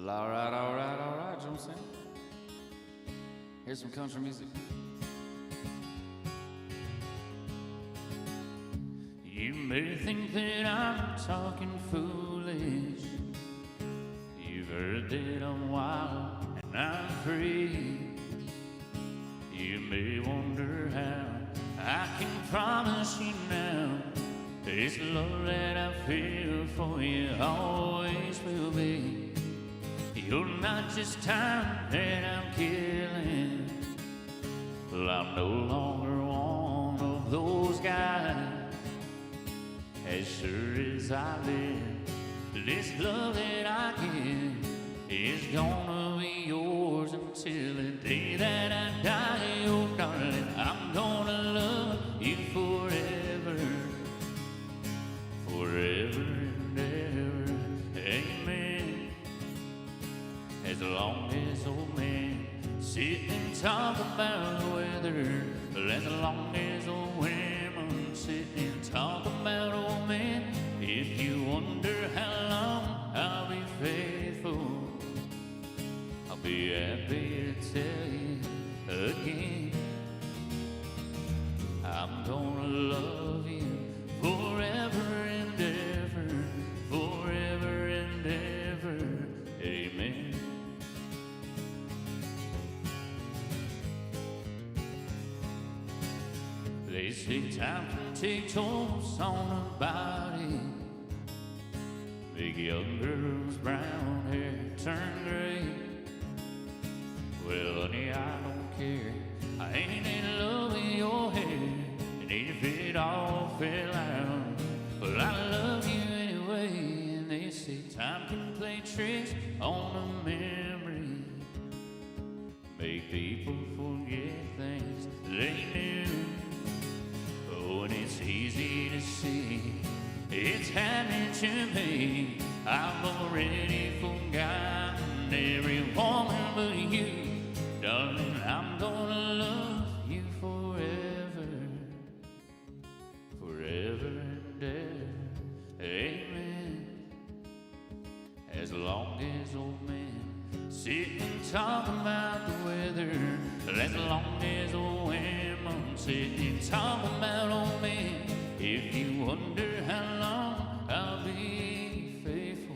All right, Jonestown. Here's some country music. You may think that I'm talking foolish. You've heard that I'm wild and I'm free. You may wonder how I can promise you now this love that I feel for you always will be. You're not just time that I'm killing. Well, I'm no longer one of those guys. As sure as I live, this love that I give is gonna be yours until the day that I die. Oh, darling, I'm gonna love you forever, forever and ever. Amen. As long as old men sit and talk about the weather, as long as old women sit and talk about old men, if you wonder how long I'll be faithful, I'll be happy to tell you again. I'm gonna love you forever and ever, forever and ever. Amen. They say time can take tolls on a body, make young girls' brown hair turn gray. Well, honey, I don't care. I ain't in love with your hair, and if it all fell out, well, I love you anyway. And they say time can play tricks on a memory, make people forget things they knew. Oh, and it's easy to see it's happening to me. I've already forgotten every woman but you. Darling, I'm gonna love you forever, forever and ever. Amen. As long as old men sit and talk about the weather, as long as old women sit and talk about old men, if you wonder how long I'll be faithful,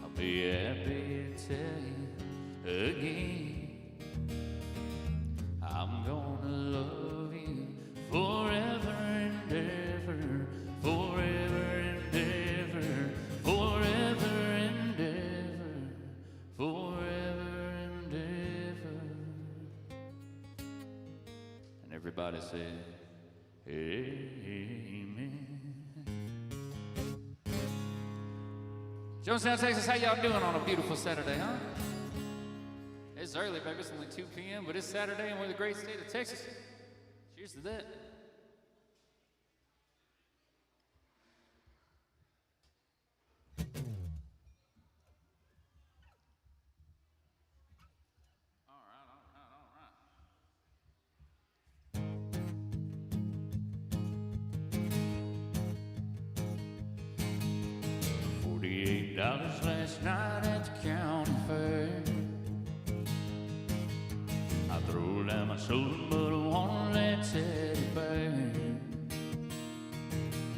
I'll be happy to tell you again. I'm gonna love you forever and ever, forever and ever, forever and ever, forever and ever. And everybody said, amen. Jonestown, Texas, how y'all doing on a beautiful Saturday, huh? It's early, baby. It's only 2 p.m., but it's Saturday, and we're the great state of Texas. Cheers to that. All right. $48 last night at the county fair. I throw down my shoulder, but I won't let teddy bear.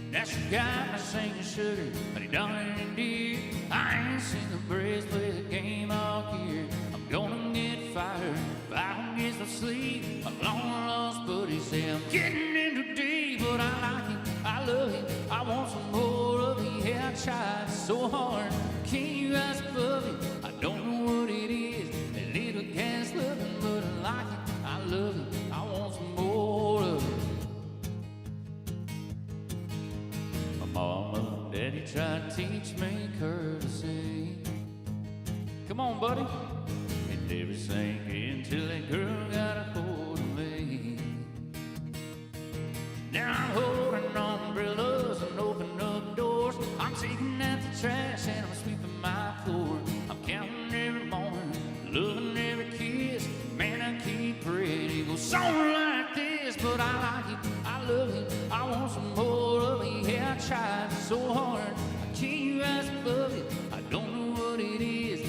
Now she got me singing sugar, honey, darling, indeed. I ain't seen the Braves play the game all year. I'm gonna get fired if I don't get some sleep. My long lost buddies say I'm getting into deep, but I like it, I love it, I want some more of it. Yeah, I tried so hard, can't you rise above it? I don't know what it is, a little gas loving, but I like it, I love it, I want some more of it. My mama and daddy tried to teach me courtesy. Come on, buddy. It never sank in till that girl got a hold of me. Now I'm holding umbrellas and opening up doors. I'm taking out the trash and I'm sweeping my floor. I'm counting every morning, loving every kiss. Man, I keep praying it goes on like this. But I like it, I love it, I want some more of it. Yeah, I tried so hard, I can't rise above it. I don't know what it is,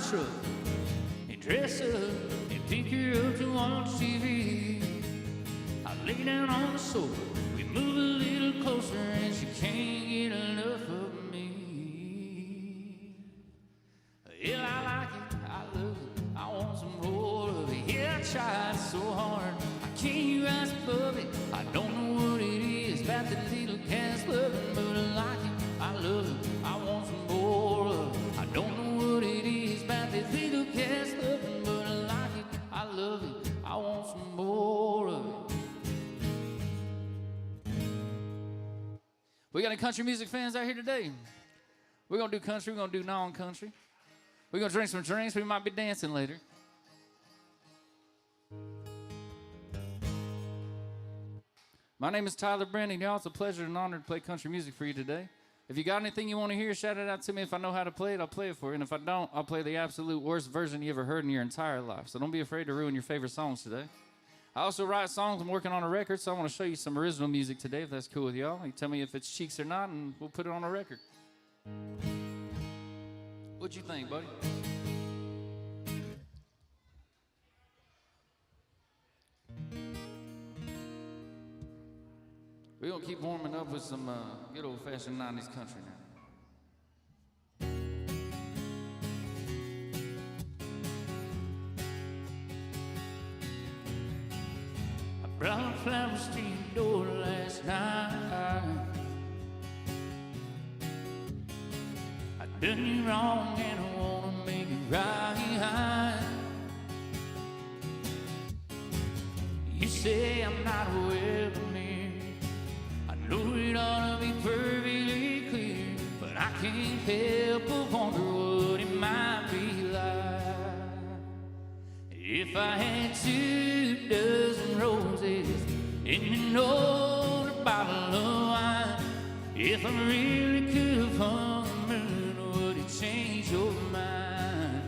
truck and dress up and pick her up to watch TV. I lay down on the sofa, we move a little closer, and she can't get enough of me. Yeah, I like it, I love it, I want some more of it. Yeah, I tried so hard, I can't rise above it. I don't know what it is about that little cat's loving, but I like it, I love it, I want some more of it. I don't know what it is about that little cat's loving, but I like it, I love it, I want some more of it. We got any country music fans out here today? We're going to do country. We're going to do non-country. We're going to drink some drinks. We might be dancing later. My name is Tylor Brandon. Y'all, it's a pleasure and honor to play country music for you today. If you got anything you want to hear, shout it out to me. If I know how to play it, I'll play it for you. And if I don't, I'll play the absolute worst version you ever heard in your entire life. So don't be afraid to ruin your favorite songs today. I also write songs. I'm working on a record, so I want to show you some original music today, if that's cool with y'all. You tell me if it's cheeks or not, and we'll put it on a record. What you think, buddy? We're going to keep warming up with some good old-fashioned 90s country now. Brought flowers to your door last night. I done you wrong and I wanna make it right. You say I'm not welcome here. I know it ought to be perfectly clear, but I can't help but wonder what it might be like if I had 2 dozen roses and an older bottle of wine. If I really could have hung the moon, would it change your mind?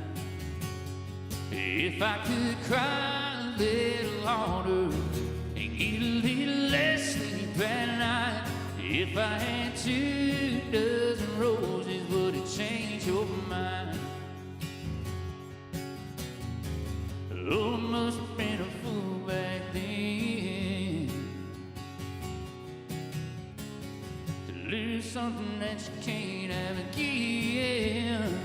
If I could cry a little harder and get a little less sleep at night. If I had 2 dozen roses, would it change your mind? Oh, I must have been a fool back then to lose something that you can't have again.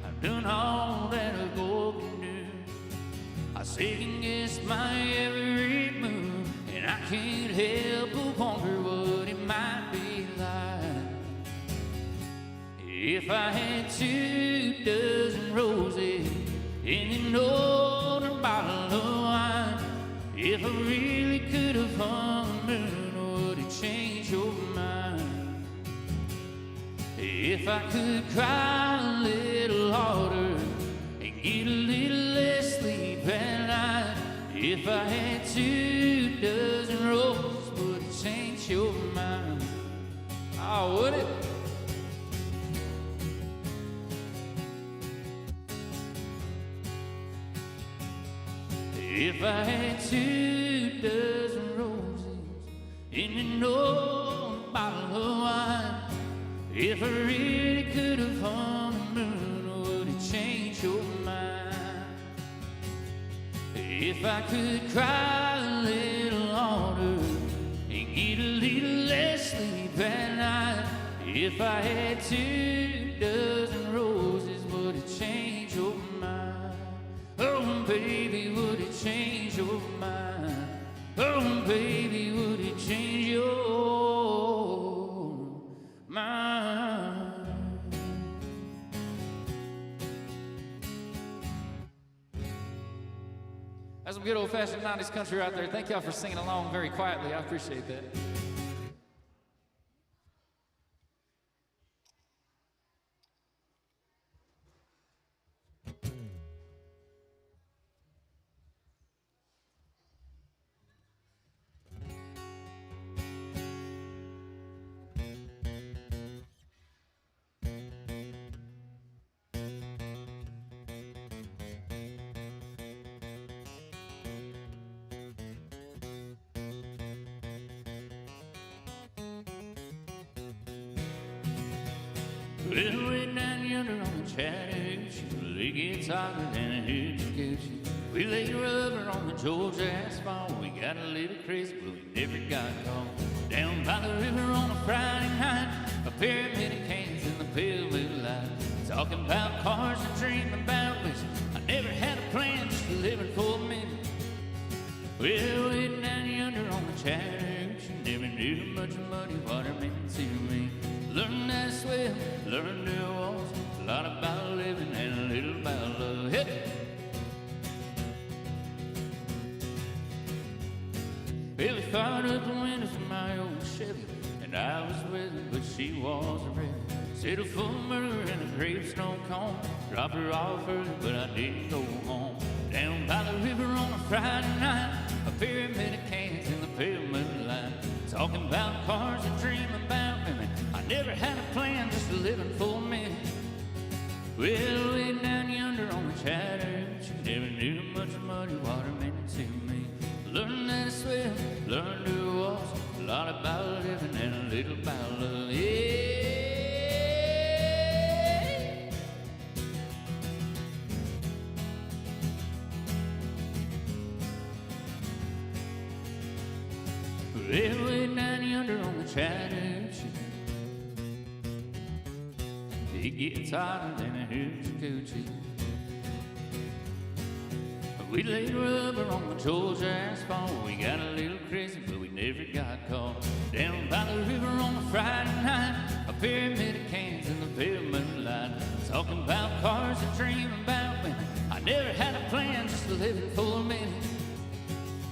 I've done all that a girl can do. I second-guess my every move, and I can't help but wonder what it might be like if I had 2 dozen roses and an older bottle of wine. If I really could have hung the moon, would it change your mind? If I could cry a little harder and get a little less sleep at night. If I had 2 dozen roses, would it change your mind? Oh, would it? If I had 2 dozen roses in an old bottle of wine. If I really could have hung the moon, would it change your mind? If I could cry a little harder and get a little less sleep at night. If I had 2 dozen roses, would it change your mind? Oh, baby, would it change your mind? Oh, baby, would it change your mind? That's some good old-fashioned 90s country right there. Thank y'all for singing along very quietly. I appreciate that. Well, way down yonder on the Chattahoochee, it gets hotter than a hoochie coochie. We lay rubber on the Georgia asphalt. We got a little crazy, but we never got caught. Down by the river on a Friday night, a pyramid of cans in the pale moonlight. Talking about cars and dreaming about which I never had a plan, just living for a minute. Well, way down yonder on the Chattahoochee, never knew much of muddy water meant to me. Learned how to swim, learned to walk, a lot about living and a little about love. Hey! Well, we fired up the windows of my old Chevy, and I was with her, but she wasn't ready. Settled for murder in a gravestone cone. Dropped her off early, but I didn't go home. Down by the river on a Friday night, a pyramid of cans in the pale moonlight. Talking about cars and dreaming about women. I never had a plan, just living for a minute. Well, way down yonder on the Chattahoochee, never knew much of muddy water meant to me. Learned how to swim, learned to walk, a lot about living and a little about love. Yeah. Well, way down yonder on the Chattahoochee, it gets hotter than a hoochie coochie. We laid rubber on the Georgia asphalt. We got a little crazy, but we never got caught. Down by the river on a Friday night, a pyramid of cans in the pale moonlight. Talking about cars and dreaming about women. I never had a plan, just living for a minute.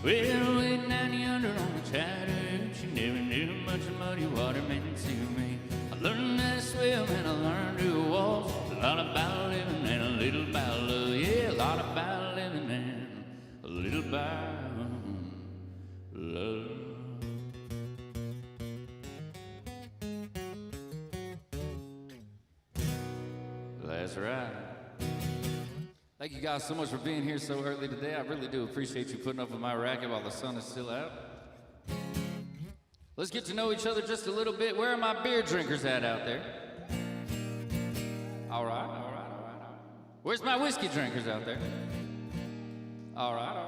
Well, way down yonder on the Chattahoochee, never knew much of muddy water meant to me. I learned how to swim and I learned to walk. A lot about living and a little about love. Yeah, a lot about living and a little about love. That's right. Thank you guys so much for being here so early today. I really do appreciate you putting up with my racket while the sun is still out. Let's get to know each other just a little bit. Where are my beer drinkers at out there? All right. Where's my whiskey drinkers out there? All right.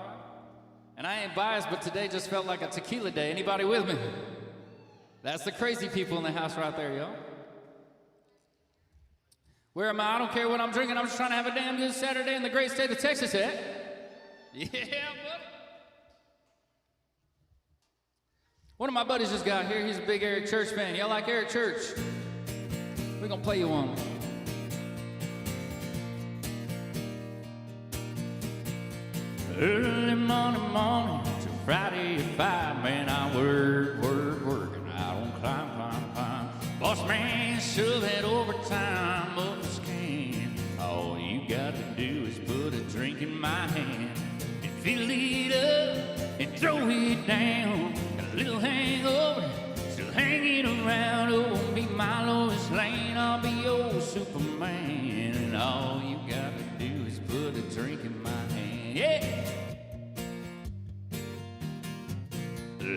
And I ain't biased, but today just felt like a tequila day. Anybody with me? That's the crazy people in the house right there, y'all. Where am I? I don't care what I'm drinking. I'm just trying to have a damn good Saturday in the great state of Texas, eh? Yeah, buddy. One of my buddies just got here. He's a big Eric Church fan. Y'all like Eric Church? We're gonna play you one. Early morning to Friday at 5, man, I work, and I don't climb. Boss man, shove that overtime up the skin. All you gotta do is put a drink in my hand and fill it up and throw it down. Got a little hangover, still hanging around. Oh, be my Lois Lane, I'll be your Superman. And all you gotta do is put a drink in my hand. Yeah!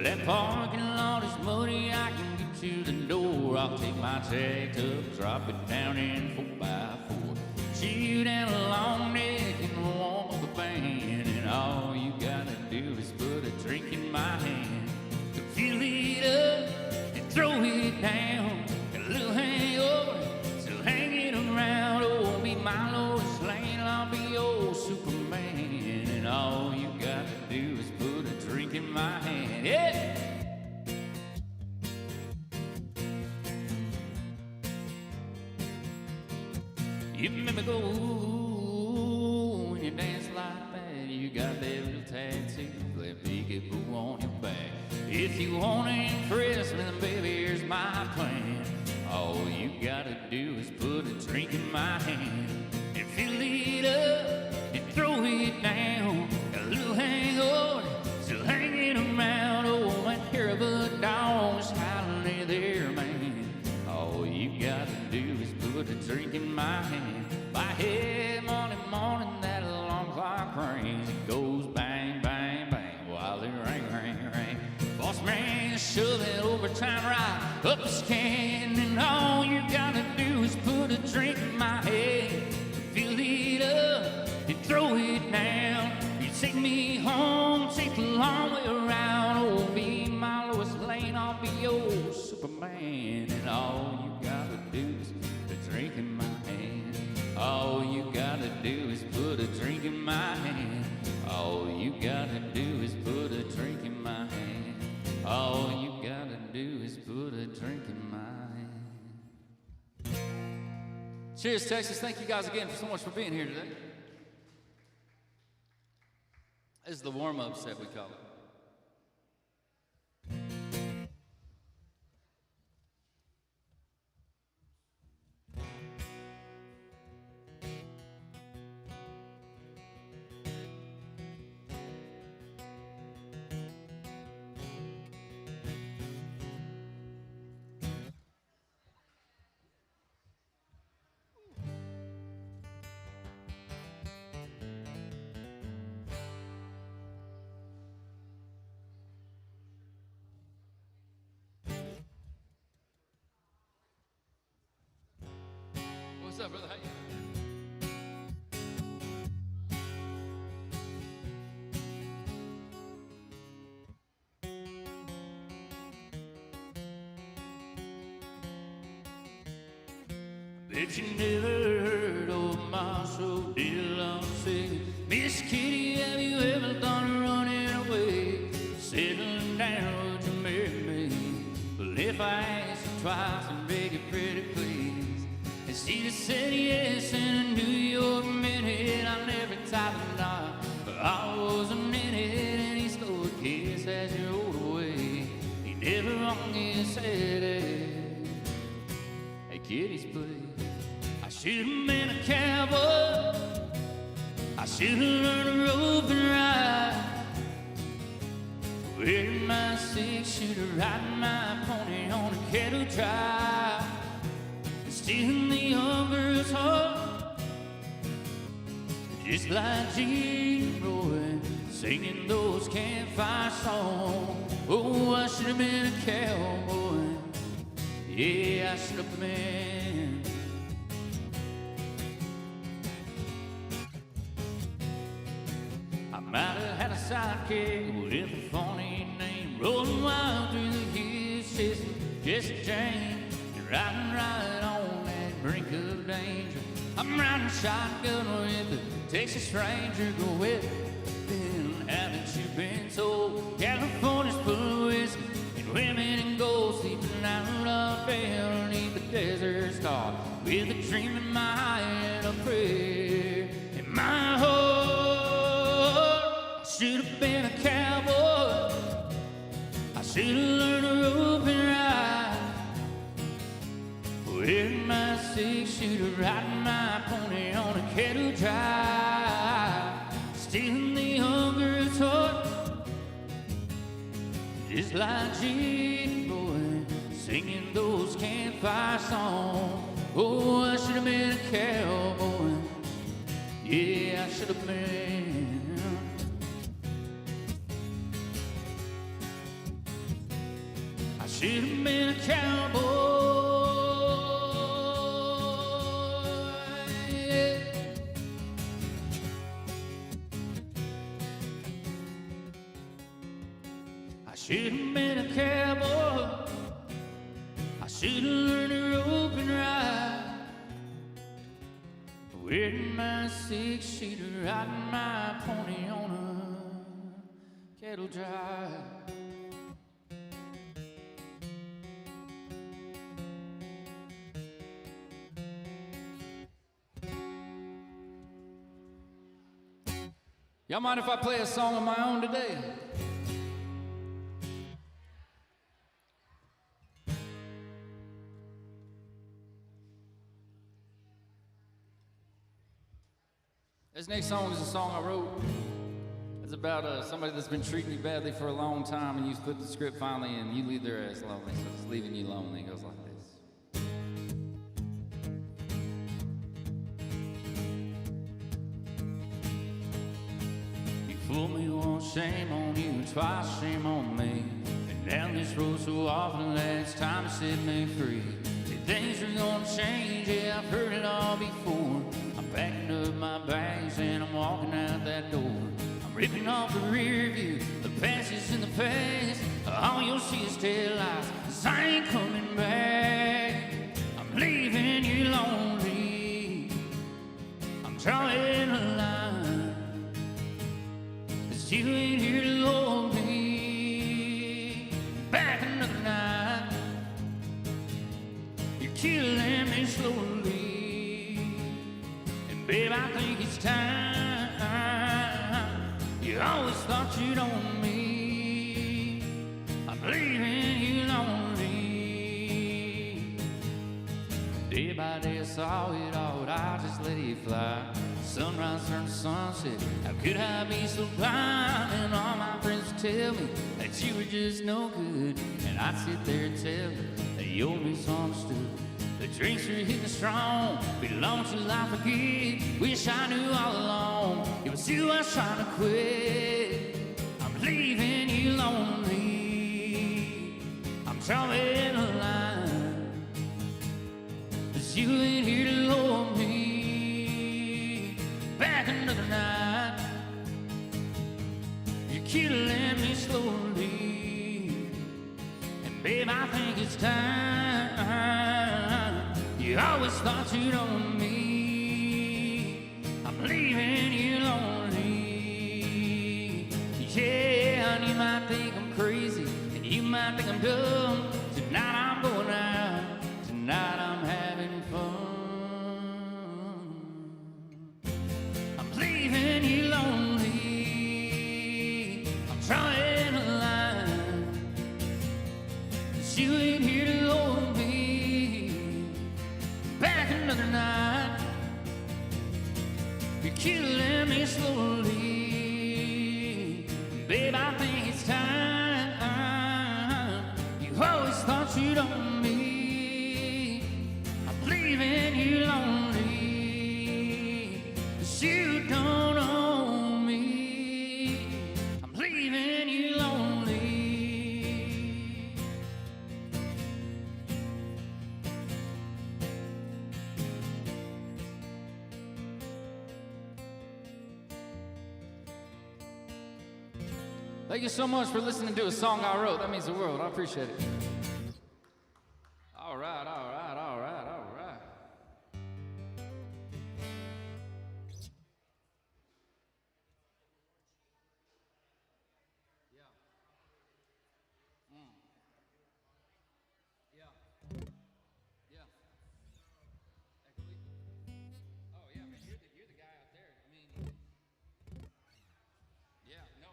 That parking lot is muddy, I can get to the door. I'll take my tag up, drop it down in 4x4. Shoot down a long neck and warm up the band. And all you gotta do is put a drink in my hand to fill it up and throw it down. Got a little hangover, still hanging around. Oh, be my Lois Lane, I'll be your Superman. And all you gotta do is put a drink in my hand. Yeah! You remember go when you dance like that. You got that little tattoo, that big bow on your back. If you want to impress me, then baby, here's my plan. All you gotta do is put a drink in my hand and fill it up and throw it down. Got a little hangover, still hanging around. Oh, that hair of a dog's howling there, man. All you gotta do is put a drink in my hand. By head, morning, that alarm clock rings. It goes bang, bang, bang, while it ring. Boss man, shove that overtime right up the skin. And all you gotta do is put way down. You take me home, take the long way around. Oh, be my Lois Lane, I'll be your Superman. And all you gotta do is put a drink in my hand. All you gotta do is put a drink in my hand. All you gotta do is put a drink in my hand. All you gotta do is put a drink in my hand. Cheers, Texas. Thank you guys again so much for being here today. This is the warm-up set, we call it. What's up, brother? How you doing? Bet you never heard old Marshall Dillon say, Miss Kitty, have you ever thought of running away? Settling down, would you marry me? Well, if I asked you twice and beg you pretty please, and she'd have said yes in a New York minute. I never typed a knot, but I was a minute, and he stole a kiss as you rode away. He never wrong his head. Hey, kiddies, please. I should have been a cowboy. I should have learned to rope and ride. Wearing my six-shooter, riding my pony on a cattle drive. Stealing the young girl's heart, just like Gene Roy, singing those campfire songs. Oh, I should have been a cowboy. Yeah, I should have been. I might have had a sidekick with a funny name, rolling wild through the hills, chasing Jesse James, and riding right on that brink of danger. I'm riding shotgun with the Texas Ranger. Go with it, then haven't you been told? California's full of whiskey and women and gold, sleeping out up there underneath the desert star, with a dream in my eye and a prayer in my heart. I should have been a cowboy. I should have learned to rope and ride. Wearing my six-shooter, riding my pony on a cattle drive. Stealing the young girl's heart, just like Gene Roy, singing those campfire songs. Oh, I should have been a cowboy. Yeah, I should have been. I should have been a cowboy. Yeah. I should have been a cowboy. I should have learned to rope and ride. Wearing my six-shooter, riding my pony on a cattle drive. Y'all mind if I play a song of my own today? This next song is a song I wrote. It's about somebody that's been treating you badly for a long time, and you flip the script finally, and you leave their ass lonely, so it's leaving you lonely. It goes like this. Fool me once, shame on you, twice, shame on me. Been down this road so often, last time to set me free. Say things are gonna change, yeah, I've heard it all before. I'm backing up my bags and I'm walking out that door. I'm ripping off the rear view, the passes in the past. All you'll see is taillights, 'cause I ain't coming back. I'm leaving you lonely. I'm drawing a line, 'cause you ain't here to hold me back another night. You're killing me slowly, and babe, I think it's time. You always thought you'd own me. I'm leaving you lonely. Day by day I saw it all, but I just let it fly. Sunrise turned to sunset, how could I be so blind? And all my friends would tell me that you were just no good, and I'd sit there and tell you that you're misunderstood. The drinks are hitting strong, belong till I forget. Wish I knew all along it was you I was trying to quit. I'm leaving you lonely. I'm drawing a line, 'cause you ain't here to hold me back another night. You're killing me slowly, and babe, I think it's time. You always thought you'd own me. I'm leaving you lonely. Yeah, and you might think I'm crazy, and you might think I'm dumb. Tonight I'm going out, tonight I'm having fun. I'm leaving you lonely. I'm trying a line, 'cause you ain't here to hold me back another night. You're killing me slowly, babe, I think it's time. You always thought you'd own me. I'm leaving you lonely, 'cause you don't own me. I'm leaving you lonely. Thank you so much for listening to a song I wrote. That means the world. I appreciate it. All right, all right, all right, all right. Yeah. Yeah. Yeah. Oh yeah, man, you're the guy out there. I mean, yeah. No, I.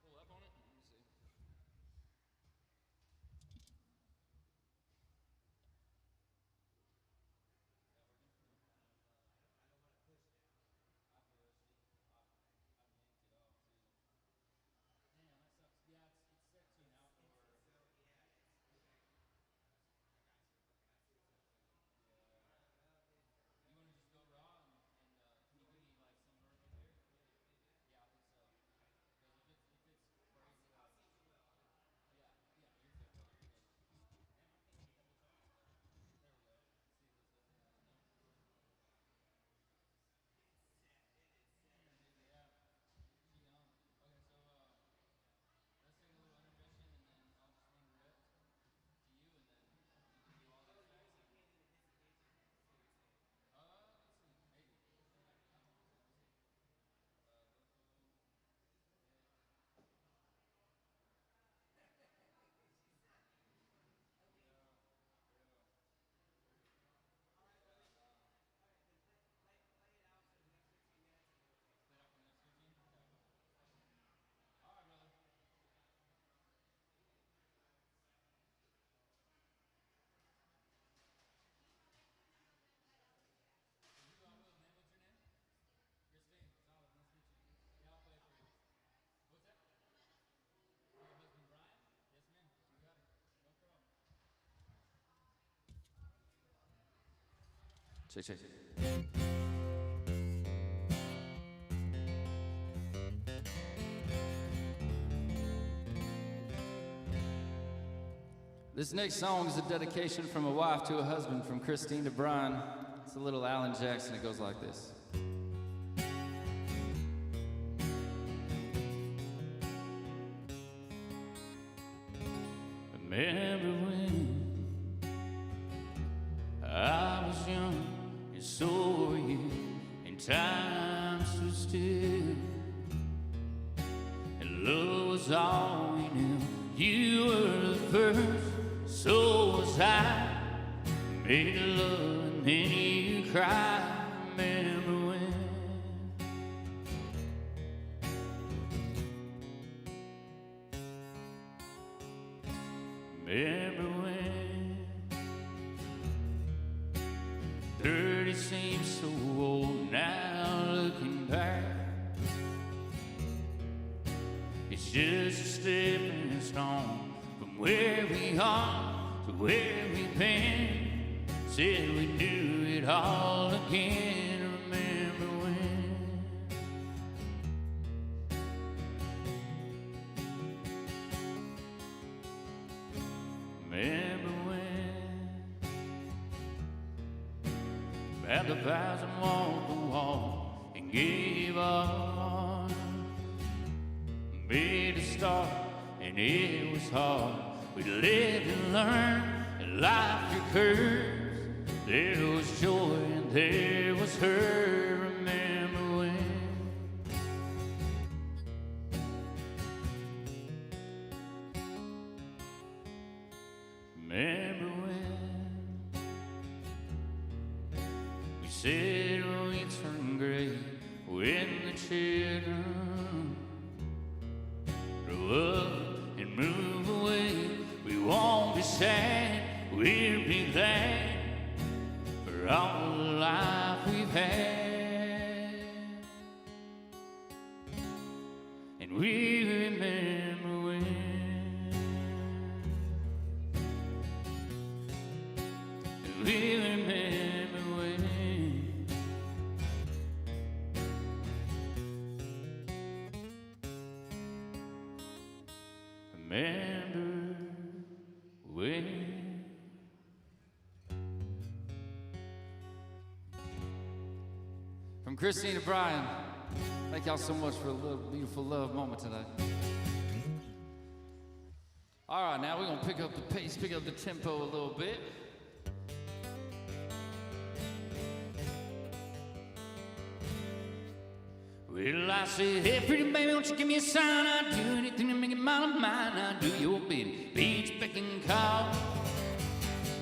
Pull up on it. Let me see. Check, check. This next song is a dedication from a wife to a husband, from Christine to Brian. It's a little Alan Jackson. It goes like this. Remember when I was young and so were you, and time stood still, and love was all we knew. You were the first, so was I. Made love and then you cried. Remember when? Remember when? 30 seems so old now, looking back. It's just a stepping stone from where we are to where we've been. Said we'd do it all again. Remember when? Remember when? At the vows and walked the wall and gave up. Made a start and it was hard. We lived and learned and life recurred. There was joy and there was hurt. Remember when? Remember when? We said we'd turn gray when the children grow up and move away. We won't be sad, we'll be glad for all the life we've had. And we remember when. And we remember when. Remember when. From Christine to Brian, thank y'all so much for a little beautiful love moment tonight. All right, now we're gonna pick up the pace, pick up the tempo a little bit. Well, I said, hey, pretty baby, won't you give me a sign? I'd do anything to make it mine. I'd do your bidding, beach, beck and call.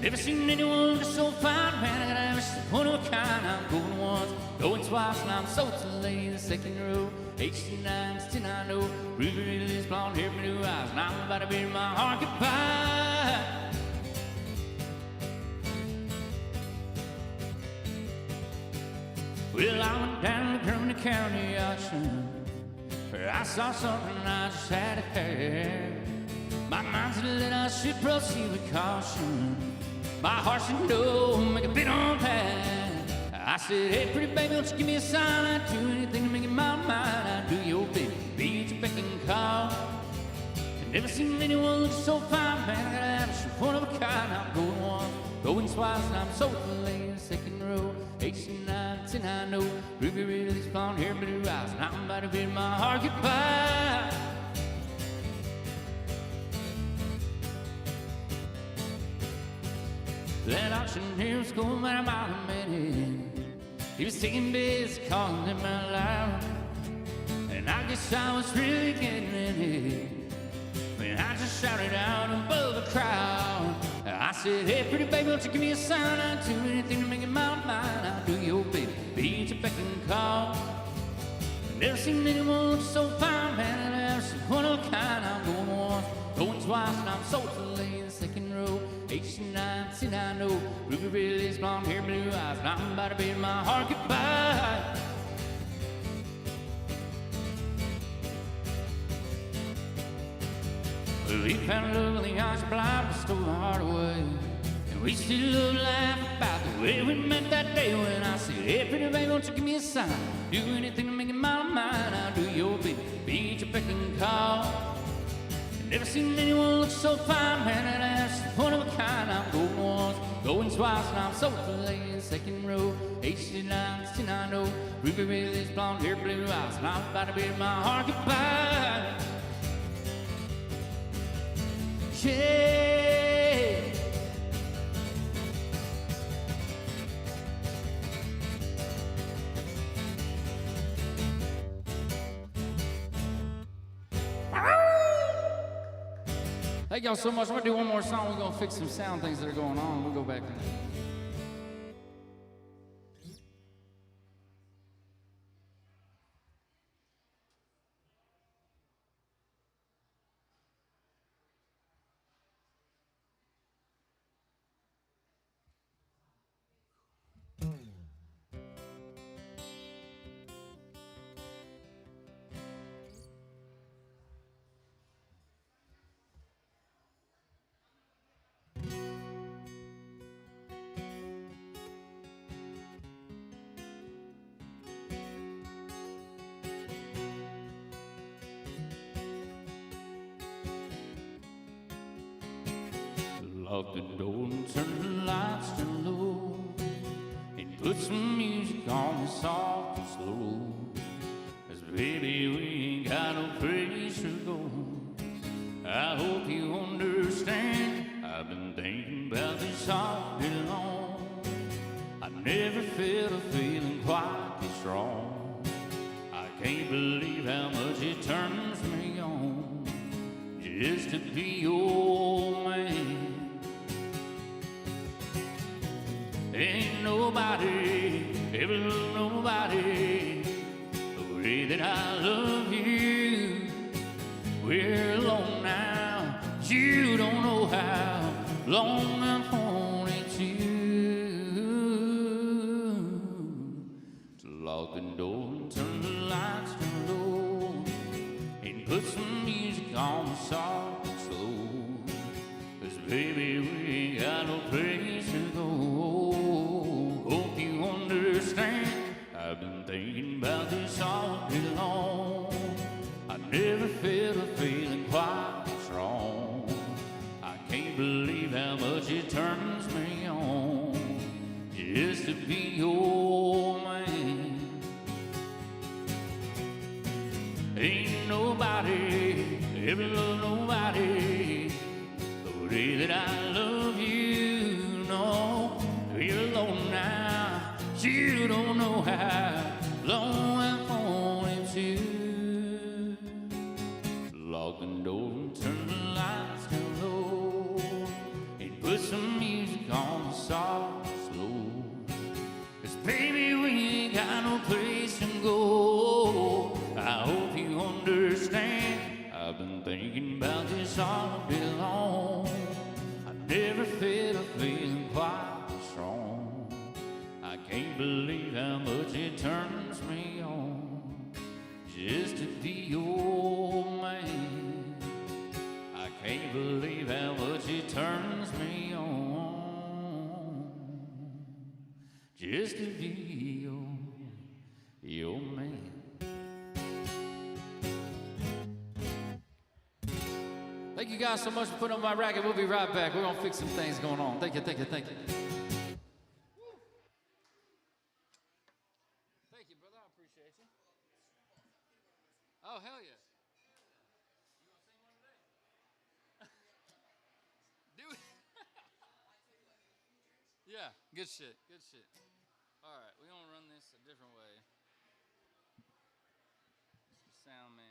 Never seen anyone look so fine, man. I gotta have a one of a kind. I'm going once, going twice, and I'm so to lay in the second row. 89, still I know. Ruby Ridley's blonde hair, blue eyes, and I'm about to be my heart goodbye. Well, I went down to Drummond County auction, where I saw something I just had to have. My mind said that I should proceed with caution. My heart said no, make a bid on that. I said, hey, pretty baby, won't you give me a sign? I'd do anything to make it my mind. I'd do your bid, be at your beck and call. I've never seen anyone look so fine, man. I gotta have one of a kind. I'm going once, going twice, and I'm so late in the second row. 89, 10, I know. Ruby Ridley's blonde hair, blue eyes, and I'm about to bid my heart goodbye. That auctioneer was going by about a minute. He was taking bids, calling them out loud. And I guess I was really getting in it when I just shouted out above the crowd. I said, hey, pretty baby, won't you give me a sign? I'd do anything to make it my mind. I'll do your baby, be at your beck and call. Never seen anyone look so fine, man. I've seen one of a kind. I'm going once, going twice, and I'm so late in the second row. 89, see I know. Ruby Ridley's blonde hair, blue eyes, and I'm about to bid my heart goodbye. Well, he found love in the eyes blind, but stole my heart away. And we still laugh about the way we met that day when I said, hey, pretty baby, won't you give me a sign? Do anything to make it my mind. I'll do your bid, be at your beck and call. Never seen anyone look so fine, man, and that's one of a kind. I'm going once, going twice, and I'm so delayed. Second row, 89, 69, oh, Ruby with his blonde hair, blue eyes, and I'm about to bid my heart goodbye. Yeah. Thank y'all so much. I'm gonna do one more song. We're gonna fix some sound things that are going on. We'll go back to lock the door and turn the lights down low and put some music on soft and slow. 'Cause baby, we ain't got no place to go. I hope you understand. I've been thinking about this all day long. I never felt a feeling quite this strong. I can't believe how much it turns me on just to be your man. Ain't nobody, ever nobody, the way that I love you. We're alone now, you don't know how long I've wanted to lock the door and turn the lights down low and put some music on soft and slow. 'Cause baby, we ain't got no place to go. Hope you understand. I've been thinking about this all day long. I never felt a feeling quite strong. I can't believe how much it turns me on just to be your man. Ain't nobody ever loved nobody the way that I love you. No, you're alone now, you don't know how long I've wanted to lock the door and turn the lights down low and put some music on soft and slow. 'Cause baby, we ain't got no place to go. I hope you understand. I've been thinking about this all day long. I never felt a feeling quite strong. I can't believe how much it turns me on just to be your man. I can't believe how much it turns me on just to be your man. Thank you guys so much for putting on my racket. We'll be right back. We're gonna fix some things going on. Thank you, thank you, thank you. Thank you, brother. I appreciate you. Oh, hell yeah. You gonna sing one today? Do it. Yeah, good shit, good shit. All right, we're gonna run this a different way. Sound man.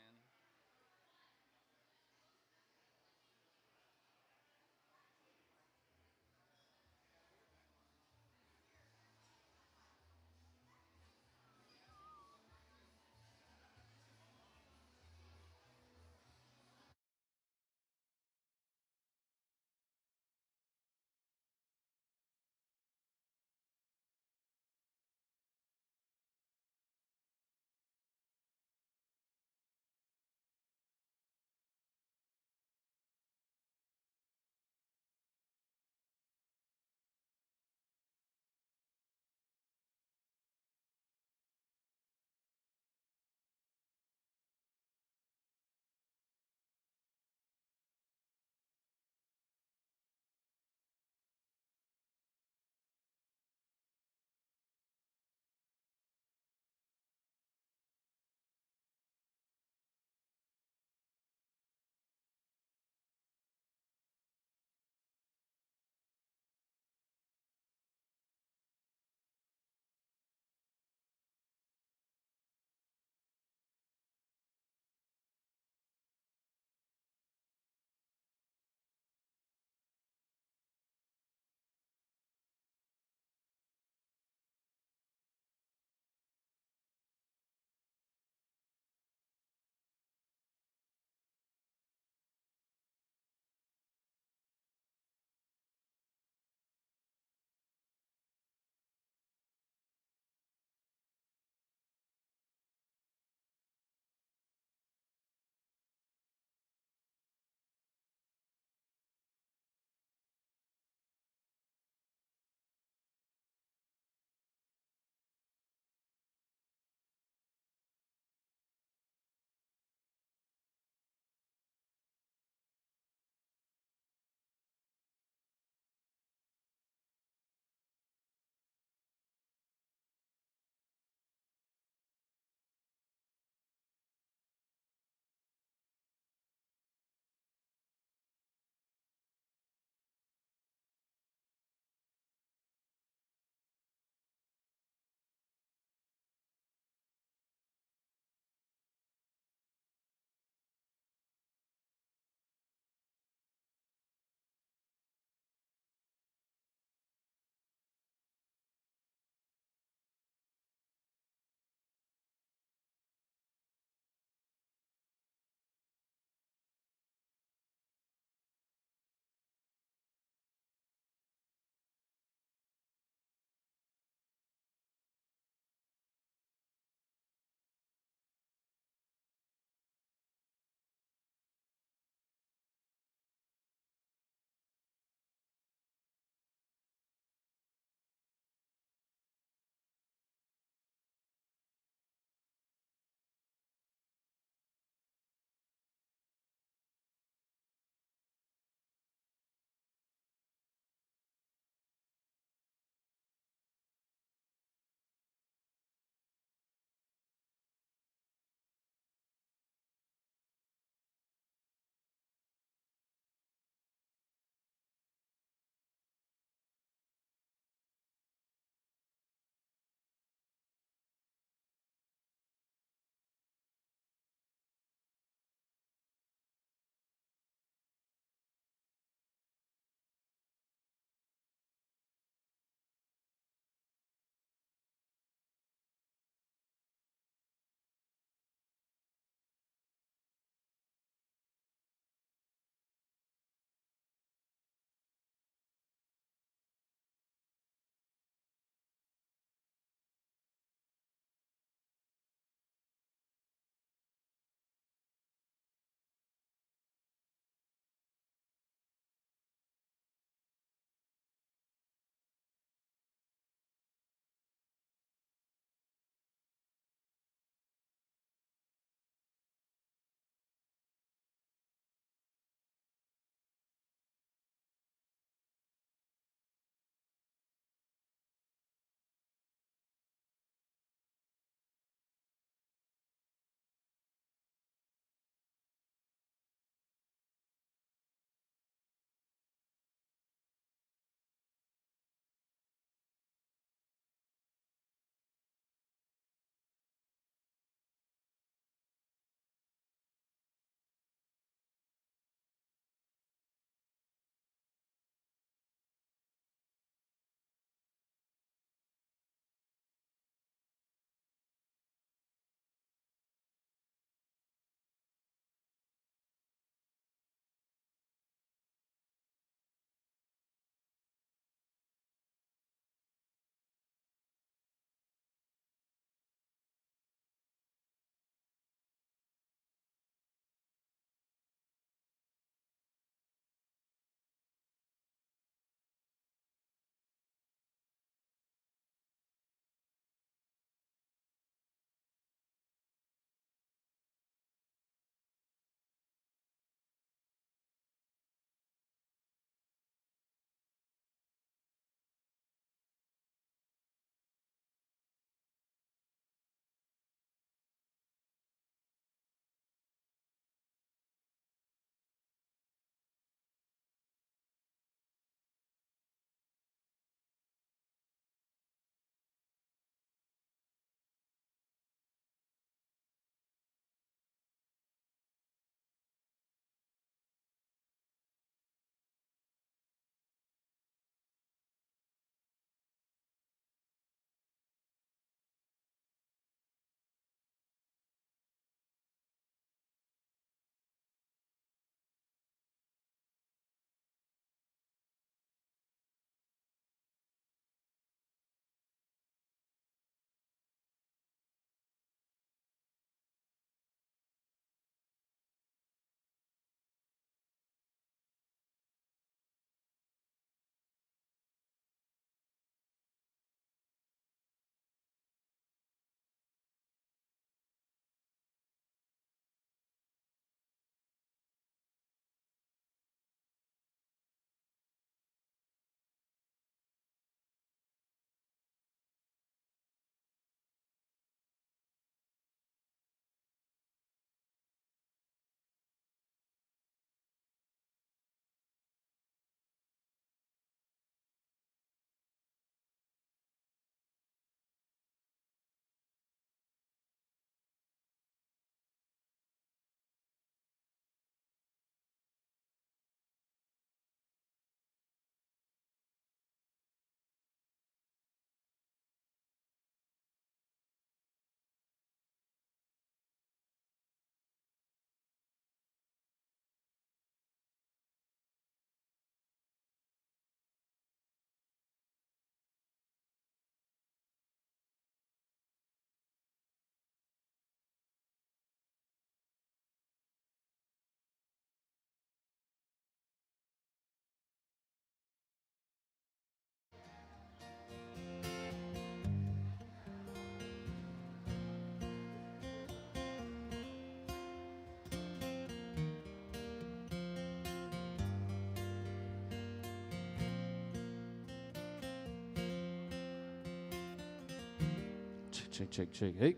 check, check, check. Hey.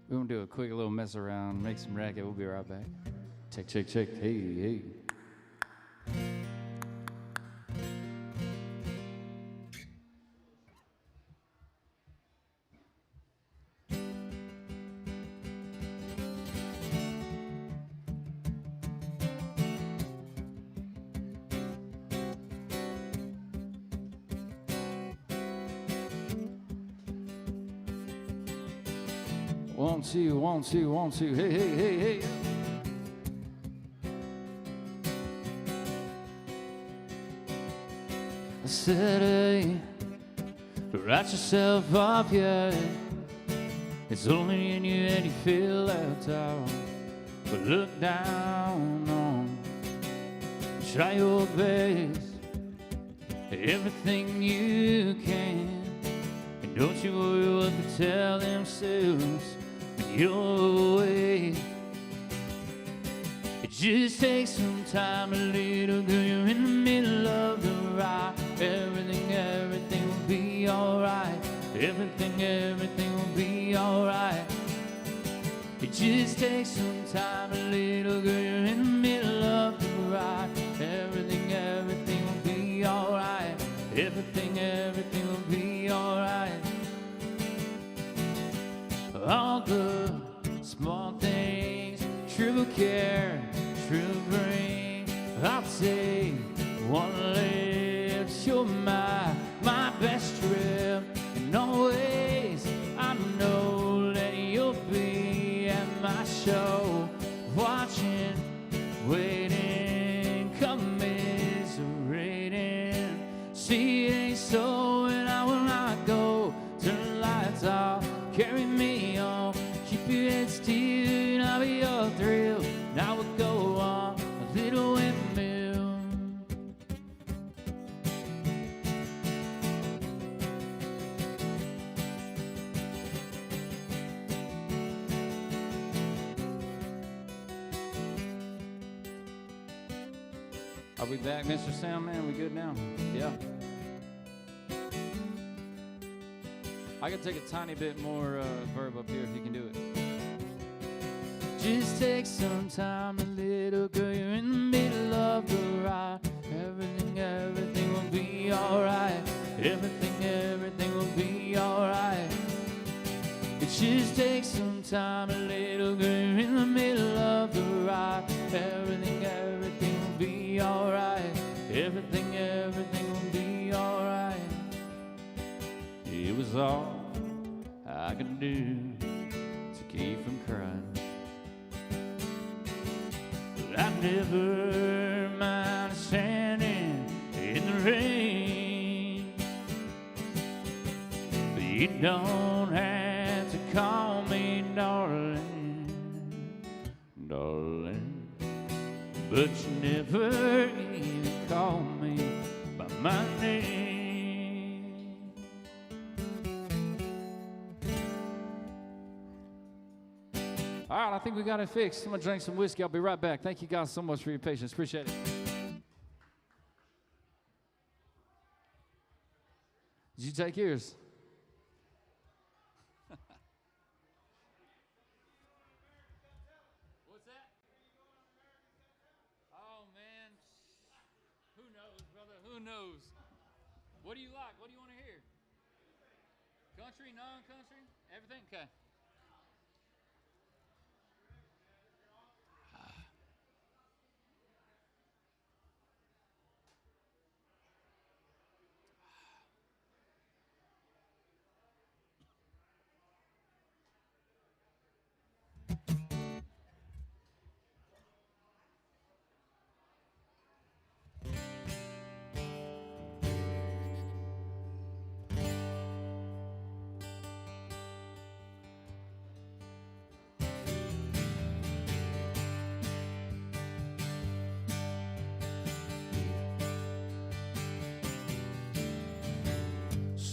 We're gonna do a quick little mess around, make some racket. We'll be right back. Check, check, check. Hey, hey. One, two, one, two, one, two. Hey, hey, hey, hey. I said, hey, write yourself up, yeah. It's only in you and you feel left out. But look down on, try your best, everything you can. And don't you worry what they tell themselves when you're away. It just takes some time, a little girl, you're in the middle of the ride. Everything, everything will be alright. Everything, everything will be alright. It just takes some time, a little girl, you're in the middle of the ride. Everything, everything will be alright. Everything, everything will be alright. All the small things, true care, true bring. I'll take one left, you're my best trip. And always I know that you'll be at my show, watching, waiting, commiserating. See, it ain't so, and I will not go. Turn the lights off, carry me on, keep your head still, and I'll be your thrill. Now we'll go on a little windmill. Are we back, Mr. Soundman? We good now? Yeah. I can take a tiny bit more verb up here if you can do it. Just take some time, a little girl, you're in the middle of the ride. Everything, everything will be alright. Everything, everything will be alright. It just takes some time, a little girl, you're in the middle of the ride. Everything, everything will be alright. Everything, everything will be alright. It was all I could do to keep from crying. But I never mind standing in the rain. But you don't have to call me darling, darling. But you never even call me by my name. All right, I think we got it fixed. I'm going to drink some whiskey. I'll be right back. Thank you guys so much for your patience. Appreciate it. Did you take yours? What's that? Oh, man. Who knows, brother? Who knows? What do you like? What do you want to hear? Country, non-country? Everything? Okay.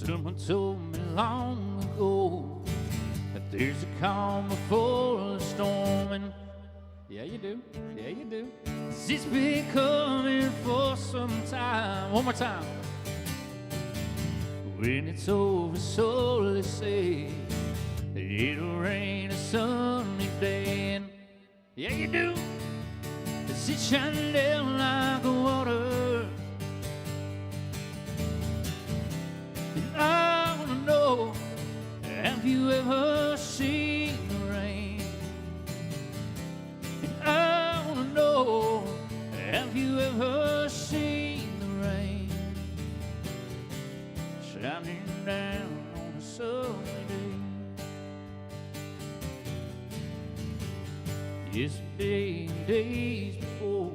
Someone told me long ago that there's a calm before the storm, and Yeah, you do. Yeah, you do. 'Cause it's been coming for some time. One more time. When it's over, so they say it'll rain a sunny day. And yeah, you do. 'Cause it's shining down like water. And I wanna know, have you ever seen the rain? And I wanna know, have you ever seen the rain shining down on a sunny day? Yesterday and days before,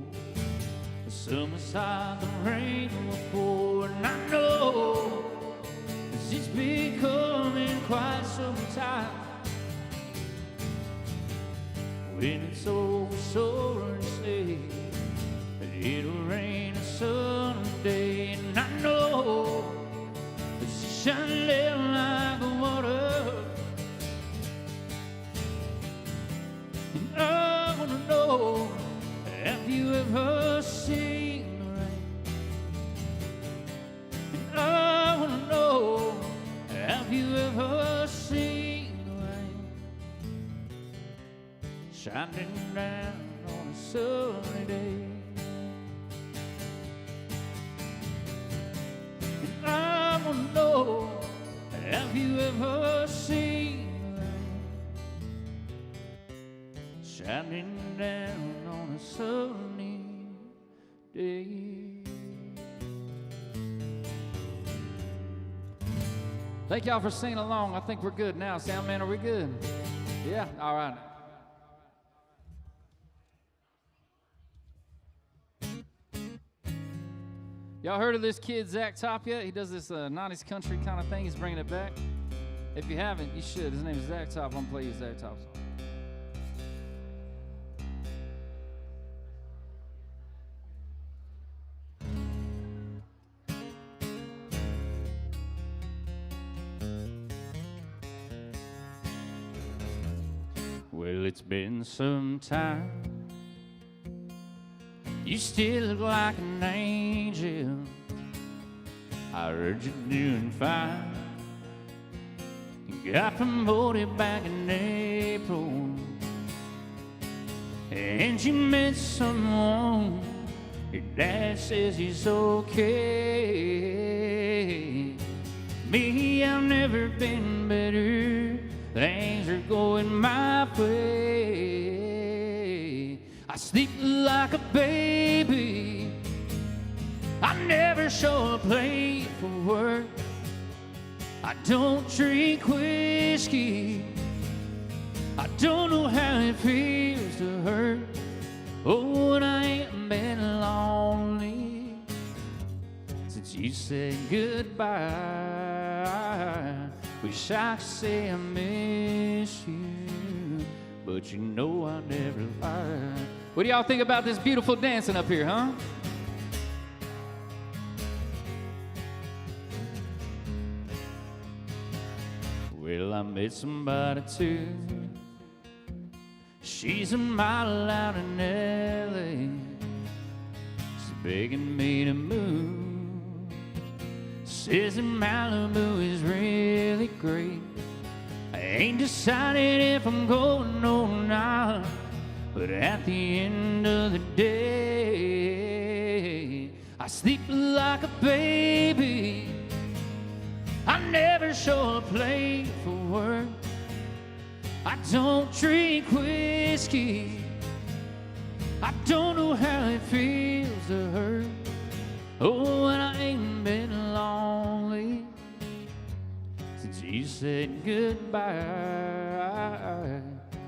the summertime, the rain will pour. And I know, 'cause it's been coming quite some time. When it's over, so they say that it'll rain a sunny day. And I know, 'cause it's shining down like water. And I wanna know, have you ever seen the rain? And I wanna know, have you ever seen the rain shining down on a sunny day? And I wanna know, have you ever seen the rain shining down on a sunny day? Thank y'all for singing along. I think we're good now. Sound man, are we good? Yeah? All right. Y'all heard of this kid, Zach Top, yet? He does this 90s country kind of thing. He's bringing it back. If you haven't, you should. His name is Zach Top. I'm playing Zach Top song. Well, it's been some time. You still look like an angel. I heard you doing fine. You got promoted back in April, and you met someone. Your dad says he's okay. Me, I've never been better. Things are going my way. I sleep like a baby. I never show up late for work. I don't drink whiskey. I don't know how it feels to hurt. Oh, and I ain't been lonely since you said goodbye. Wish I could say I miss you, but you know I never lied. What do y'all think about this beautiful dancing up here, huh? Well, I met somebody too. She's a mile out in L.A. She's begging me to move. Says that Malibu is really great. I ain't decided if I'm going or not, but at the end of the day, I sleep like a baby. I never show up late for work. I don't drink whiskey. I don't know how it feels to hurt. Oh, and I ain't been lonely since you said goodbye.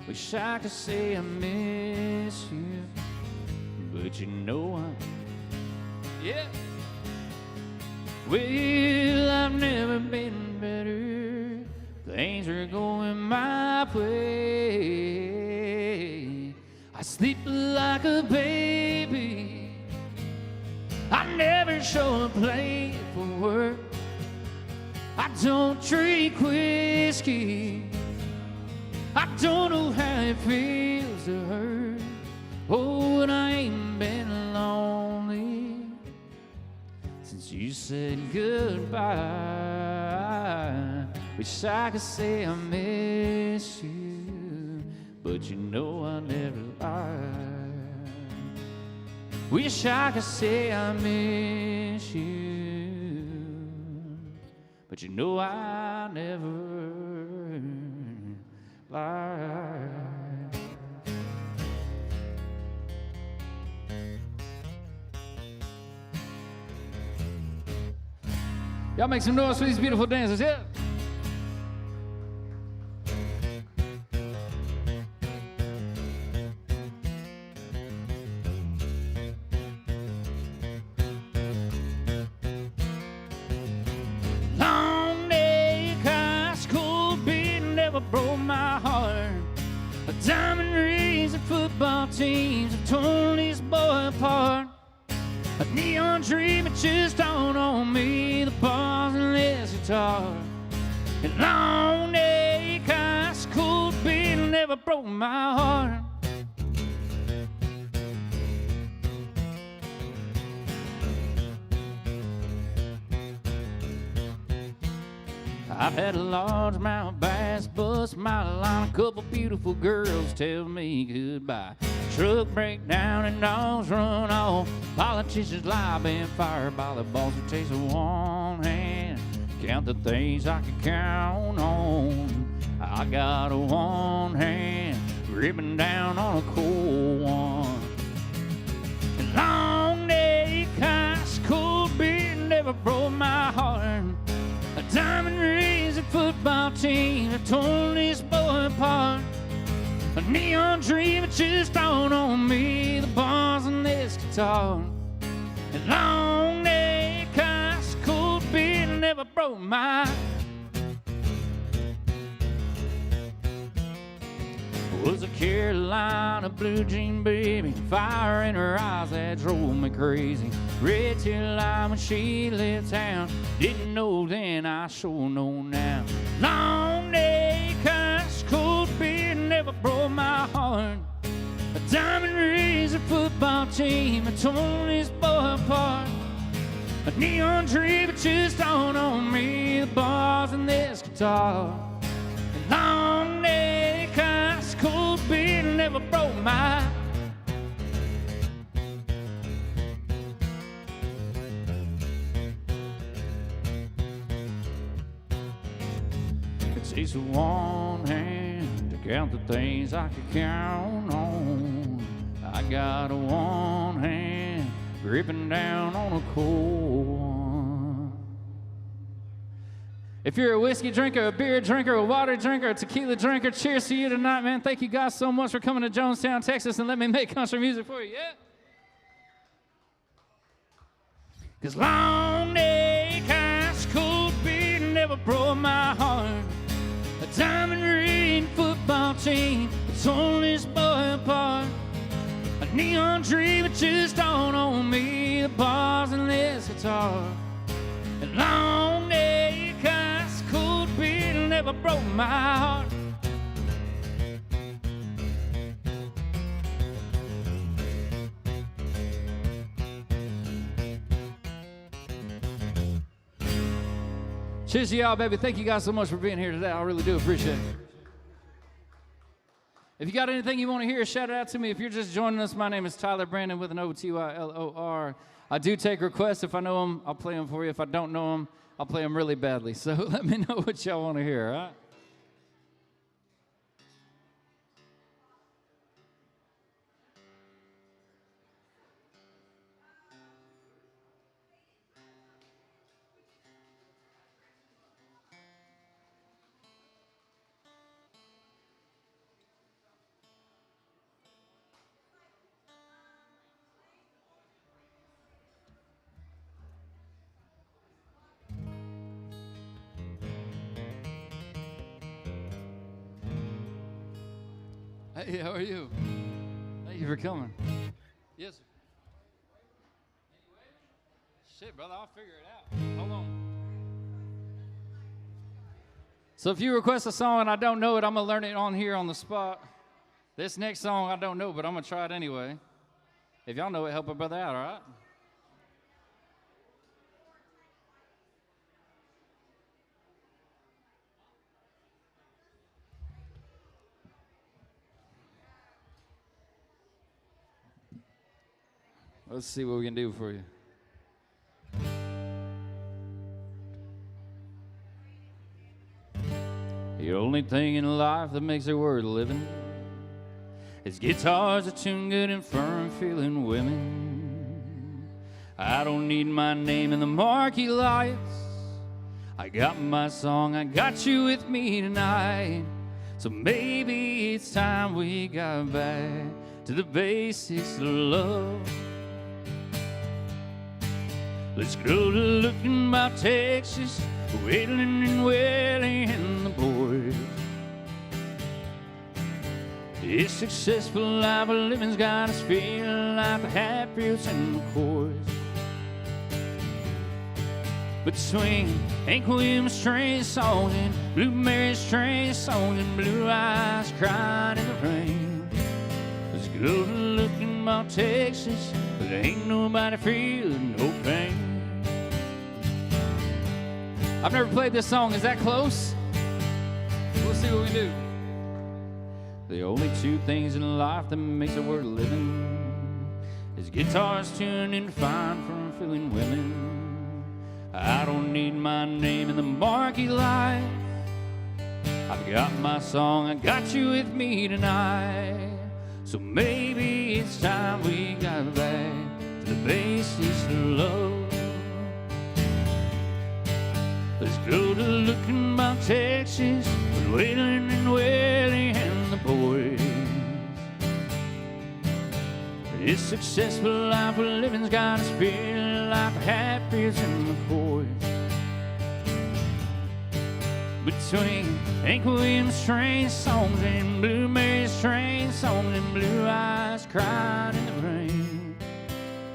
Wish I could say I miss you, but you know I... Yeah. Well, I've never been better. Things are going my way. I sleep like a baby. I never show up late for work. I don't drink whiskey. I don't know how it feels to hurt. Oh, and I ain't been lonely since you said goodbye. Wish I could say I miss you, but you know I never lied. Wish I could say I miss you, but you know I never lied. Y'all make some noise for these beautiful dancers, yeah? Long day, ice cold beat never broke my heart. A diamond rings and football teams have torn this boy apart. A neon dream, it just dawned on me, the bars and this guitar. And long day, ice cold beat never broke my heart. I've had a largemouth bass bust my line, a couple beautiful girls tell me goodbye. Truck break down and dogs run off. Politicians lie, been fired by the boss who takes one hand. Count the things I can count on. I got a one hand gripping down on a cold one. And long day, ice cold beer never broke my heart. A diamond rings and football team have torn this boy apart. A neon dream, it just dawned on me, the bars and this guitar. And long neck, ice cold beer never broke my. Was a Carolina blue jean baby, fire in her eyes that drove me crazy. Red till line when she left town, didn't know then, I sure know now. Long neck, ice cold beer never broke my heart. A diamond rings a football team, a torn this boy apart. A neon dream, it just dawned on me, the bars and this guitar. And long neck, ice cold beer never broke my. It takes one hand to count the things I could count on. I got a one hand gripping down on a cold one. If you're a whiskey drinker, a beer drinker, a water drinker, a tequila drinker, cheers to you tonight, man. Thank you guys so much for coming to Jonestown, Texas, and let me make country music for you, yeah? 'Cause long neck, ice cold beer never broke my heart. A diamond ring football team, it's only this boy apart. A neon dream, it just dawned on me, the bars and this guitar. And long neck, ice cold beer never broke my heart. Cheers to y'all, baby. Thank you guys so much for being here today. I really do appreciate it. If you got anything you want to hear, shout it out to me. If you're just joining us, my name is Tylor Brandon with an O-T-Y-L-O-R. I do take requests. If I know them, I'll play them for you. If I don't know them, I'll play them really badly. So let me know what y'all want to hear, all right? Hey, how are you? Thank you for coming. Yes, sir. Shit, brother, I'll figure it out. Hold on. So if you request a song and I don't know it, I'm going to learn it on here on the spot. This next song I don't know, but I'm going to try it anyway. If y'all know it, help a brother out, all right? Let's see what we can do for you. The only thing in life that makes it worth living is guitars that tune good and firm feeling women. I don't need my name in the marquee lights. I got my song, I got you with me tonight. So maybe it's time we got back to the basics of love. Let's go to looking about Texas, wailing and wailing in the boys. This successful life of living's got us feeling like the happiest in the chorus. Between Hank Williams train songs and Blue Mary's train songs and blue eyes crying in the rain. Let's go to looking about Texas, but there ain't nobody feeling no pain. I've never played this song. Is that close? We'll see what we do. The only two things in life that makes it worth living is guitars tuned in fine from feeling women. I don't need my name in the marquee light. I've got my song, I got you with me tonight. So maybe it's time we got back to the basics of love. Let's go to looking about Texas, with wailing and wailing and the boys. This successful life we're living's got us feeling like the happiest in the chorus. Between Hank Williams train songs and Blue Mary's train songs and blue eyes crying in the rain.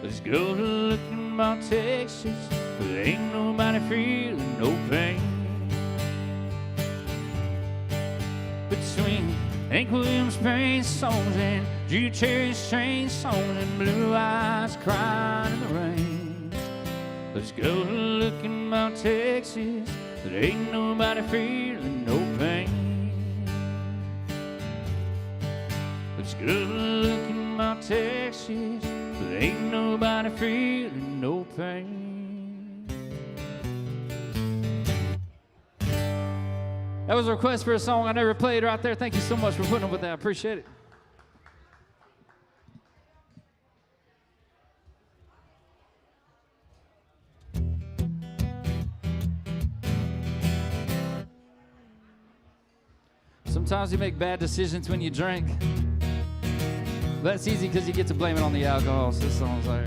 Let's go to looking about Texas, but there ain't nobody feeling no pain. Between Hank Williams train songs and Drew Cherry's train songs and blue eyes crying in the rain. Let's go to looking about Texas, but there ain't nobody feeling no pain. Let's go to looking about Texas, but there ain't nobody feeling no pain. That was a request for a song I never played right there. Thank you so much for putting up with that. I appreciate it. Sometimes you make bad decisions when you drink. That's easy because you get to blame it on the alcohol. So this song's like...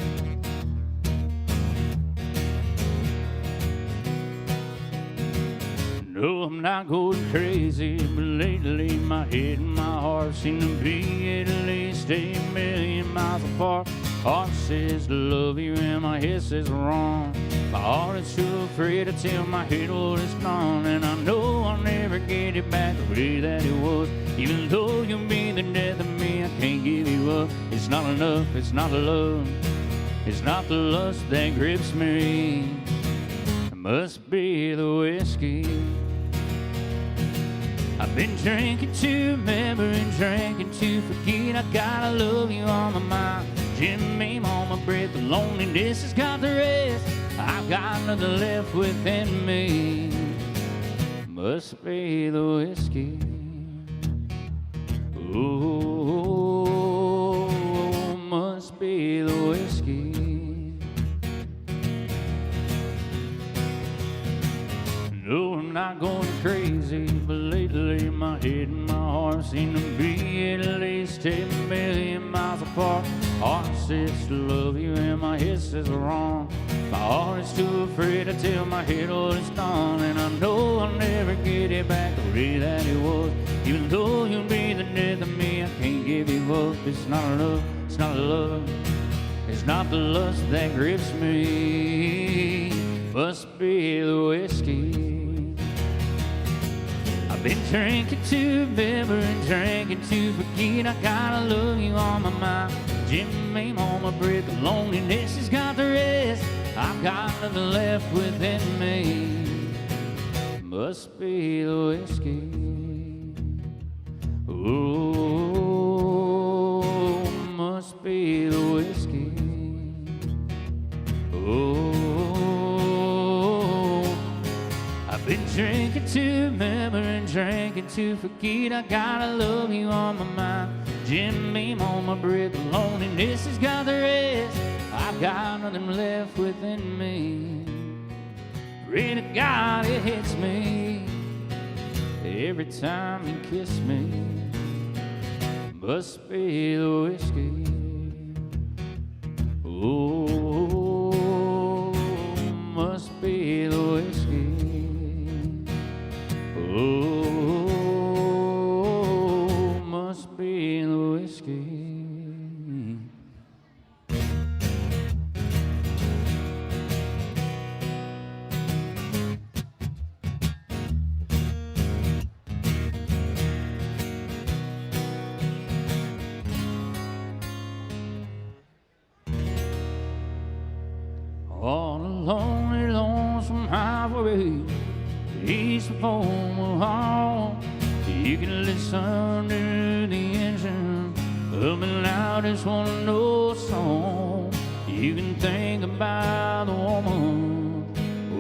No, I'm not going crazy, but lately my head and my heart seem to be at least 8 million miles apart. Heart says to love you and my head says wrong. My heart is too afraid to tell my head what it's gone. And I know I'll never get it back the way that it was. Even though you'll be the death of me, I can't give you up. It's not enough, it's not the love, it's not the lust that grips me. It must be the whiskey. I've been drinking to remember and drinking to forget. I gotta love you on my mind, Jimmy on my breath. The loneliness has got the rest. I've got nothing left within me. Must be the whiskey. Oh, must be the whiskey. No, I'm not going crazy, but lately my head and my heart seem to be at least 10 million miles apart. Heart says to love you and my head says wrong. My heart is too afraid to tell my head what it's done. And I know I'll never get it back the way that it was. Even though you'll be the death of me, I can't give you up. It's not enough, it's not the love, it's not the lust that grips me. Must be the whiskey. I've been drinking to remember and drinking to forget. I gotta love you on my mind. Jimmy on my breath, loneliness has got the rest. I've got nothing left within me. Must be the whiskey. Oh, must be the whiskey. Oh, I've been drinking to remember and drinking to forget. I gotta love you on my mind. Jim Beam on my breath, loneliness has got the rest. I've got nothing left within me. Pray to God it hits me every time you kiss me. Must be the whiskey. Oh, must be the whiskey. Oh, must be the whiskey. On a lonely, lonesome highway, east of home, you can listen to the engine humming loud as one old song. You can think about the woman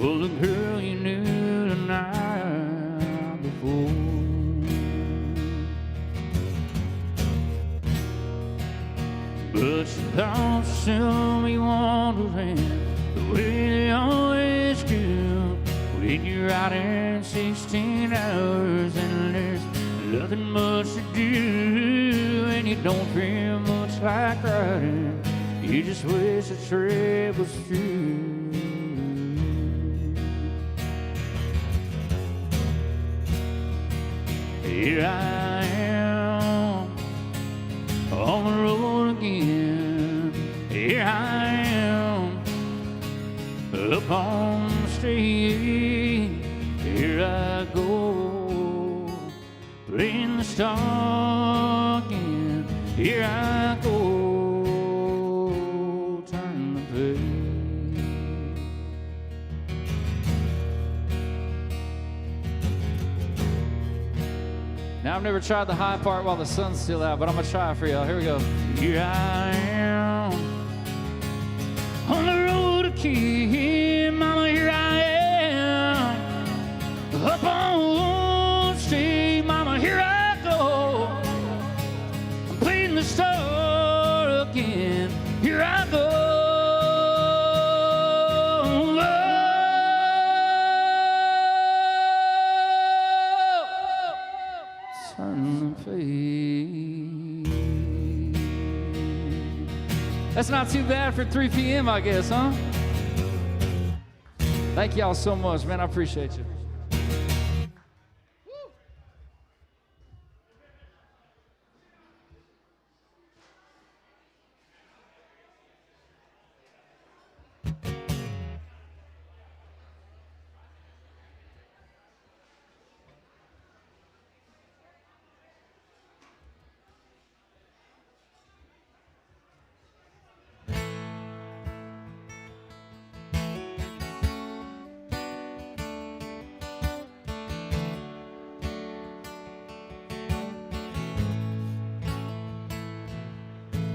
or the girl you knew the night before. But your thoughts still be wandering the way they always do when you're riding 16 hours and there's nothing much to do, and you don't feel much like riding. You just wish the trip was through. Here I am on the road again. Here I am up on the street. Here I go, playing the star again. Here I go, turn the page. Now I've never tried the high part while the sun's still out, but I'm gonna try it for y'all. Here we go. Here I am on the road again, mama, here I am. Up on stage, mama, here I go. I'm playing the star again. Here I go. Turn the page. That's not too bad for 3 p.m., I guess, huh? Thank y'all so much, man. I appreciate you.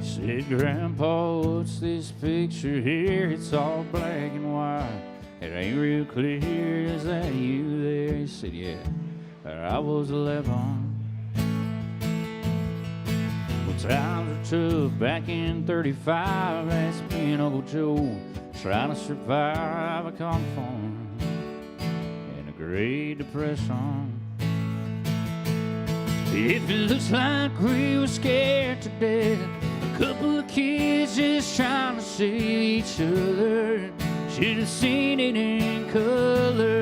Said, Grandpa, what's this picture here? It's all black and white. It ain't real clear. Is that you there? He said, yeah. I was 11. Well, times were tough back in 35. That's me and Uncle Joe trying to survive a conform in a Great Depression. If it looks like we were scared to death, a couple of kids just trying to save each other, should have seen it in color.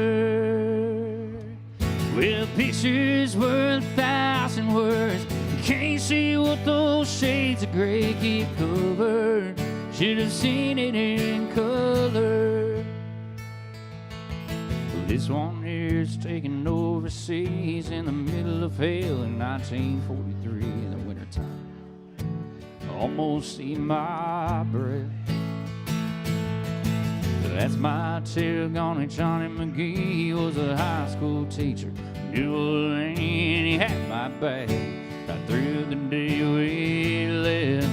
Well, pictures worth 1,000 words. You can't see what those shades of gray keep covered. Should have seen it in color. Well, This one here's taken overseas in the middle of hell in 1943 in the wintertime. Almost see my breath. That's my tail gone. Johnny McGee was a high school teacher. New Orleans, he had my back right through the day we left.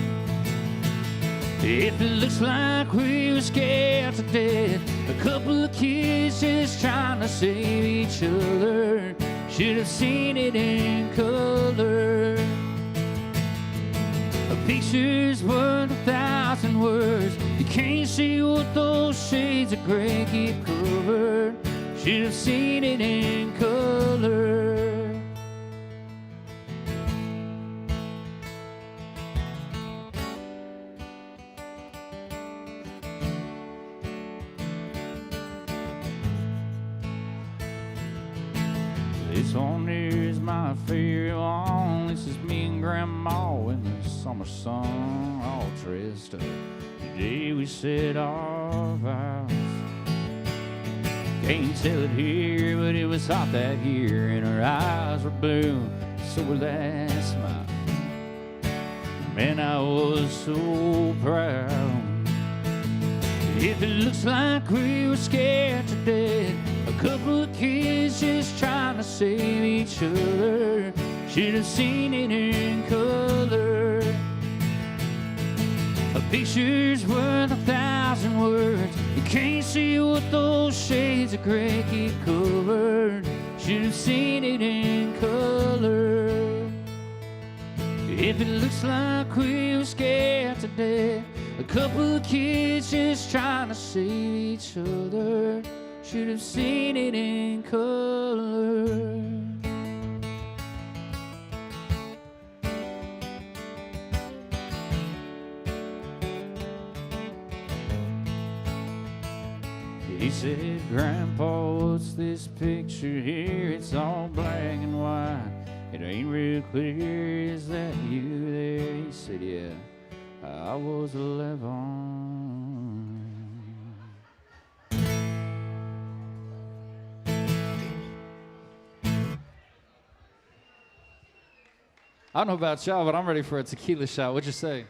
If it looks like we were scared to death, a couple of kids just trying to save each other, should have seen it in color. A picture's worth 1,000 words. You can't see what those shades of gray keep covered. Should have seen it in color. This one here's my favorite one. This is me and Grandma in the summer sun, all dressed up. The day we said our vows. Can't tell it here, but it was hot that year, and her eyes were blue, so were that smile. Man, I was so proud. If it looks like we were scared to death, a couple of kids just trying to save each other, should have seen it in color. A picture's worth 1,000 words. You can't see what those shades of gray keep covered. Should have seen it in color. If it looks like we were scared to death, a couple of kids just trying to save each other, should have seen it in color. He said, Grandpa, what's this picture here? It's all black and white. It ain't real clear. Is that you there? He said, yeah, I was 11. I don't know about y'all, but I'm ready for a tequila shot. What'd you say?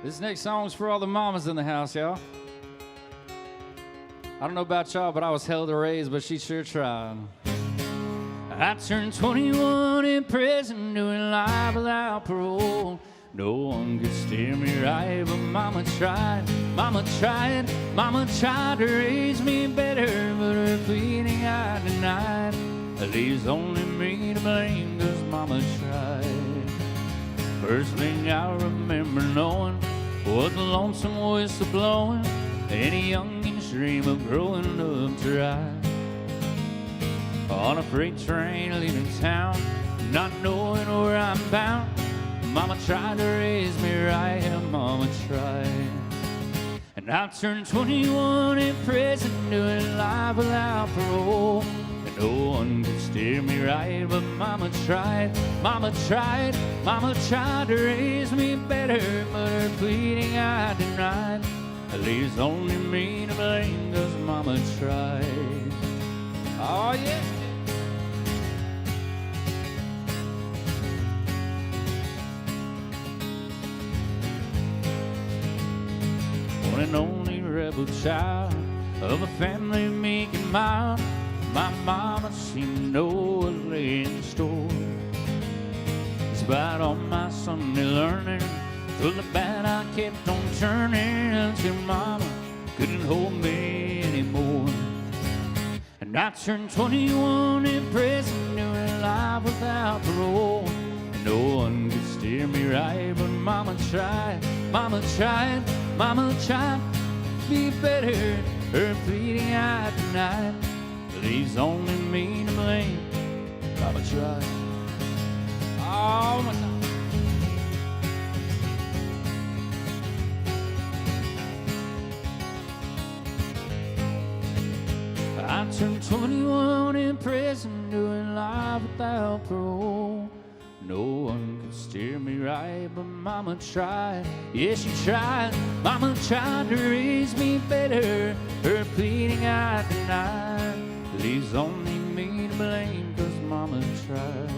This next song's for all the mamas in the house, y'all. I don't know about y'all, but I was hell to raise, but she sure tried. I turned 21 in prison, doing life without parole. No one could steer me right, but mama tried. Mama tried, mama tried to raise me better, but her pleading I denied. It leaves only me to blame, 'cause mama tried. First thing I remember knowing was the lonesome whistle blowing, any youngin's dream of growing up to ride. On a freight train leaving town, not knowing where I'm bound, mama tried to raise me right, and mama tried. And I turned 21 in prison, doing life without parole. And no one could steer me right, but mama tried. Mama tried, mama tried to raise me better, but her pleading I denied. It leaves only me to blame, 'cause mama tried. Oh yeah. One and only rebel child of a family meek and mild, my mama, she know what lay in store. Despite all my Sunday learning, full of bad I kept on turning until mama couldn't hold me anymore. And I turned 21 in prison, doing life without parole. And no one could steer me right, but mama tried. Mama tried, mama tried to be better. Her pleading I denied. Leaves only me to blame. Mama tried. Oh my God. turned 21 in prison, doing life without parole. No one could steer me right, but Mama tried. Yeah, she tried. Mama tried to raise me better. Her pleading I denied. Leaves only me to blame, 'cause Mama tried.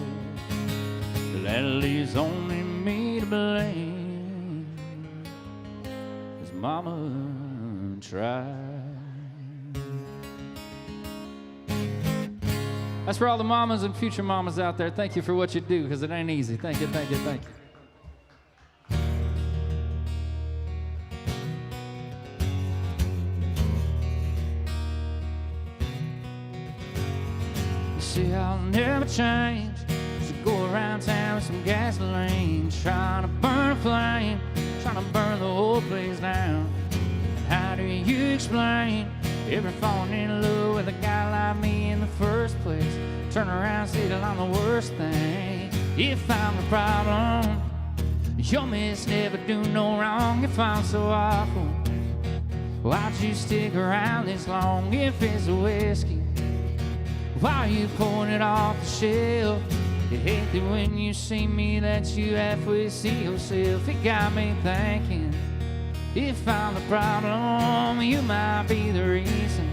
That leaves only me to blame, 'cause Mama tried. That's for all the mamas and future mamas out there. Thank you for what you do, because it ain't easy. Thank you, thank you, thank you. You see, I'll never change. So go around town with some gasoline, trying to burn a flame, trying to burn the whole place down. And how do you explain ever falling in love with a guy like me in the first place? Turn around, say that I'm the worst thing. If I'm the problem, your miss never do no wrong. If I'm so awful, why'd you stick around this long? If it's a whiskey, why are you pouring it off the shelf? You hate that when you see me that you halfway see yourself. It got me thinking, if I'm the problem, you might be the reason.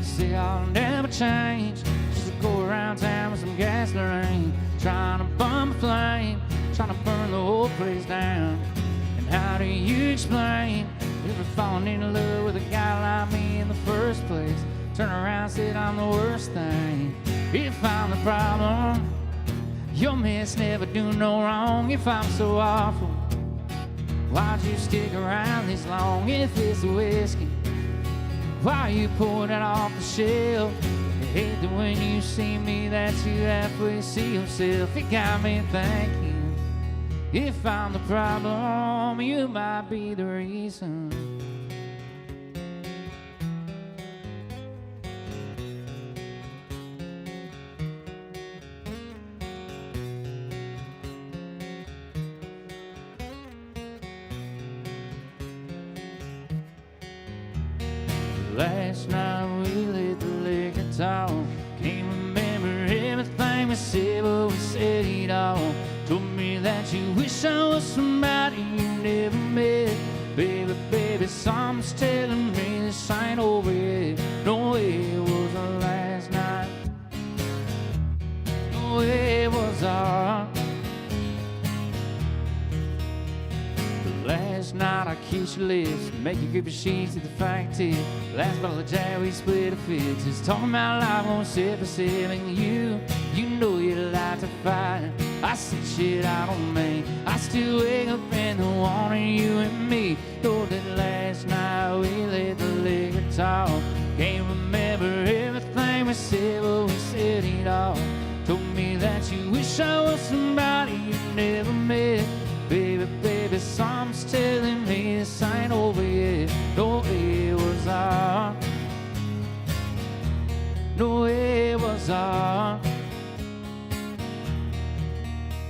See, I'll never change. Just go around town with some gasoline, trying to burn a flame, trying to burn the whole place down. And how do you explain ever falling in love with a guy like me in the first place? Turn around, said I'm the worst thing. If I'm the problem, your miss never do no wrong. If I'm so awful, why'd you stick around this long? If it's a whiskey, why you pouring it off the shelf? You hate that when you see me that you halfway see yourself. It got me thinking, if I'm the problem, you might be the reason. Last night we let the liquor talk. Can't remember everything we said, but we said it all. Told me that you wish I was somebody you never met. Baby, baby, something's telling me this ain't over yet. No way it was our last night. No way it was our last night. I kiss your lips, make you grip your sheets to the fang tip. Last bottle of Jack, we split a fix. Just talking about life on sip for sip. And you know you like to fight. I see shit I don't make. I still wake up in the morning, you and me. Know that last night we let the liquor talk. Can't remember everything we said, but we said it all. Told me that you wish I was somebody you never met. Baby, baby, something's telling me this ain't over yet. No, it was our. No, it was our.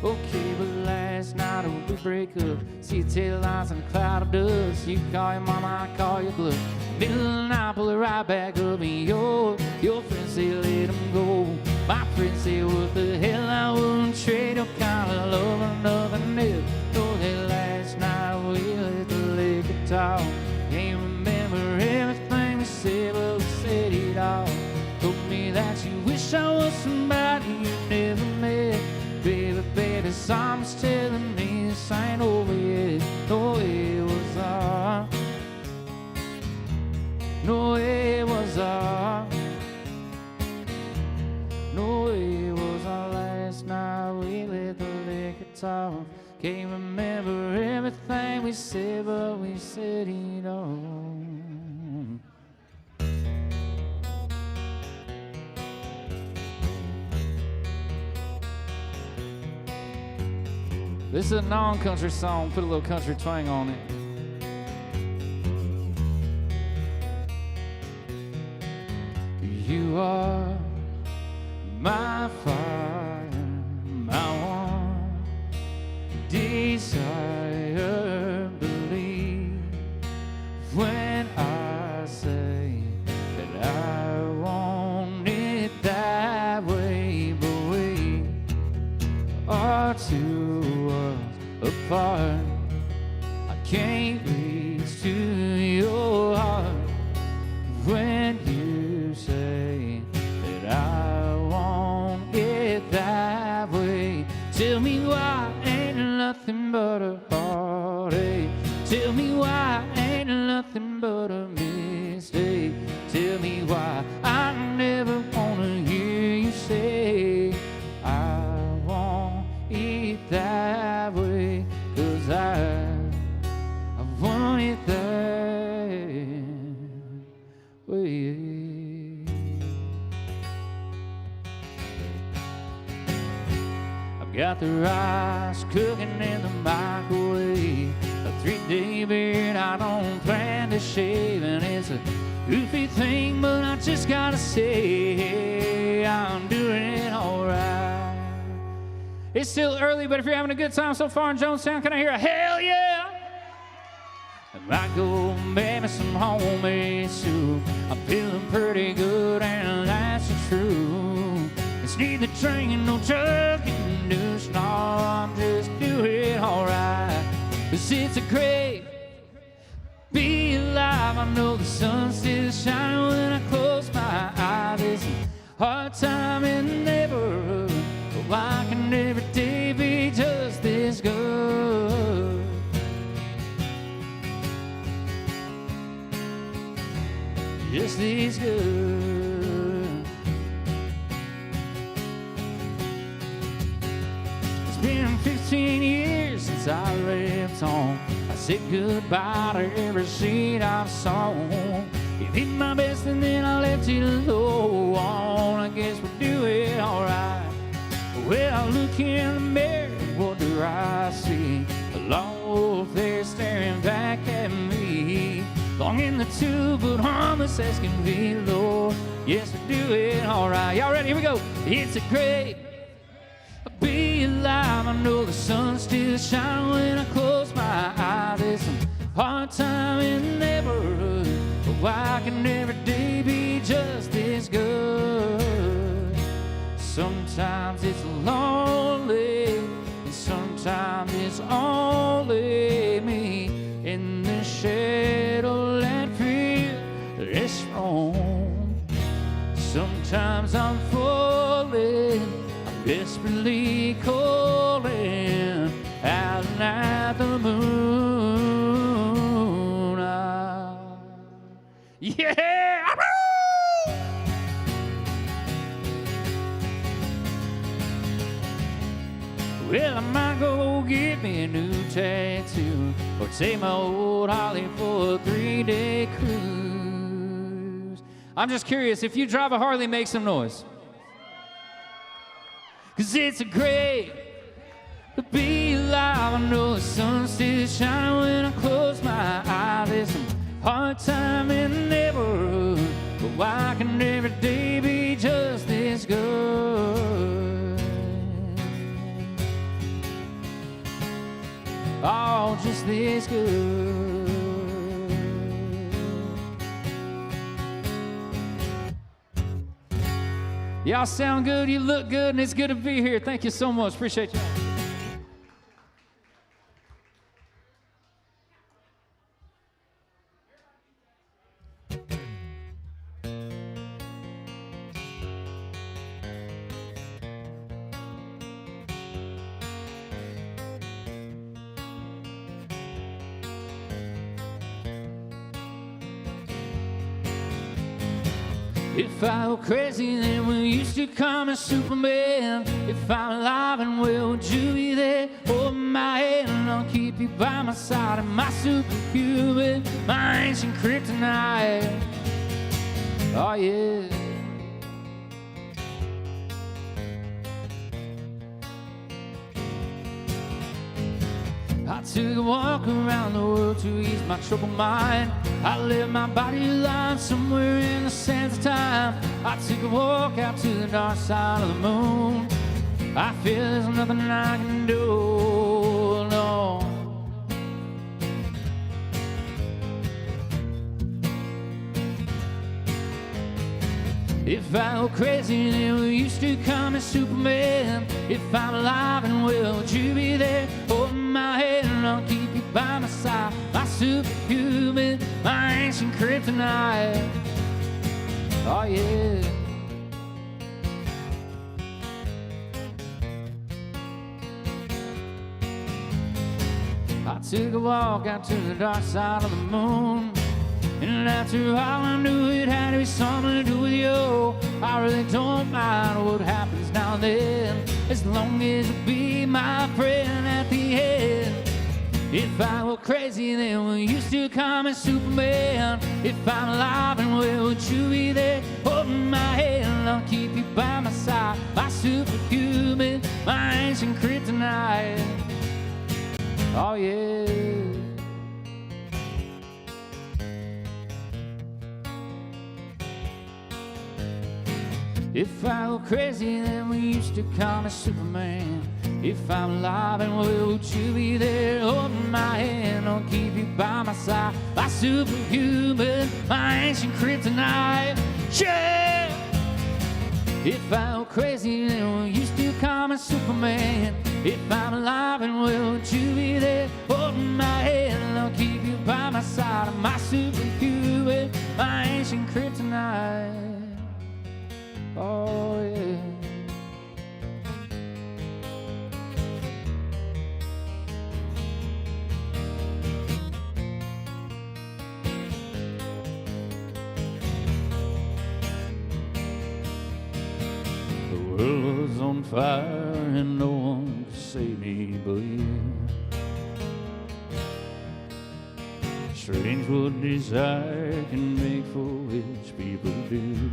Okay, but last night when we break up, see your tail lights in a cloud of dust. You call your mama, I call your bluff. Middle of the night, pull it right back up. And your friends say let them go. My friends say what the hell, I wouldn't trade your kind of love for nothing else. Know that last night we let the liquor talk. Can't remember everything we said, but we said it all. Told me that you wish I was somebody you never met. Baby, baby, something's telling me this ain't over yet. No, it was our. No, it was our. No, it was our last night we let the liquor talk. Can't remember everything we said, but we said it all. This is a non-country song, put a little country twang on it. You are my fire, my one desire. two worlds apart. I can't reach to your heart when you say that I want it that way. Tell me why ain't nothing but a heartache. Tell me why ain't nothing but a mistake. Tell me why I never wanna hear you say I want it that way. 'Cause I want it that way. I've got the rice cooking in the microwave, a 3-day beard I don't plan to shave, and it's a goofy thing, but I just gotta say I'm doing it alright. It's still early, but if you're having a good time so far in Jonestown, can I hear a hell yeah? I might go make me some homemade soup. I'm feeling pretty good, and that's the truth. It's neither drinking, no chugging, no snore. I'm just doing it alright. 'Cause it's a great be alive. I know the sun's still shining when I close my eyes. It's a hard time in the neighborhood, but why can every day be just this good? Just this good. It's been 15 years since I left home. I said goodbye to every seed I've sown. You did my best and then I left it alone. I guess we'll do it alright. Well, I look in the mirror, what do I see? A love there staring back at me. Long in the tube, but harmless as can be, Lord. Yes, we do it alright. Y'all ready? Here we go. It's a great be alive. I know the sun's still shining when I close my eyes. There's some hard time in the neighborhood, but why can every day be just this good? Sometimes it's lonely, and sometimes it's only me in the shadow and feel it's wrong. Sometimes I'm falling, I'm desperately calling out at the moon. Yeah! Well, I might go get me a new tattoo, or take my old Holly for a 3-day cruise. I'm just curious, if you drive a Harley, make some noise. 'Cause it's a great to be alive. I know the sun's still shining when I close my eyes. There's some hard time in the neighborhood, but why can every day be just this good? Oh, just this good. Y'all sound good, you look good, and it's good to be here. Thank you so much. Appreciate y'all. If I were crazy, then we used to call me Superman. If I'm alive and well, would you be there? Hold my hand and I'll keep you by my side. And my superhuman, my ancient kryptonite. Oh yeah. I took a walk around the world to ease my troubled mind. I left my body lying somewhere in the sands of time. I took a walk out to the dark side of the moon. I feel there's nothing I can do, no. If I go crazy, then will you still call me Superman? If I'm alive and well, would you be there? Holding my hand and I'll keep you by my side. My superhuman, my ancient kryptonite. Oh yeah. I took a walk out to the dark side of the moon, and after all I knew it had to be something to do with you. I really don't mind what happens now and then, as long as you be my friend at the end. If I were crazy, then will you still call me Superman? If I'm alive and well, would you be there? Holding my hand, I'll keep you by my side. My superhuman, my ancient kryptonite. Oh yeah. If I go crazy, then we used to call me Superman. If I'm alive and well, would you be there? Holding my hand, I'll keep you by my side. My superhuman, my ancient kryptonite. Yeah! If I go crazy, then will you still call me Superman? If I'm alive and well, would you be there? Holding my hand, I'll keep you by my side. My superhuman, my ancient kryptonite. Oh yeah. The world was on fire and no one could save me but you. Strange what desire can make foolish people do.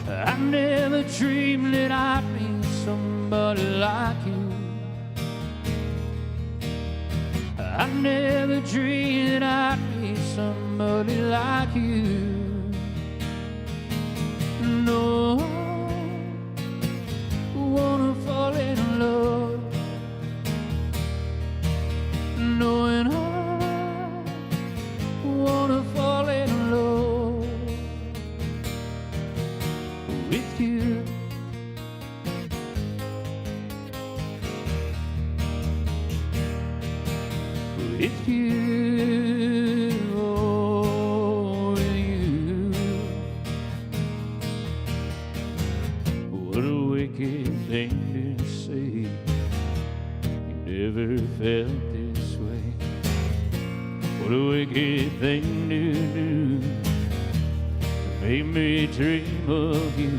I never dreamed that I'd meet somebody like you. I never dreamed that I'd meet somebody like you. No, I wanna fall in love, knowing I wanna fall in love with you. With you, oh, with you. What a wicked thing to say. You never felt this way. What a wicked thing to do, to make me dream of you.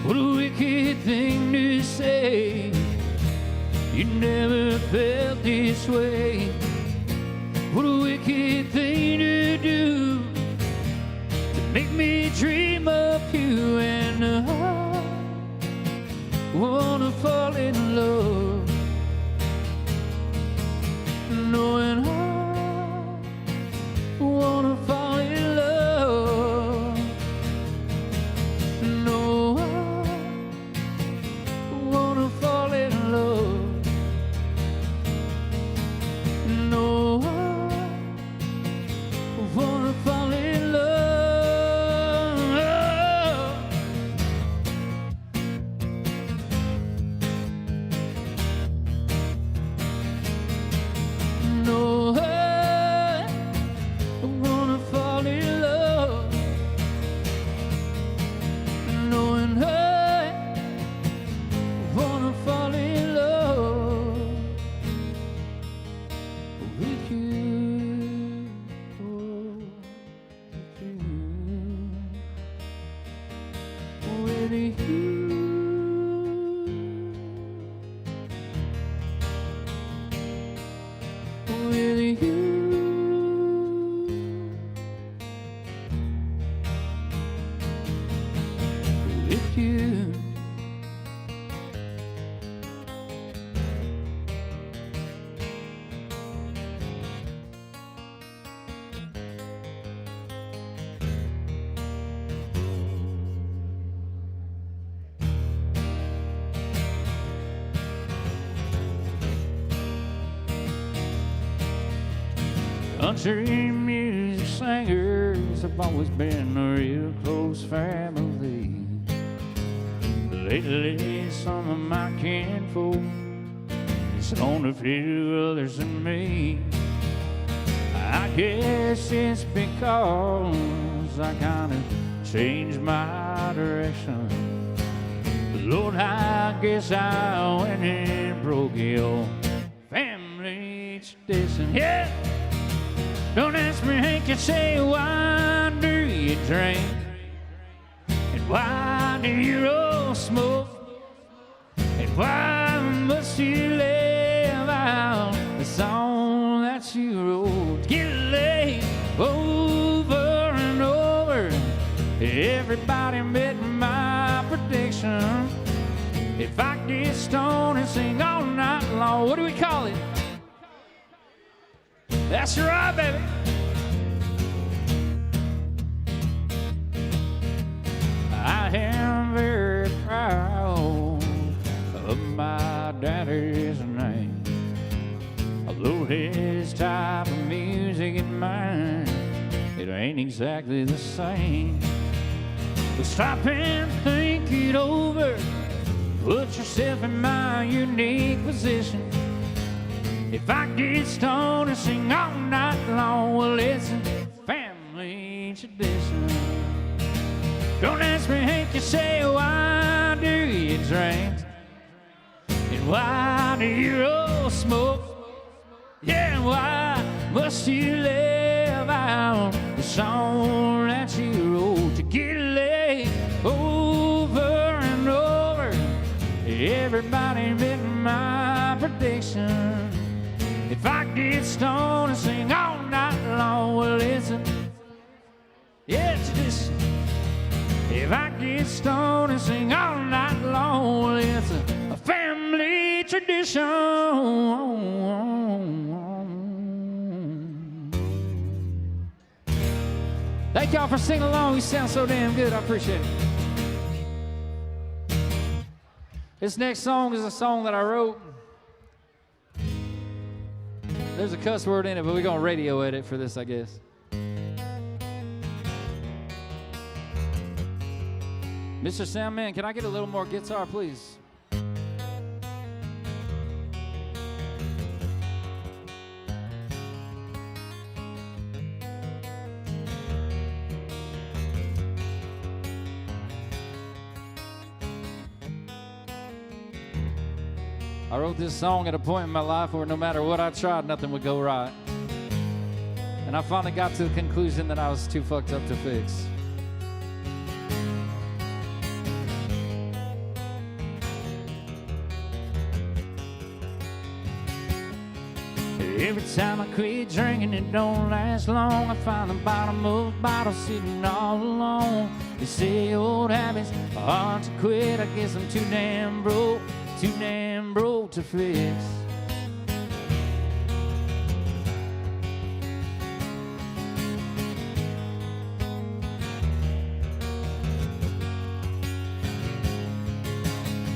What a wicked thing to say. You never felt this way. What a wicked thing to do, to make me dream of you. And I wanna fall in love, knowing I wanna fall in love. No, I wanna fall in love. No, I wanna fall in love. No, I wanna fall in love, knowing I wanna fall in love with you, oh, with you, with you, with you. Country music singer have always been a real close family. Lately, some of my kinfolk, it's on a few others than me. I guess it's because I kind of changed my direction. Lord, I guess I went and broke your family tradition. Yeah! Don't ask me, Hank, you say, why do you drink? And why do you roll smoke? And why must you live out the song that you wrote? Get laid over and over. Everybody met my prediction. If I get stoned and sing all night long, what do we call it? That's right, baby. I am very proud of my daddy's name. Although his type of music and mine, it ain't exactly the same. But stop and think it over. Put yourself in my unique position. If I get stoned and sing all night long, well, it's a family tradition. Don't ask me, Hank, you say, why do you drink? And why do you roll smoke? Yeah, and why must you live out the song that you wrote? To get laid over and over. Everybody bit my prediction. If I get stoned and sing all night long, well, it's a tradition. If I get stoned and sing all night long, well, it's a family tradition. Thank y'all for singing along. You sound so damn good. I appreciate it. This next song is a song that I wrote. There's a cuss word in it, but we're going to radio edit for this, I guess. Mr. Soundman, can I get a little more guitar, please? I wrote this song at a point in my life where no matter what I tried, nothing would go right. And I finally got to the conclusion that I was too fucked up to fix. Every time I quit drinking, it don't last long. I find the bottom of the bottle sitting all alone. They say old habits are hard to quit. I guess I'm too damn broke to fix.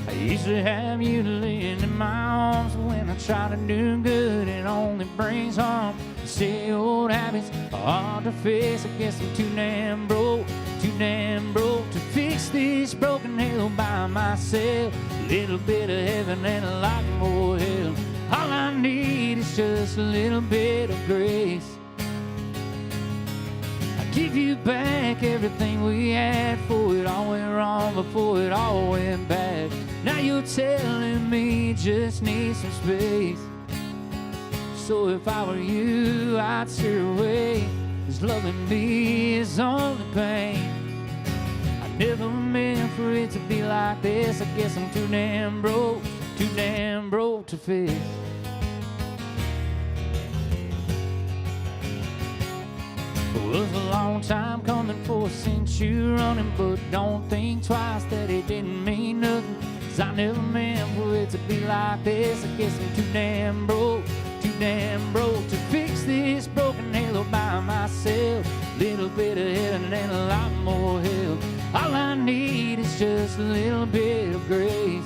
I used to have you laying in my arms. When I try to do good, it only brings harm. You say old habits are hard to fix. I guess I'm too damn broke to fix this broken hell by myself. A little bit of heaven and a lot more hell. All I need is just a little bit of grace. I give you back everything we had, before it all went wrong, before it all went bad. Now you're telling me you just need some space. So if I were you, I'd steer away, 'cause loving me is only pain. I never meant for it to be like this. I guess I'm too damn broke to fix. It was a long time coming for a century running, but don't think twice that it didn't mean nothing. 'Cause I never meant for it to be like this. I guess I'm too damn broke to fix this broken hell by myself. Little bit of heaven and a lot more hell. All I need is just a little bit of grace.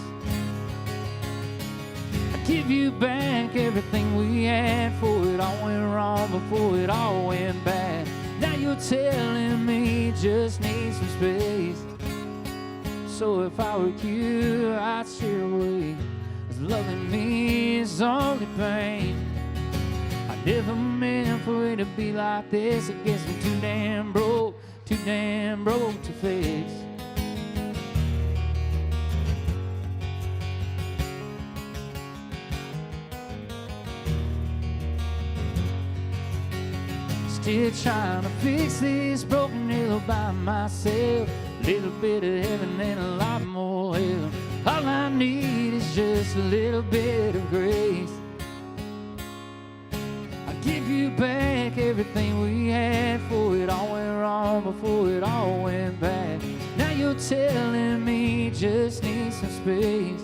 I give you back everything we had, before it all went wrong, before it all went bad. Now you're telling me you just need some space. So if I were you, I'd steer away, 'cause loving me is only pain. I never meant for it to be like this. I guess I'm too damn broke to fix. Still trying to fix this broken hill by myself. Little bit of heaven and a lot more hell. All I need is just a little bit of grace. I'll give you back everything we had, before it all went wrong, before it all went bad. Now you're telling me you just need some space.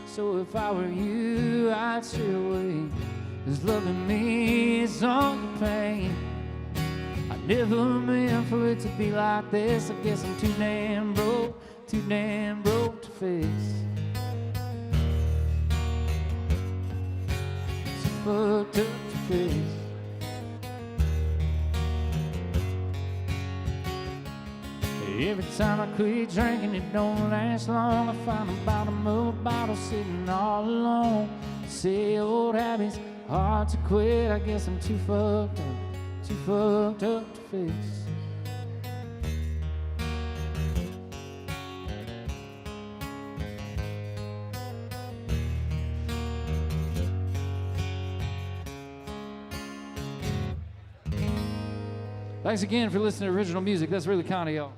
So if I were you, I'd steer away, 'cause loving me is only pain. I never meant for it to be like this. I guess I'm too damn broke to fix. Too fucked up to fix. Every time I quit drinking, it don't last long. I find a bottom of a bottle sitting all alone. Say old habits hard to quit. I guess I'm too fucked up to fix. Thanks again for listening to original music. That's really kind of y'all.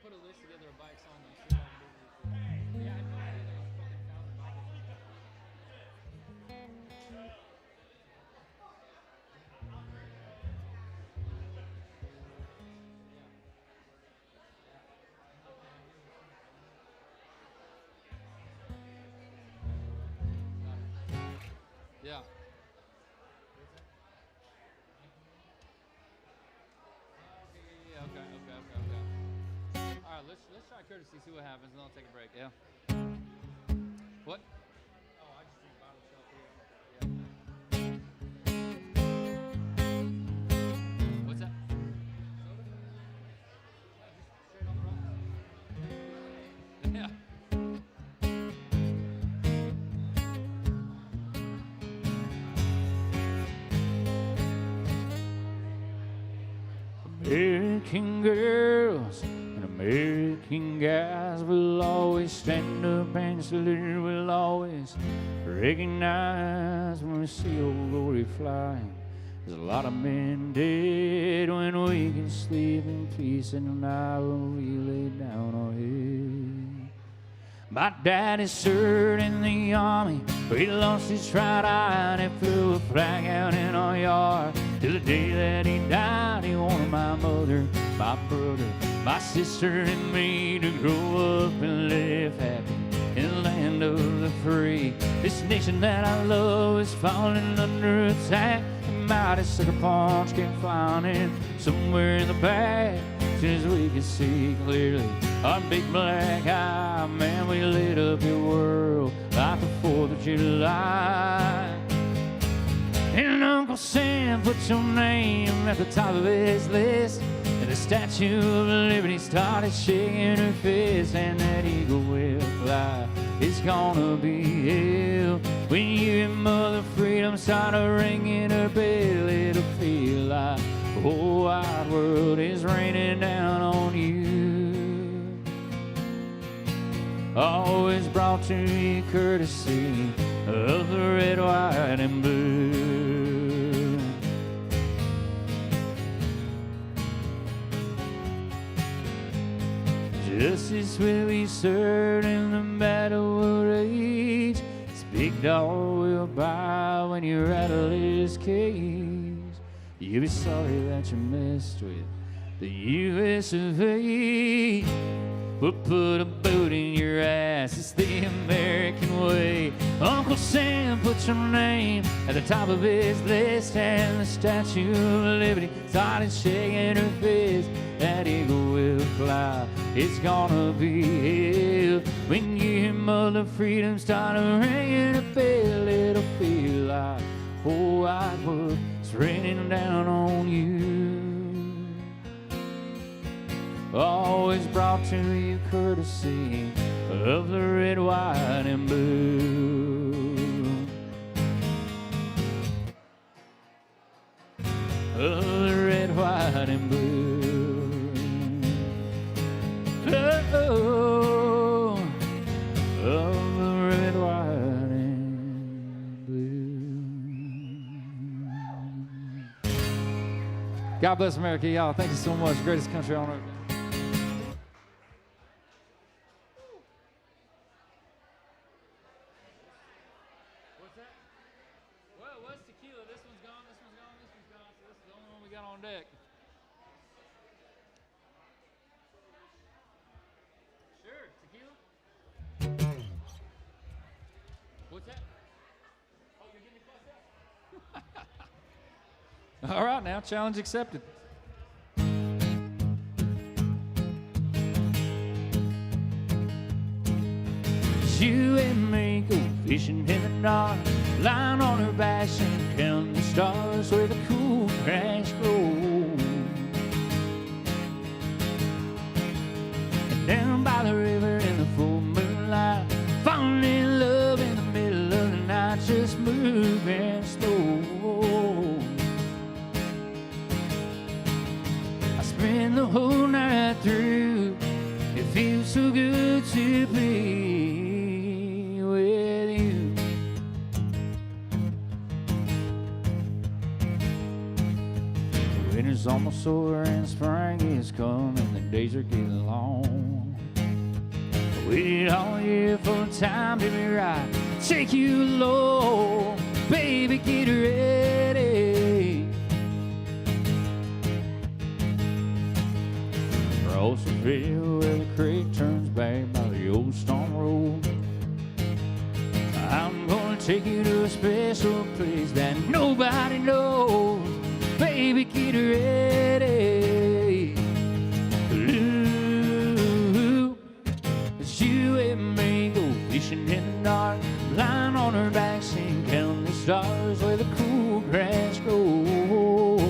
Put a list together of bikes on this. Yeah, I know. Yeah. Okay. All right, let's try courtesy, see what happens, and then I'll take a break. Yeah. What? Oh, I just think bottle shelf here. What's that? Soda? Just straight on the rocks. Yeah. American girls and American guys will always stand up and salute. We'll always recognize when we see old glory flying. There's a lot of men dead when we can sleep in peace at night when we lay down our head. My daddy served in the army, but he lost his right eye and he flew a flag out in our yard. Till the day that he died, he wanted my mother, my brother, my sister, and me to grow up and live happy in the land of the free. This nation that I love is falling under attack. The mighty sucker punch came flying in somewhere in the back. Soon as we could see clearly, Our big black eye, man, we lit up your world like the 4th of July. And Uncle Sam put your name at the top of his list, and the Statue of Liberty started shaking her fist, and that eagle will fly. It's gonna be hell when you and Mother Freedom start ringing her bell. It'll feel like the whole wide world is raining down on you. Always brought to you courtesy of the red, white, and blue. Justice will be served and the battle will rage. This big dog will buy when you rattle his cage. You'll be sorry that you messed with the U.S. of A. We'll put a boot in your ass, it's the American way. Uncle Sam put your name at the top of his list, and the Statue of Liberty started shaking her fist. That eagle will fly, it's gonna be hell when you and Mother Freedom start ringing a bell. It'll feel like the whole wide world is raining down on you. Always brought to you courtesy of the red, white, and blue. Of the red, white, and blue. Oh, of the red, white, and blue. God bless America, y'all. Thank you so much. Greatest country on earth. Deck. Sure, tequila. What's that? Oh, you're getting fucked up. All right, now challenge accepted. You and me go fishing in the dark, lying on her back and count the stars where the cool grass grows. And down by the river in the full moonlight, falling in love in the middle of the night, just moving slow. I spend the whole night through, it feels so good to be with you. Winter's almost over and spring is coming, the days are getting long. Waited all year for the time to be right, take you along, baby, get ready. Across the field where the creek turns back by the old stone road, I'm gonna take you to a special place that nobody knows. Baby, get ready. Ooh, it's you and me go fishing in the dark, lying on her back, singing, counting the stars where the cool grass grows.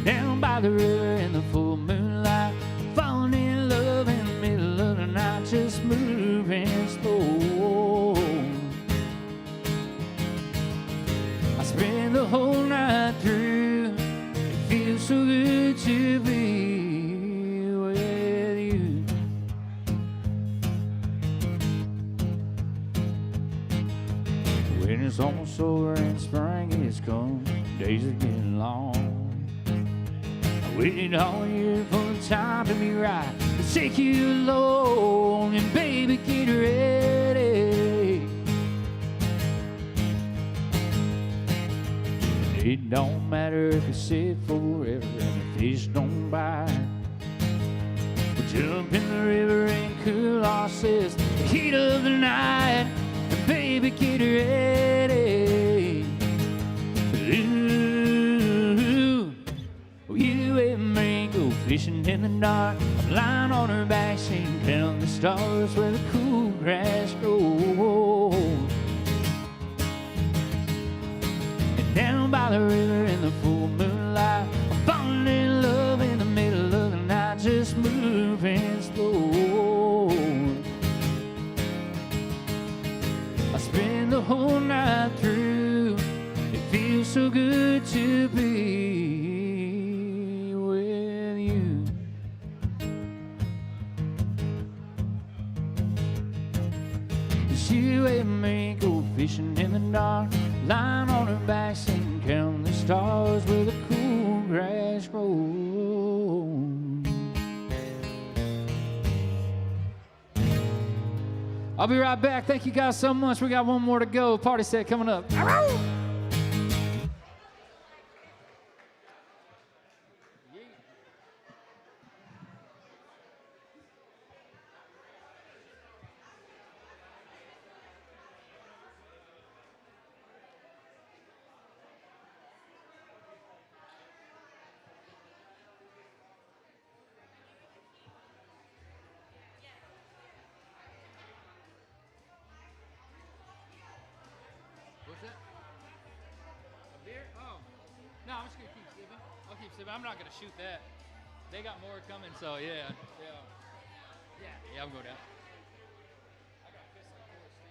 Down by the river in the full moonlight, falling in love in the middle of the night, just moving slow. I spend the whole night through, it feels so good to be with you. Winter's almost over and spring is come, days are getting long. Waited all year for the time to be right, to take you along, and baby, get ready. It don't matter if you sit forever and the fish don't bite. We'll jump in the river and cool ourselves, the heat of the night, and baby, get ready. Ooh, you and me go fishing in the dark. I'm lying on her back, seeing count the stars where the cool grass grows. And down by the river in the full moonlight, I'm falling in love in the middle of the night, just moving slow. I spend the whole night through. It feels so good to be with you. She and me go fishing in the dark, lying on her back, sitting counting the stars where the cool grass grows. I'll be right back. Thank you guys so much. We got one more to go. Party set coming up. What's that? A beer? Oh. No, I'm just going to keep sipping. I'll keep sipping. I'm not going to shoot that. They got more coming, so yeah. Yeah, I'm going down. I got fish like this, too.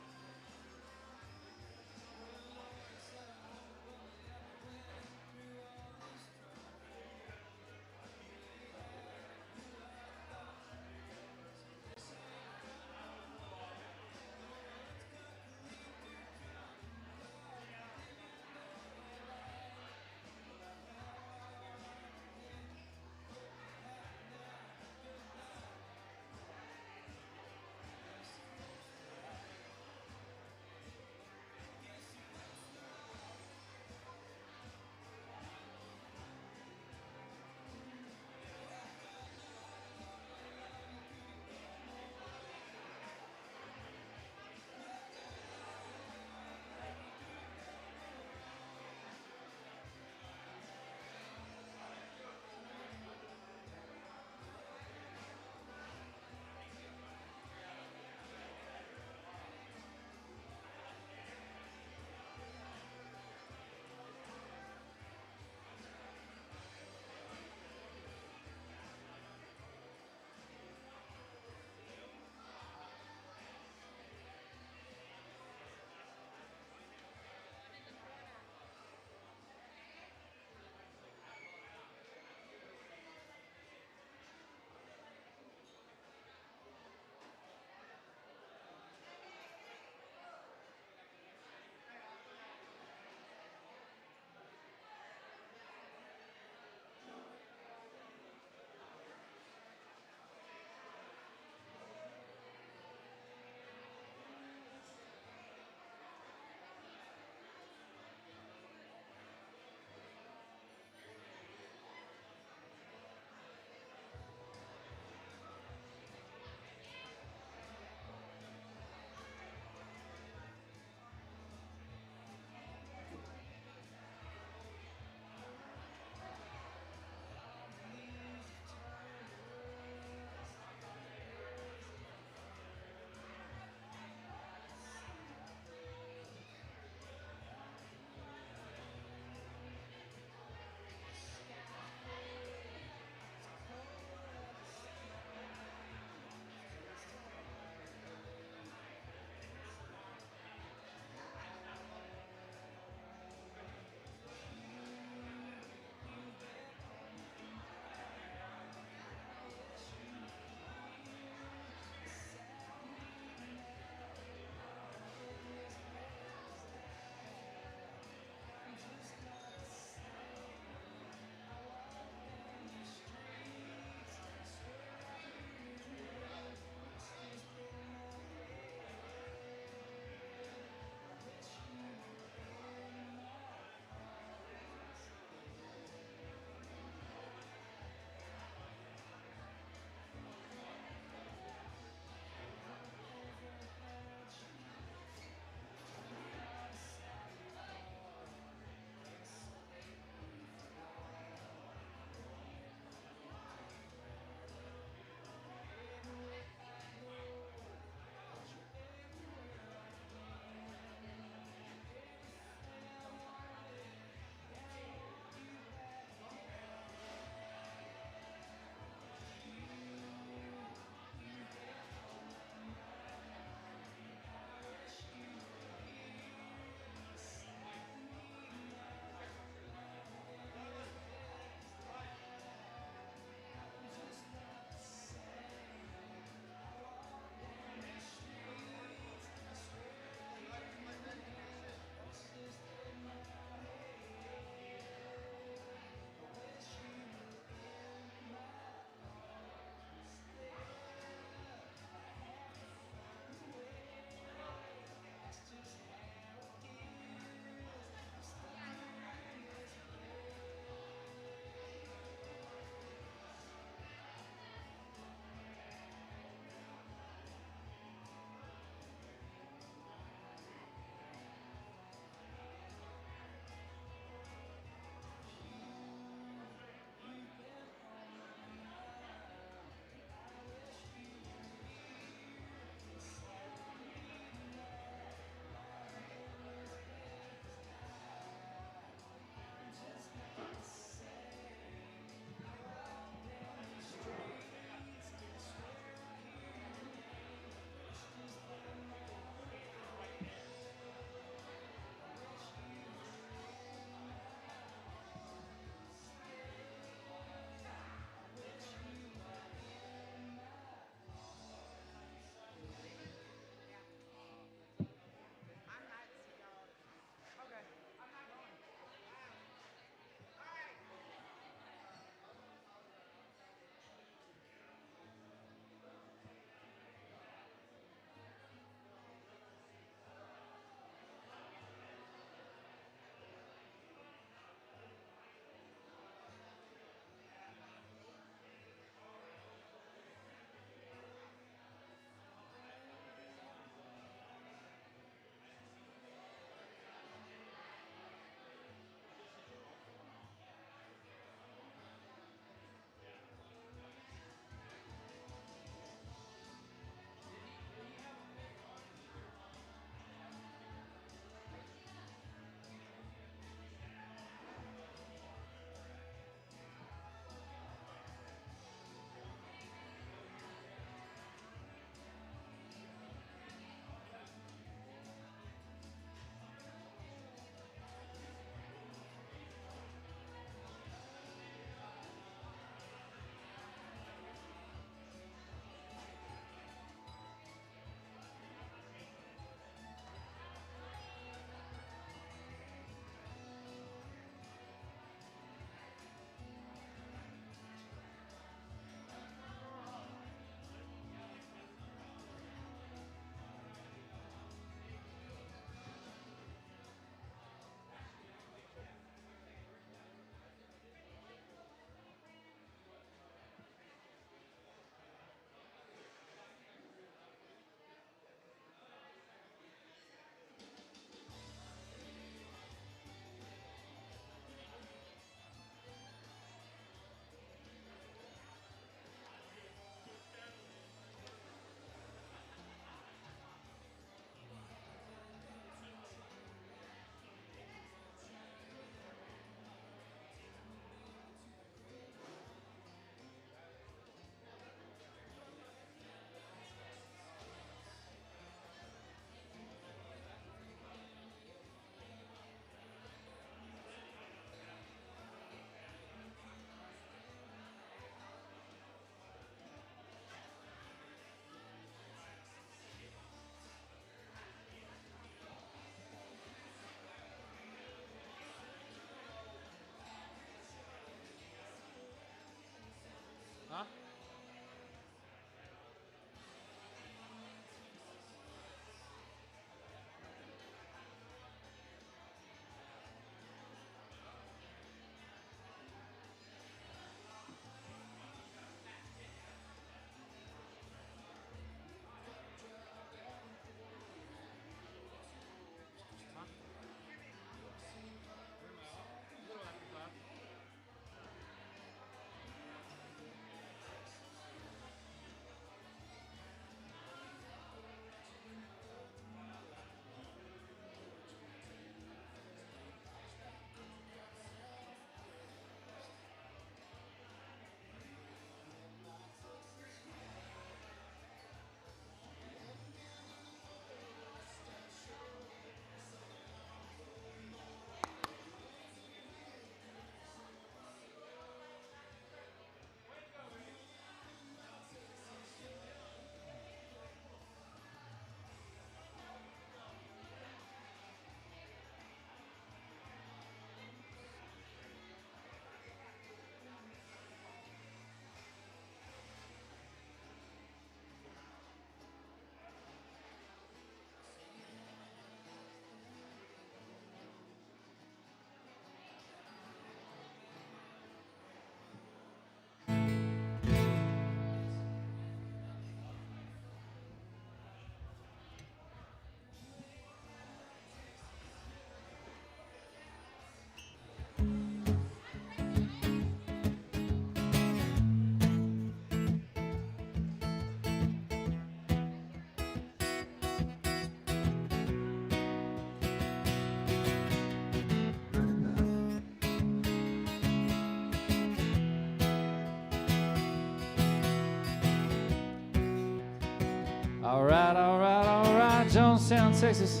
All right, Jonestown, Texas.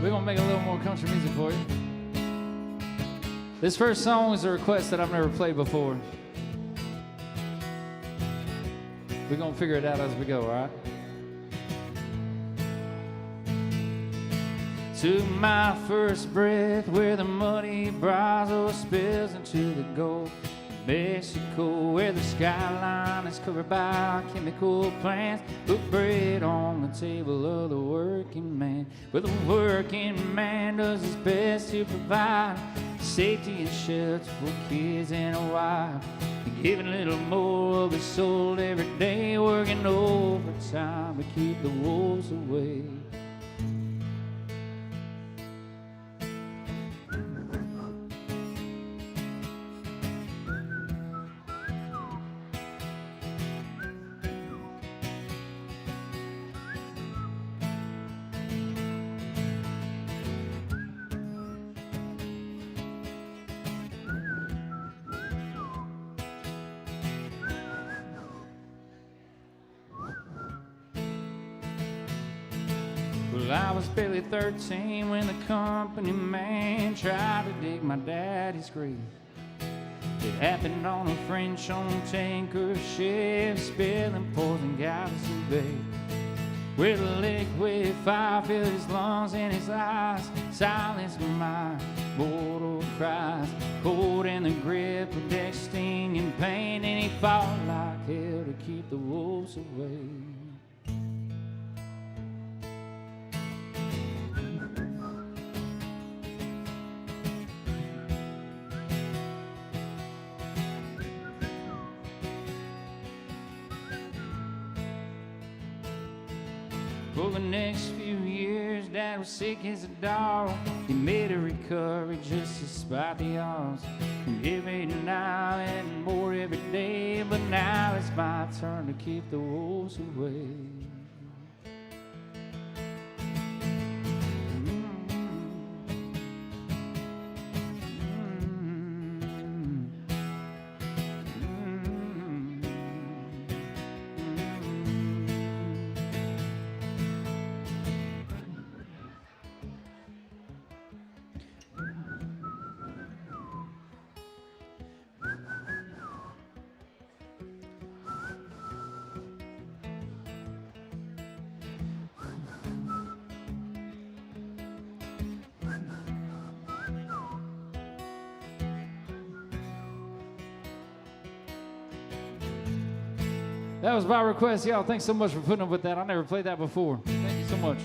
We're gonna make a little more country music for you. This first song is a request that I've never played before. We're gonna figure it out as we go, all right? Took my first breath where the muddy brazos spills into the Gulf of Mexico, where the skyline is covered by chemical plants. Put bread on the table of the working man, where the working man does his best to provide safety and shelter for kids and a wife. Giving a little more of his soul every day, working overtime to keep the wolves away. Well, I was barely 13 when the company man tried to dig my daddy's grave. It happened on a French-owned tanker ship, spilling poison Galveston Bay, where the liquid fire filled his lungs and his eyes, silenced my mortal cries. Cold in the grip of death, stinging pain, and he fought like hell to keep the wolves away. For the next few years, Dad was sick as a dog. He made a recovery just despite the odds. And every night and more every day, but now it's my turn to keep the wolves away. That was my request, y'all. Thanks so much for putting up with that. I never played that before. Thank you so much.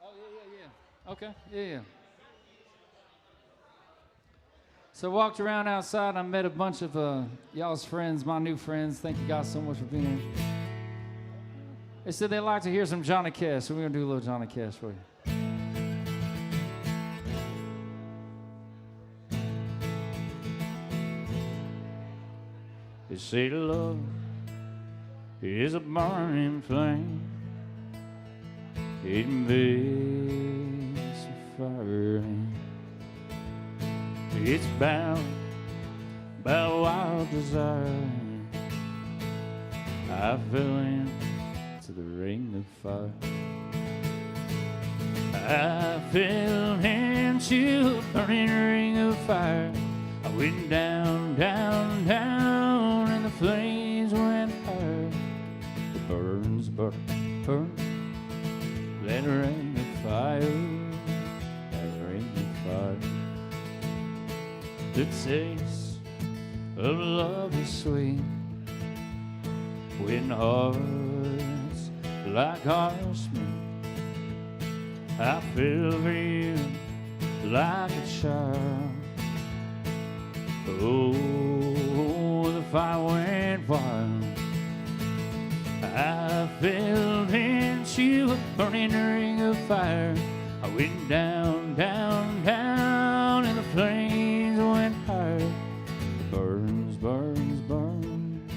Oh, yeah. Okay, yeah. So I walked around outside and I met a bunch of y'all's friends, my new friends. Thank you guys so much for being here. They said they'd like to hear some Johnny Cash, so we're going to do a little Johnny Cash for you. They say love is a burning flame. It makes a fire. It's bound by wild desire. I fell into the ring of fire. I fell into a burning ring of fire. I went down, down, down, and the flames went higher. The burns, burn, burn, that ring of fire, that ring of fire. The taste of love is sweet when hearts like ours meet. I feel real like a child. Oh, the fire went wild. I fell into a burning ring of fire. I went down, down, down, and the flames went higher. It burns, burns, burns,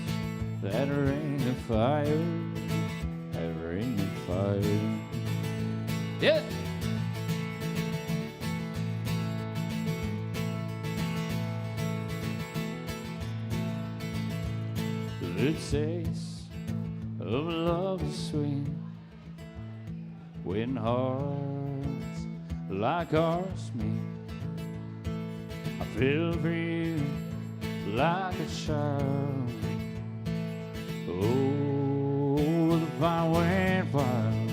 that ring of fire, that ring of fire. Yeah. The taste of love is sweet when hearts like ours meet. I feel for you like a child. Oh, the fire went wild,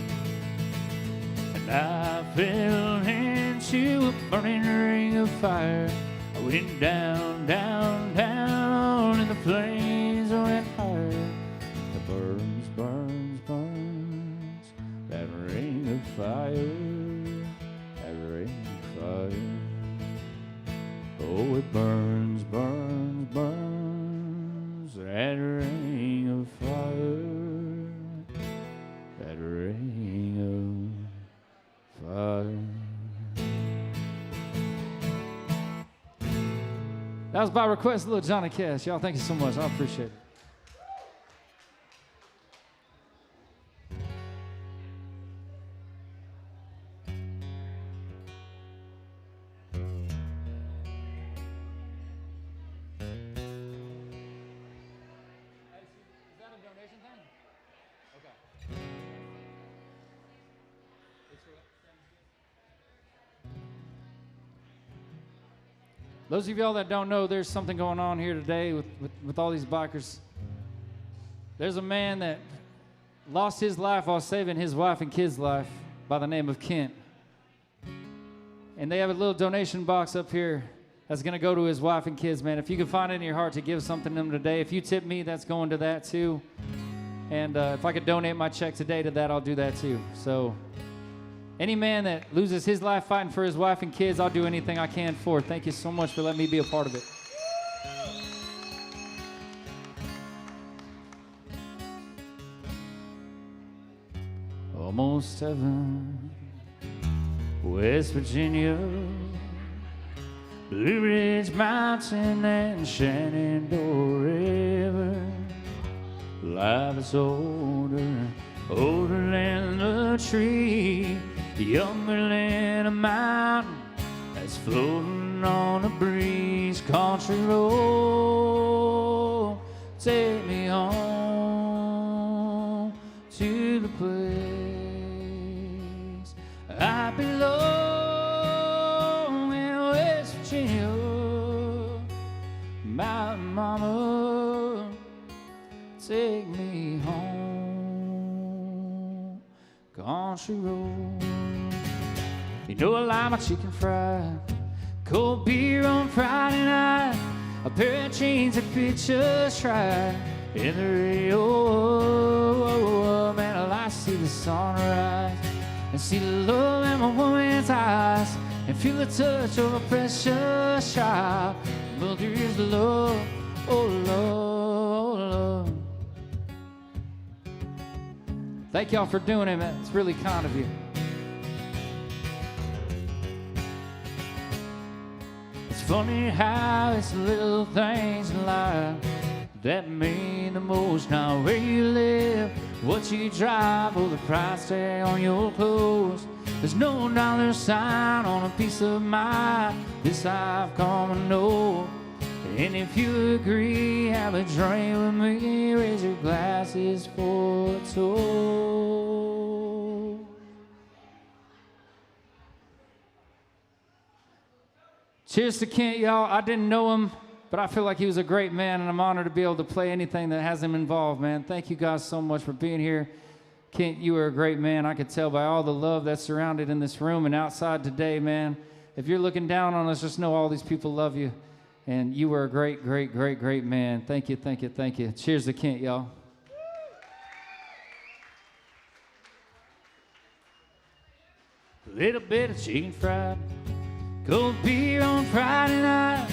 and I fell into a burning ring of fire. I went down, down, down, and the flames went higher. It burns, burns, burns, that ring of fire, that ring of fire. Oh, it burns, burns, burns, that ring of fire, that ring of fire. That was by request, little Johnny Cash. Y'all, thank you so much. I appreciate it. Those of y'all that don't know, there's something going on here today with all these bikers. There's a man that lost his life while saving his wife and kid's life by the name of Kent. And they have a little donation box up here that's going to go to his wife and kids, man. If you can find it in your heart to give something to them today, if you tip me, that's going to that too. And if I could donate my check today to that, I'll do that too. So any man that loses his life fighting for his wife and kids, I'll do anything I can for. Thank you so much for letting me be a part of it. Almost heaven, West Virginia, Blue Ridge Mountain and Shenandoah River. Life is older, older than the tree, younger than a mountain that's floating on a breeze. Country road, take me home to the place I belong in West Virginia. Mountain mama, take me home, country road. You know I like my chicken fried, cold beer on Friday night, a pair of jeans that fit just right, in the radio. Man, I like to see the sunrise and see the love in my woman's eyes and feel the touch of a precious child. Mother's love, oh love, love. Thank y'all for doing it, man. It's really kind of you. It's funny how it's the little things in life that mean the most. Now where you live, what you drive, or the price tag on your clothes. There's no dollar sign on a piece of mind. This I've come to know. And if you agree, have a drink with me. Raise your glasses for a toast. Cheers to Kent, y'all. I didn't know him, but I feel like he was a great man, and I'm honored to be able to play anything that has him involved, man. Thank you guys so much for being here. Kent, you are a great man. I could tell by all the love that's surrounded in this room and outside today, man. If you're looking down on us, just know all these people love you. And you were a great, great, great, great man. Thank you, thank you, thank you. Cheers to Kent, y'all. A little bit of chicken fried, cold beer on Friday night,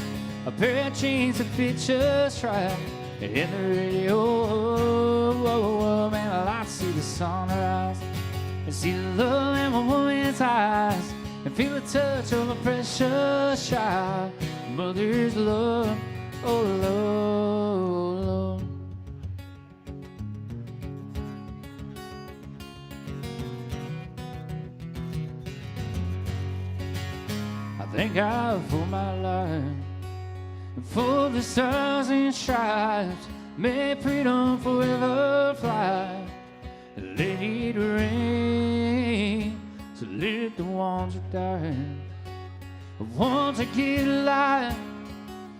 a pair of jeans that fit just right, and in the radio, man, I like to see the sunrise and see the love in my woman's eyes and feel the touch of a precious child. Mother's love, oh love, love. I thank God for my life and for the stars and stripes. May freedom forever fly. Let it rain. So let the ones who died want to get alive,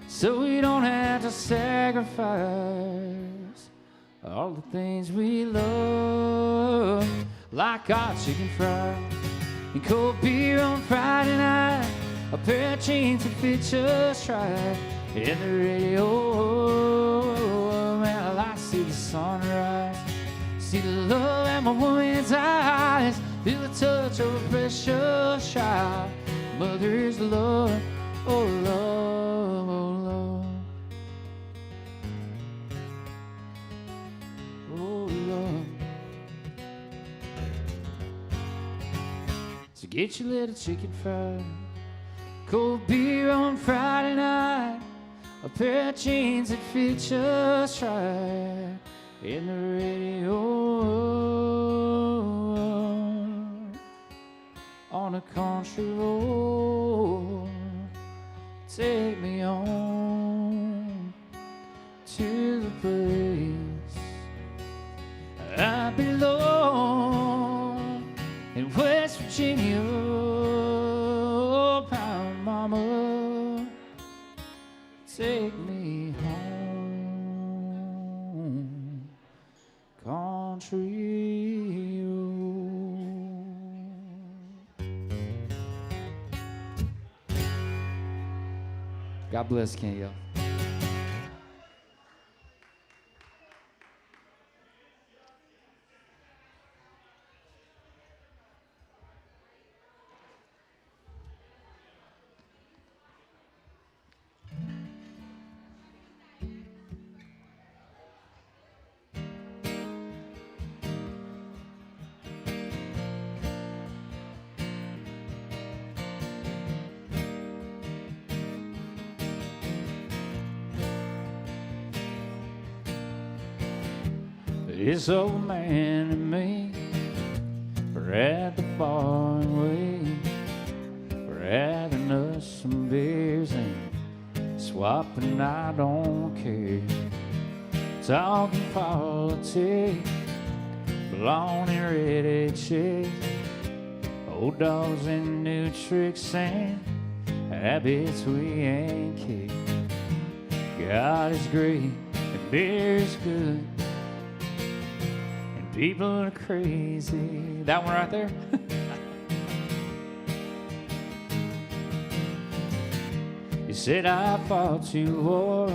so we don't have to sacrifice all the things we love, like our chicken fried and cold beer on Friday night, a pair of jeans that fit just right, and the radio. Man, I like to see the sunrise, see the love in my woman's eyes, feel the touch of a precious child. Mother's love, oh love, oh love, oh love. So get your little chicken fried, cold beer on Friday night, a pair of jeans that fit just right, in the radio. On a country road, take me home to the place I belong in West Virginia. Oh, Pound Mama, take me home, country road. God bless, can't y'all? This old man and me, we're at the bar and we're having us some beers and swapping, I don't care, talking politics, baloney ready chicks, old dogs and new tricks and habits we ain't kicked. God is great and beer is good. People are crazy. That one right there. You said I fought 2 wars,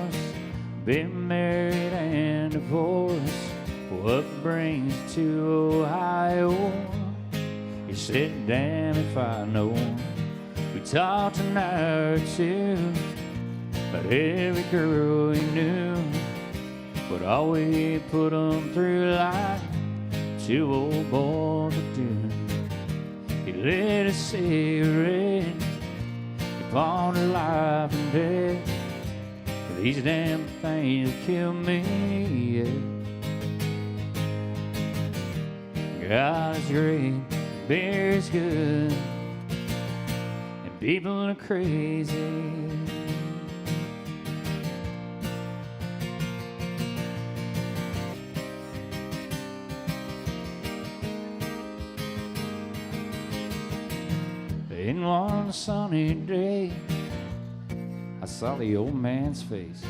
been married and divorced. What brings you to Ohio? You said, damn if I know. We talked an hour or 2 about every girl you knew, but all we put them through life. 2 old boys would do. He lit a cigarette, he pondered life and death. These damn things will kill me, yeah. God is great, beer is good, and people are crazy. In one sunny day, I saw the old man's face.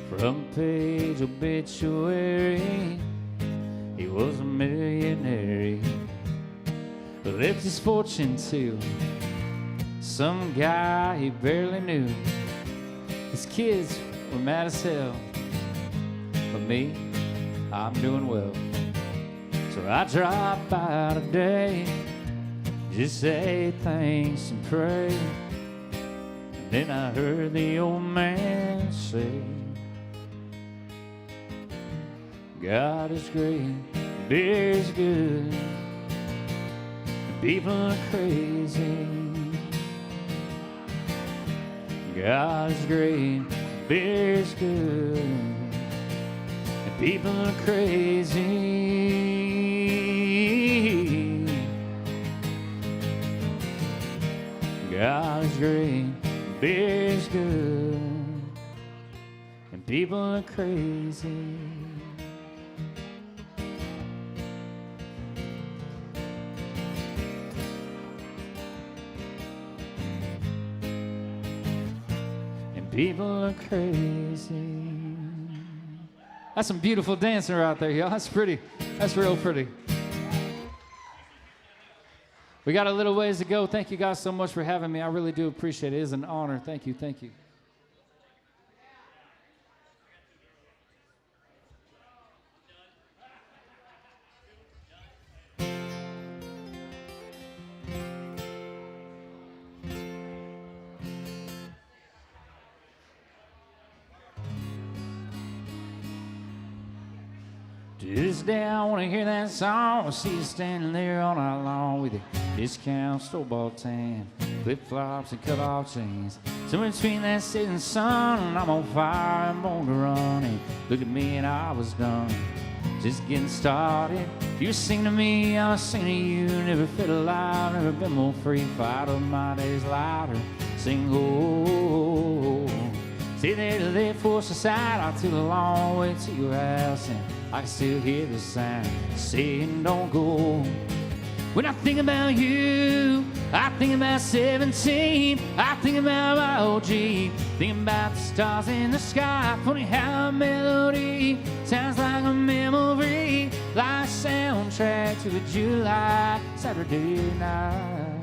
Front page obituary, he was a millionaire. He left his fortune to some guy he barely knew. His kids were mad as hell, but me, I'm doing well. So I dropped by today, just say thanks and pray. And then I heard the old man say, God is great, beer is good, and people are crazy. God is great, beer is good, and people are crazy. God is great, beer is good, and and people are crazy. And people are crazy. That's some beautiful dancing right there, y'all. That's pretty. That's real pretty. We got a little ways to go. Thank you guys so much for having me. I really do appreciate it. It is an honor. Thank you. Thank you. To this day, I want to hear that song. I see you standing there all night long with your discount store-bought tan, flip-flops and cut-off chains. Somewhere between that setting sun, and I'm on fire and born to run. And look at me, and I was done, just getting started. You sing to me, I'll sing to you. Never felt alive, never been more free. Fight up my days louder, sing oh. Stay there till they force us out. I took a long way to your house, and I can still hear the sound saying don't go. When I think about you, I think about 17. I think about my old Jeep, thinking about the stars in the sky. Funny how a melody sounds like a memory, like a soundtrack to a July Saturday night.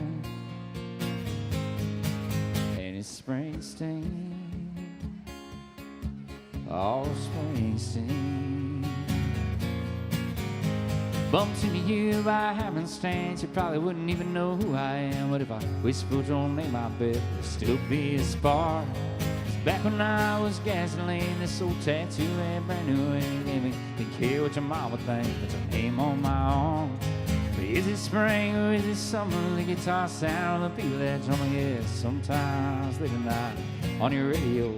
And it's Springsteen, oh Springsteen. Bumped into you by happenstance, you probably wouldn't even know who I am. But if I whispered your name, I bet there'd still be a spark. 'Cause back when I was gasoline, this old tattoo had brand new and gave me. Didn't care what your mama thinks, but your name on my arm. But is it spring or is it summer? The guitar sound, the people that drum, yes, sometimes late at night on your radio.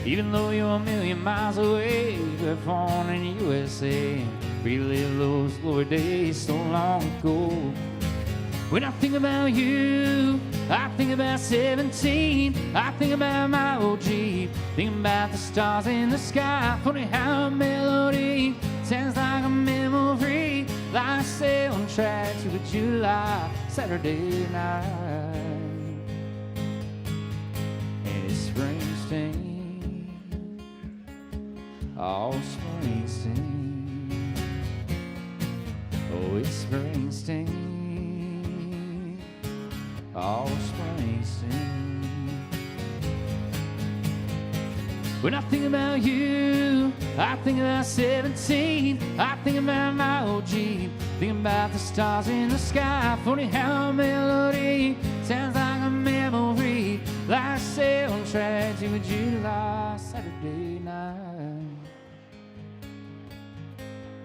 Even though you're a million miles away, you're born in the USA. Relive those glory days so long ago. When I think about you, I think about 17. I think about my old Jeep, thinking about the stars in the sky. Funny how a melody sounds like a memory, like a soundtrack to a July Saturday night. And it's Springsteen, oh Springsteen. Oh, it's Springsteen, oh Springsteen. When I think about you, I think about 17. I think about my old Jeep, thinking about the stars in the sky. Funny how a melody sounds like a memory, like a soundtrack to a July Saturday night.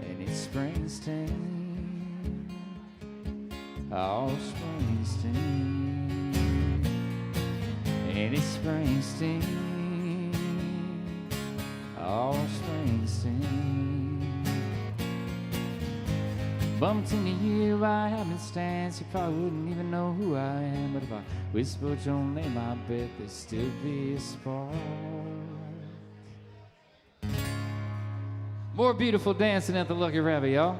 And it's Springsteen, oh Springsteen. And it's Springsteen, oh Springsteen. Bumped into you by happenstance, you probably wouldn't even know who I am. But if I whispered your name, I bet there'd still be a spark. More beautiful dancing at the Lucky Rabbit, y'all.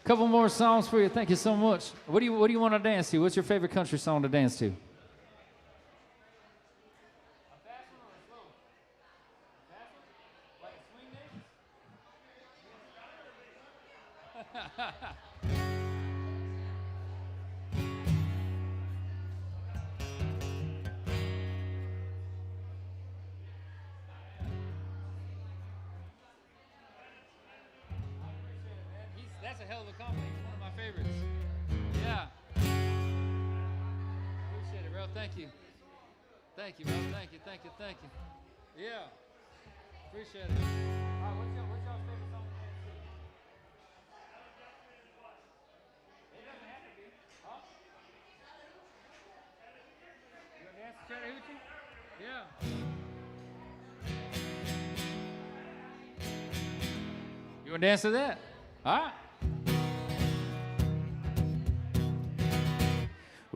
Couple more songs for you. Thank you so much. What do you want to dance to? What's your favorite country song to dance to? That's a hell of a compliment. He's one of my favorites. Yeah. Appreciate it, bro. Thank you. Thank you, bro. Thank you, thank you, thank you. Yeah. Appreciate it. All right, what's y'all's favorite song to dance to? It doesn't have to be. Huh? You want to dance to Chattahoochee? Yeah. You want to dance to that? All right.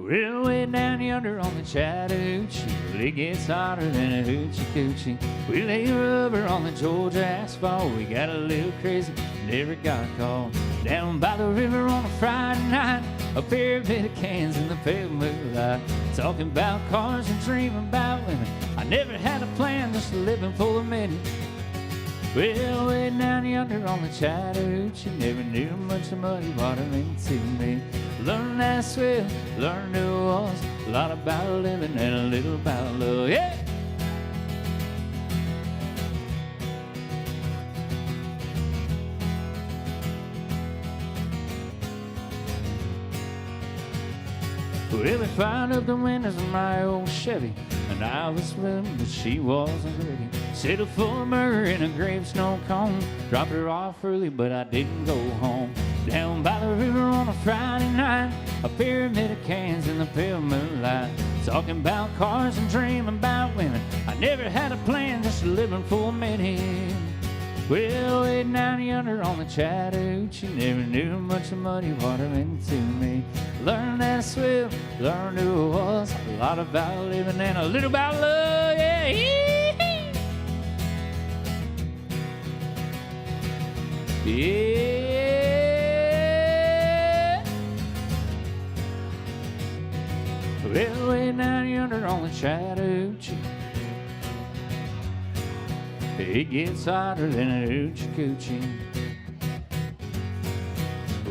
Well, way down yonder on the Chattahoochee, well, it gets hotter than a hoochie coochie. We lay rubber on the Georgia asphalt. We got a little crazy, never got caught. Down by the river on a Friday night, a pyramid of cans in the pale moonlight. Talking about cars and dreaming about women. I never had a plan, just living for the minute. Well, way down yonder on the Chattahoochee, never knew much of muddy water into me. Learned how to swim, learned who I was, a lot about living and a little about love, yeah! Well, we fired up the windows of my old Chevy, and I was swimming, but she wasn't ready. Settled for a murder in a gravestone cone. Dropped her off early, but I didn't go home. Down by the river on a Friday night, a pyramid of cans in the pale moonlight. Talking about cars and dreaming about women. I never had a plan, just living for a minute. Well, way down yonder on the Chattahoochee, never knew much of muddy water into me. Learned how to swim, learned who I was, a lot about living and a little about love, yeah. Yeah. Well, way down yonder on the Chattahoochee, it gets hotter than a hoochie coochie.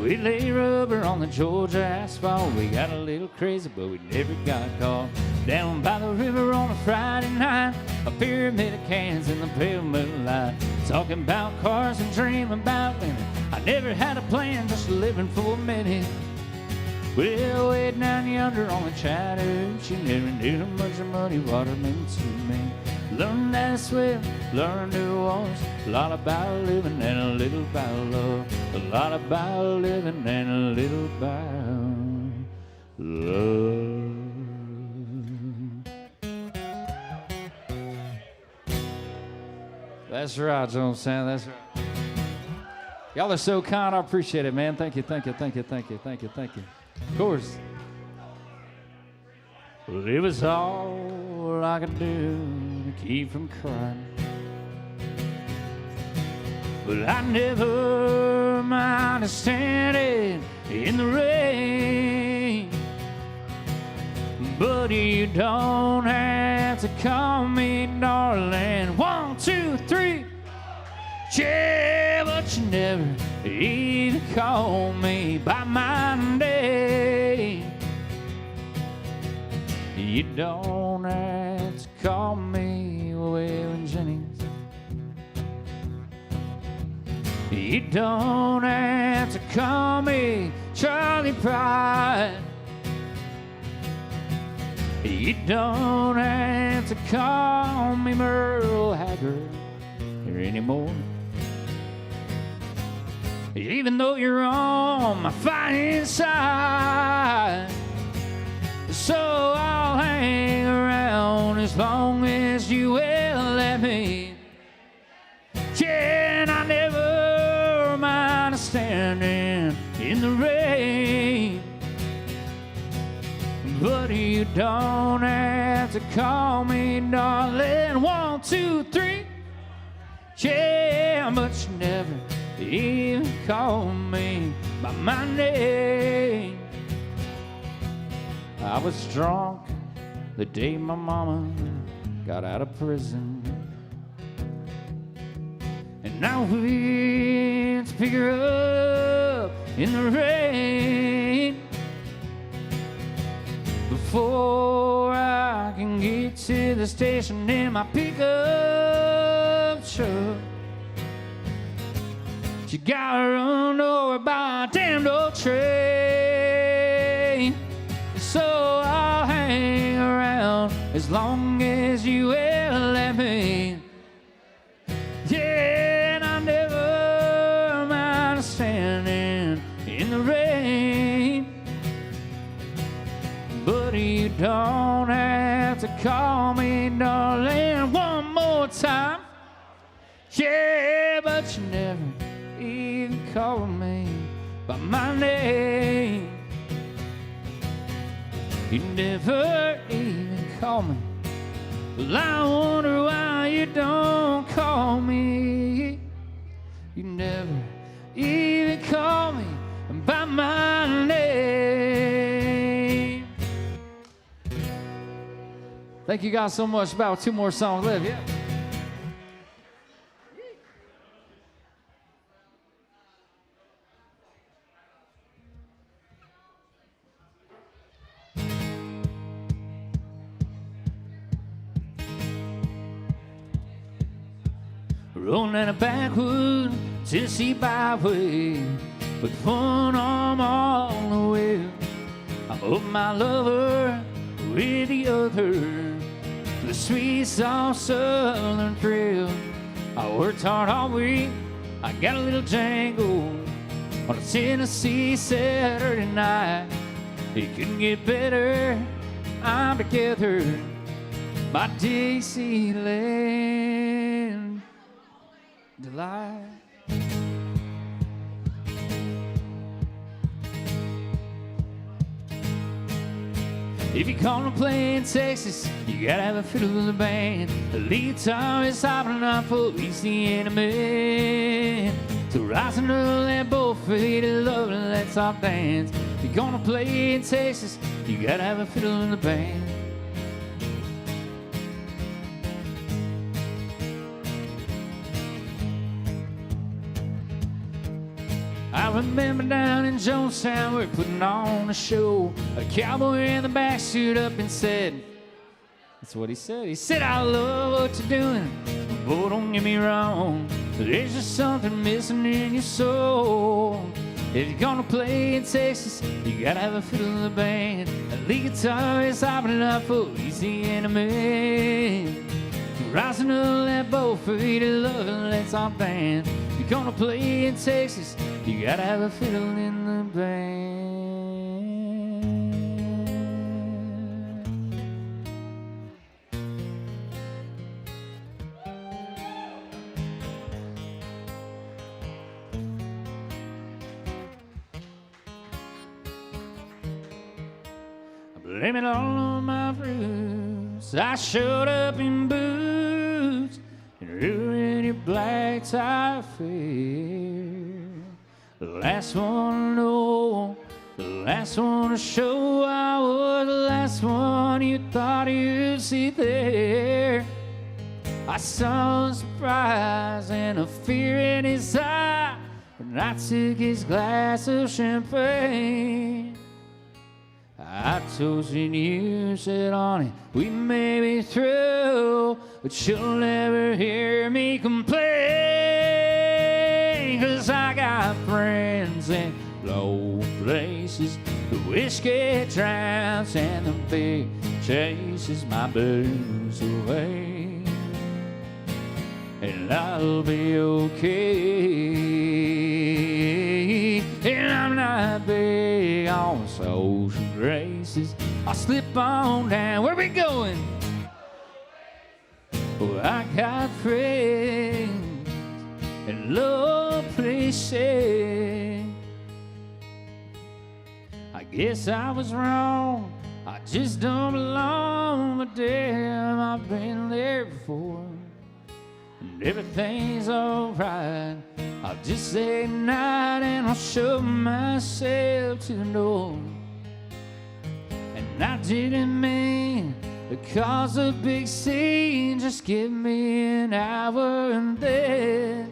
We lay rubber on the Georgia asphalt. We got a little crazy, but we never got caught. Down by the river on a Friday night, a pyramid of cans in the pale moonlight. Talking about cars and dreaming about women. I never had a plan, just living for a minute. Well, way down yonder on the Chattahoochee, never knew much of muddy water meant to me. Learned how to swim, learned who I was, a lot about living and a little about love. A lot about living and a little about love. That's right, Jonestown, that's right. Y'all are so kind, I appreciate it, man. Thank you, thank you, thank you, thank you, thank you, thank you. Of course. Well, it was all I could do to keep from crying. But I never mind standing in the rain. But you don't have to call me darling. 1, 2, 3. Yeah, but you never even call me by my name. You don't have to call me Waylon Jennings. You don't have to call me Charlie Pride. You don't have to call me Merle Haggard anymore. Even though you're on my fighting side, so I'll hang around as long as you will let me. Yeah, and I never mind standing in the rain. But you don't have to call me darling. 1, 2, 3. Yeah, but you never even call me by my name. I was drunk the day my mama got out of prison, and I went to pick her up in the rain. Before I can get to the station in my pickup truck, she got run over by a damned old train. So I'll hang around as long as you will let me. Yeah, and I never mind standing in the rain. But you don't have to call me darling. 1 more time. Yeah, but you never even call me by my name. You never even call me. Well, I wonder why you don't call me. You never even call me by my name. Thank you guys so much. About 2 more songs left. Yeah. Rolling down a backwood Tennessee byway with one arm on the wheel. I'm up my lover with the other, the sweet soft southern thrill. I worked hard all week, I got a little jangle on a Tennessee Saturday night. It couldn't get better, I'm together by Dixieland delight. If you're gonna play in Texas, you gotta have a fiddle in the band. The lead guitar is hopping up for Louisiana. So rising early and both feet of love and let's all dance. If you're gonna play in Texas, you gotta have a fiddle in the band. I remember down in Jonestown, we were putting on a show. A cowboy in the backseat up and said, that's what he said. He said, I love what you're doing, but boy, don't get me wrong, there's just something missing in your soul. If you're gonna play in Texas, you gotta have a fiddle in the band. The lead guitar is hopping up for Louisiana man. Rising up that boat for you to love and let's all dance. If you're gonna play in Texas, you gotta have a fiddle in the band. I blame it all on my fruits. I showed up in boots and ruined your black tie affair. The last one to know, the last one to show. I was the last one you thought you'd see there. I saw a surprise and a fear in his eye when I took his glass of champagne. I toasted you, said, honey, we may be through, but you'll never hear me complain. 'Cause I got friends in low places, the whiskey drowns and the beer chases my blues away. And I'll be okay. And I'm not big on social graces. I'll slip on down. Where we going? Oh, I got friends in low places. I guess I was wrong. I just don't belong. But damn, I've been there before. And everything's alright. I'll just say goodnight and I'll shove myself to the door. And I didn't mean to cause a big scene. Just give me an hour and then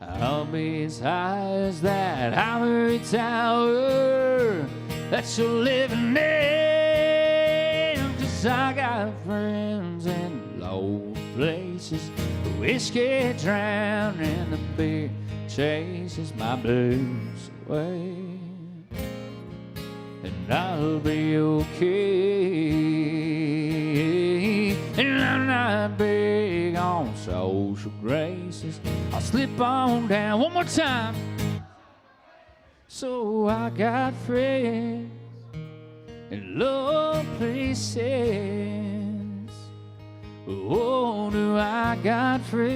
I'll be as high as that ivory tower that you're living in. 'Cause I got friends in low places, the whiskey drowned and the beer chases my blues away. And I'll be okay. And I'm not big on social graces. I'll slip on down one more time. So I got friends in low places. Oh, do I got friends?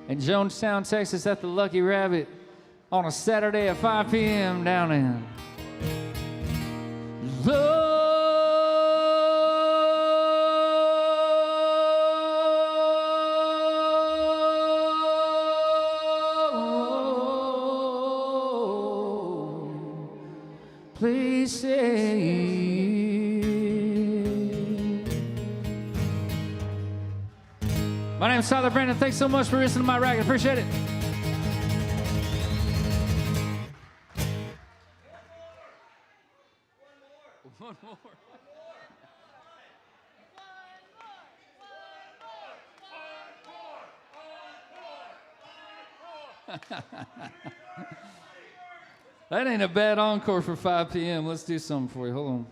In Jonestown, Texas, at the Lucky Rabbit. on a Saturday at 5 p.m. down in places. My name's Tylor Brandon. Thanks so much for listening to my record. Appreciate it. One more. That ain't a bad encore for 5 p.m. Let's do something for you. Hold on.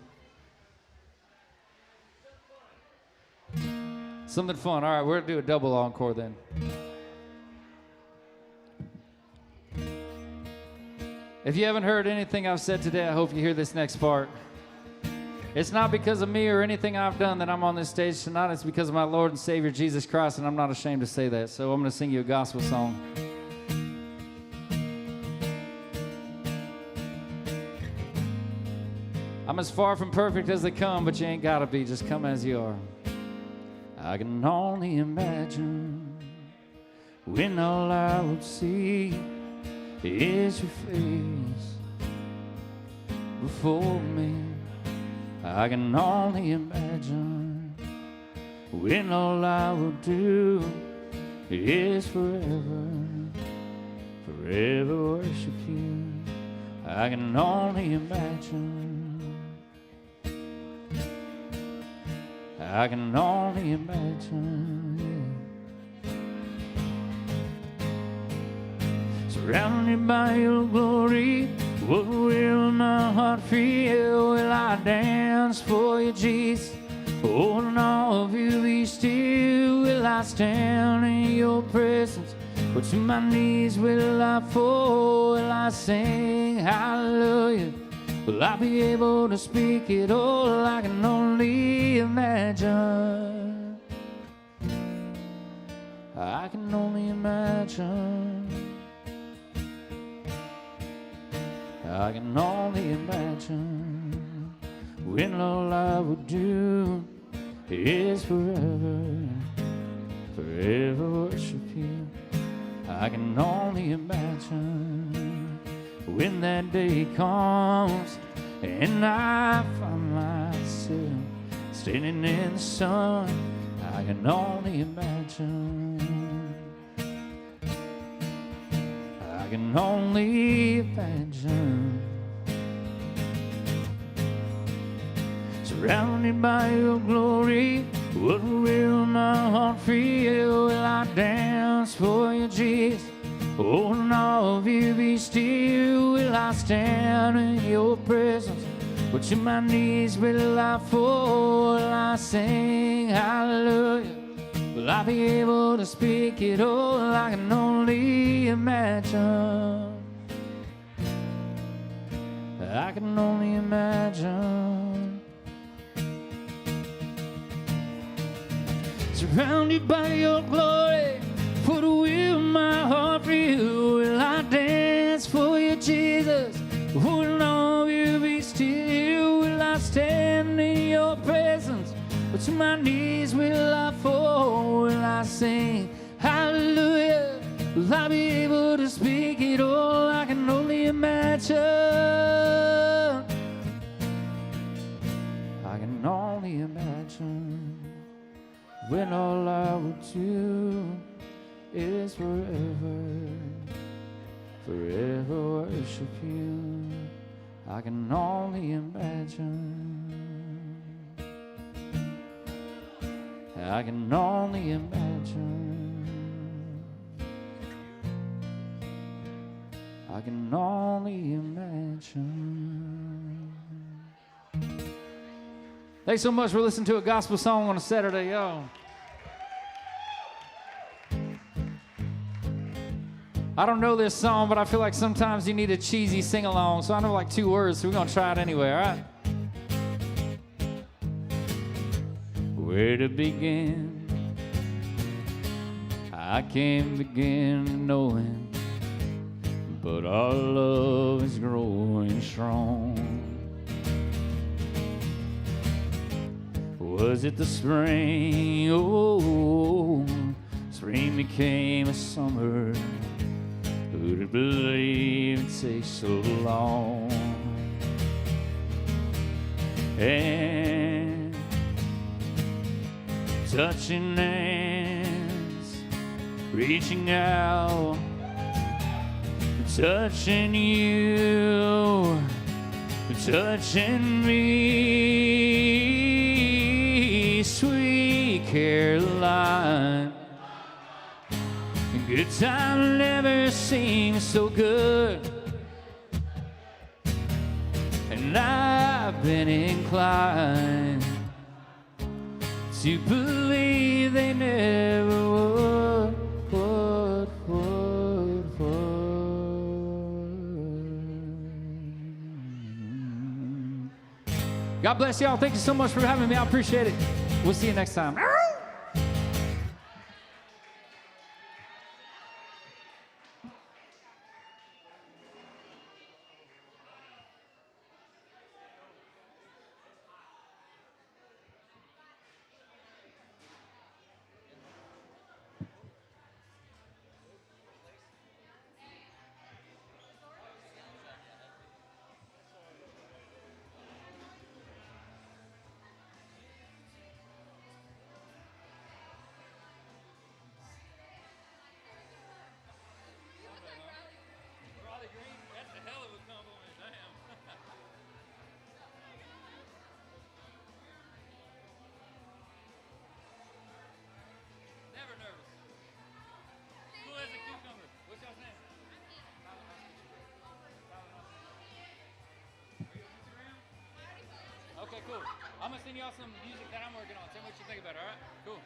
Something fun. All right, we're going to do a double encore then. If you haven't heard anything I've said today, I hope you hear this next part. It's not because of me or anything I've done that I'm on this stage tonight. It's because of my Lord and Savior, Jesus Christ, and I'm not ashamed to say that. So I'm going to sing you a gospel song. I'm as far from perfect as they come, but you ain't got to be. Just come as you are. I can only imagine when all I would see is your face before me. I can only imagine when all I will do is forever, forever worship you. I can only imagine. I can only imagine. Surrounded by your glory, what will my heart feel? Will I dance for you, Jesus? Oh, and all of you be still. Will I stand in your presence? Or to my knees will I fall? Will I sing hallelujah? Will I be able to speak it all? I can only imagine. I can only imagine. I can only imagine when all I would do is forever, forever worship you. I can only imagine when that day comes and I find myself standing in the sun. I can only imagine. I can only imagine. Surrounded by your glory, what will my heart feel? Will I dance for you, Jesus? Oh, and all of you be still. Will I stand in your presence? Or to my knees will I fall? Will I sing hallelujah? Will I be able to speak it all? I can only imagine. I can only imagine. Surrounded by your glory, what will my heart feel? Will I dance for you, Jesus? Will all you be still? Will I stand in your presence? Or to my knees will I fall? Will I sing hallelujah? Will I be able to speak it all? I can only imagine. I can only imagine when all I would do is forever, forever worship you. I can only imagine. I can only imagine. I can only imagine. Thanks so much for listening to a gospel song on a Saturday, y'all. I don't know this song, but I feel like sometimes you need a cheesy sing-along, so I know like 2 words, so we're going to try it anyway, all right? Where to begin? I can't begin knowing but our love is growing strong. Was it the spring? Oh, spring became a summer. Who'd believe it takes so long? And touching hands, reaching out, touching you, touching me, sweet Caroline. Good time never seems so good, and I've been inclined to believe they never would. God bless y'all. Thank you so much for having me. I appreciate it. We'll see you next time. Okay, cool. I'm gonna send y'all some music that I'm working on. Tell me what you think about it, all right? Cool.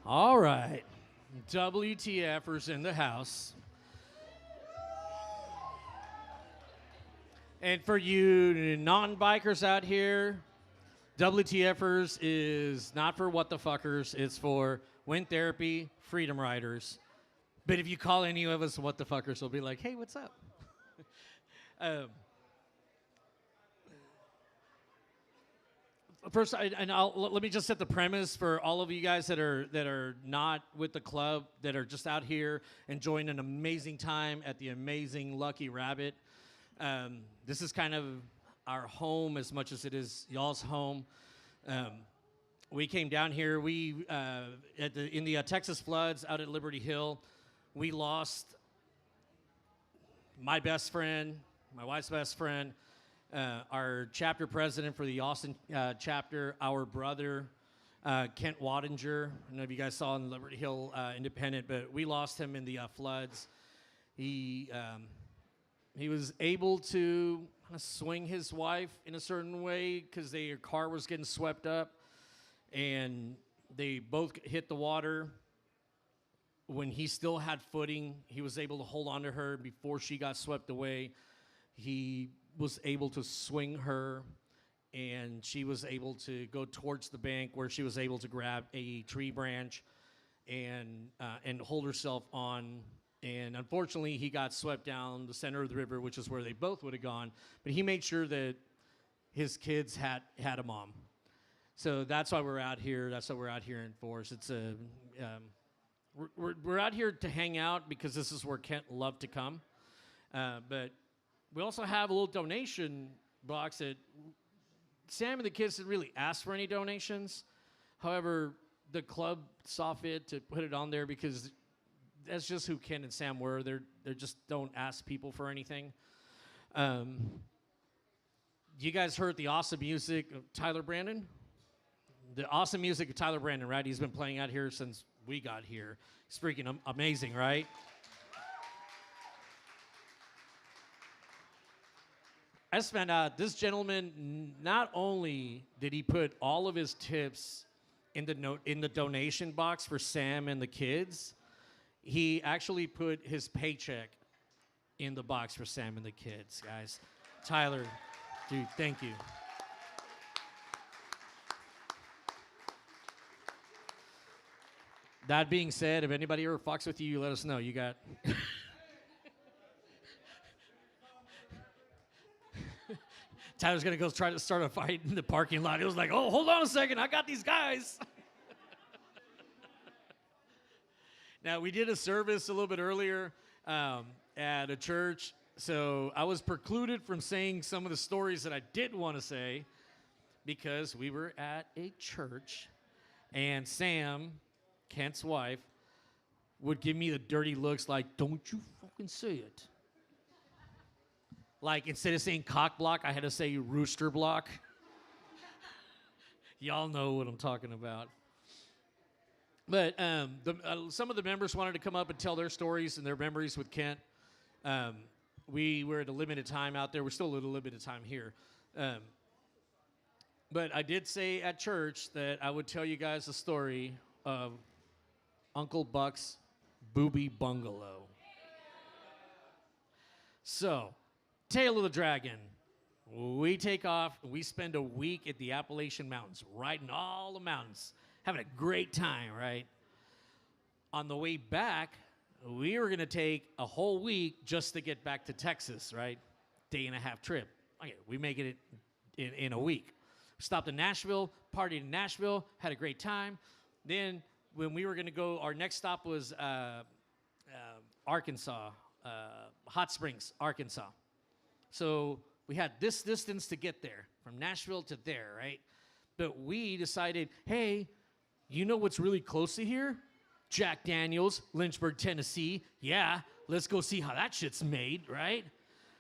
All right. WTFers in the house. And for you non-bikers out here, WTFers is not for what the fuckers. It's for wind therapy, freedom riders. But if you call any of us what the fuckers, we'll be like, hey, what's up? First, let me just set the premise for all of you guys that are not with the club, that are just out here enjoying an amazing time at the amazing Lucky Rabbit. This is kind of our home as much as it is y'all's home. We came down here. We in the Texas floods out at Liberty Hill, we lost my best friend, my wife's best friend. Our chapter president for the Austin chapter, our brother, Kent Wattinger. I don't know if you guys saw in Liberty Hill Independent, but we lost him in the floods. He was able to kind of swing his wife in a certain way because their car was getting swept up, and they both hit the water. When he still had footing, he was able to hold on to her before she got swept away. He was able to swing her, and she was able to go towards the bank where she was able to grab a tree branch and hold herself on. And unfortunately, he got swept down the center of the river, which is where they both would have gone. But he made sure that his kids had a mom. So that's why we're out here. That's why we're out here in force. It's a we're out here to hang out because this is where Kent loved to come. But we also have a little donation box that Sam and the kids didn't really ask for any donations. However, the club saw fit to put it on there because that's just who Ken and Sam were. They just don't ask people for anything. You guys heard the awesome music of Tylor Brandon? The awesome music of Tylor Brandon, right? He's been playing out here since we got here. It's freaking amazing, right? I just found out this gentleman, not only did he put all of his tips in the donation box for Sam and the kids, he actually put his paycheck in the box for Sam and the kids, guys. Tylor, dude, thank you. That being said, if anybody ever fucks with you, let us know. You got... Tyler's going to go try to start a fight in the parking lot. It was like, oh, hold on a second. I got these guys. Now, we did a service a little bit earlier at a church, so I was precluded from saying some of the stories that I did want to say because we were at a church, and Sam, Kent's wife, would give me the dirty looks like, don't you fucking say it. Like, instead of saying cock block, I had to say rooster block. Y'all know what I'm talking about. But some of the members wanted to come up and tell their stories and their memories with Kent. We were at a limited time out there. We're still at a limited time here. But I did say at church that I would tell you guys the story of Uncle Buck's booby bungalow. So... Tail of the Dragon. We take off. We spend a week at the Appalachian Mountains, riding all the mountains, having a great time, right? On the way back, we were going to take a whole week just to get back to Texas, right? Day and a half trip. Okay, we make it in a week. Stopped in Nashville, partied in Nashville, had a great time. Then when we were going to go, our next stop was Arkansas, Hot Springs, Arkansas. So we had this distance to get there, from Nashville to there, right? But we decided, hey, you know what's really close to here? Jack Daniels, Lynchburg, Tennessee. Yeah, let's go see how that shit's made, right?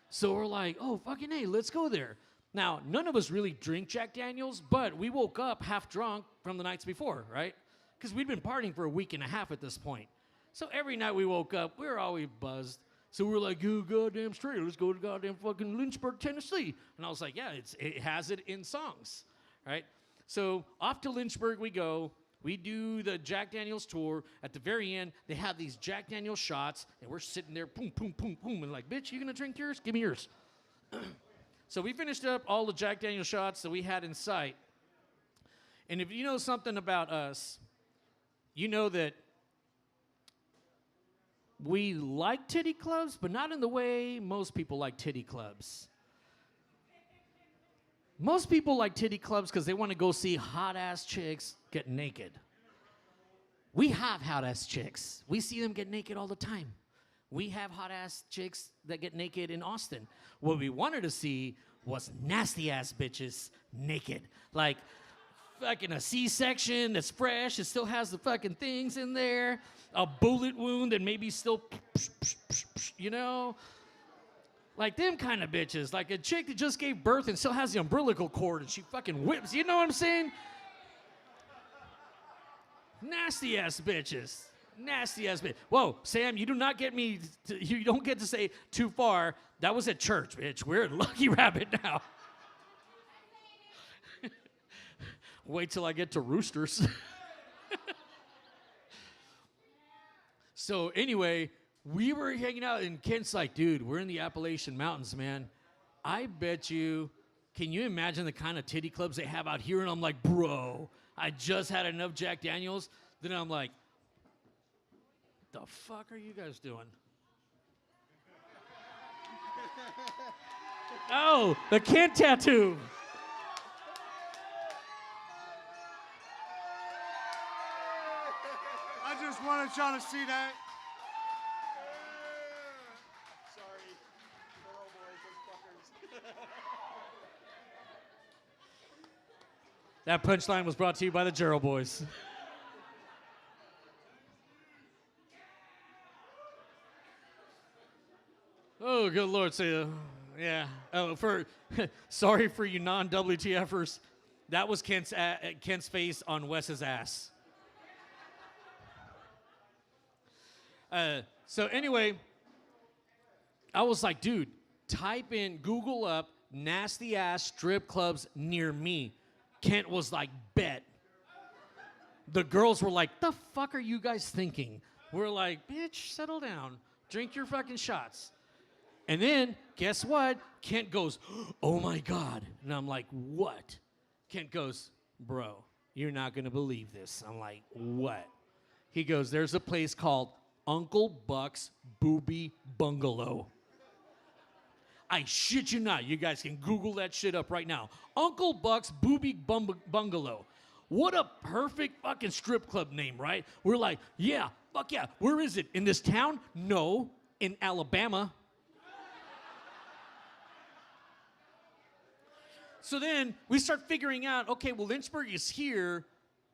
So we're like, oh, fucking hey, let's go there. Now, none of us really drink Jack Daniels, but we woke up half drunk from the nights before, right? Because we'd been partying for a week and a half at this point. So every night we woke up, we were always buzzed. So we were like, you goddamn straight, let's go to goddamn fucking Lynchburg, Tennessee. And I was like, yeah, it has it in songs, right? So off to Lynchburg we go. We do the Jack Daniels tour. At the very end, they have these Jack Daniels shots, and we're sitting there, boom, boom, boom, boom, and like, bitch, you gonna drink yours? Give me yours. So we finished up all the Jack Daniels shots that we had in sight. And if you know something about us, you know that we like titty clubs, but not in the way most people like titty clubs. Most people like titty clubs because they want to go see hot-ass chicks get naked. We have hot-ass chicks. We see them get naked all the time. We have hot-ass chicks that get naked in Austin. What we wanted to see was nasty-ass bitches naked. Like, fucking a C-section that's fresh. It still has the fucking things in there. A bullet wound that maybe still, you know? Like them kind of bitches. Like a chick that just gave birth and still has the umbilical cord and she fucking whips. You know what I'm saying? Nasty ass bitches. Nasty ass bitch. Whoa, Sam, you do not get me. You don't get to say too far. That was at church, bitch. We're at Lucky Rabbit now. Wait till I get to Roosters. So anyway, we were hanging out, and Kent's like, dude, we're in the Appalachian Mountains, man. I bet you, can you imagine the kind of titty clubs they have out here? And I'm like, bro, I just had enough Jack Daniels. Then I'm like, the fuck are you guys doing? Oh, the Kent tattoo. I just wanted y'all to see that. Sorry. Oh boy, those fuckers. That punchline was brought to you by the Gerald Boys. Oh, good Lord, say, yeah. Oh, sorry for you non-WTFers. That was Kent's face on Wes's ass. So anyway, I was like, dude, Google up nasty ass strip clubs near me. Kent was like, bet. The girls were like, the fuck are you guys thinking? We're like, bitch, settle down. Drink your fucking shots. And then, guess what? Kent goes, oh my God. And I'm like, what? Kent goes, bro, you're not going to believe this. I'm like, what? He goes, there's a place called Uncle Buck's Booby Bungalow. I shit you not. You guys can Google that shit up right now. Uncle Buck's Booby Bungalow. What a perfect fucking strip club name, right? We're like, yeah, fuck yeah. Where is it? In this town? No, in Alabama. So then we start figuring out, okay, well, Lynchburg is here.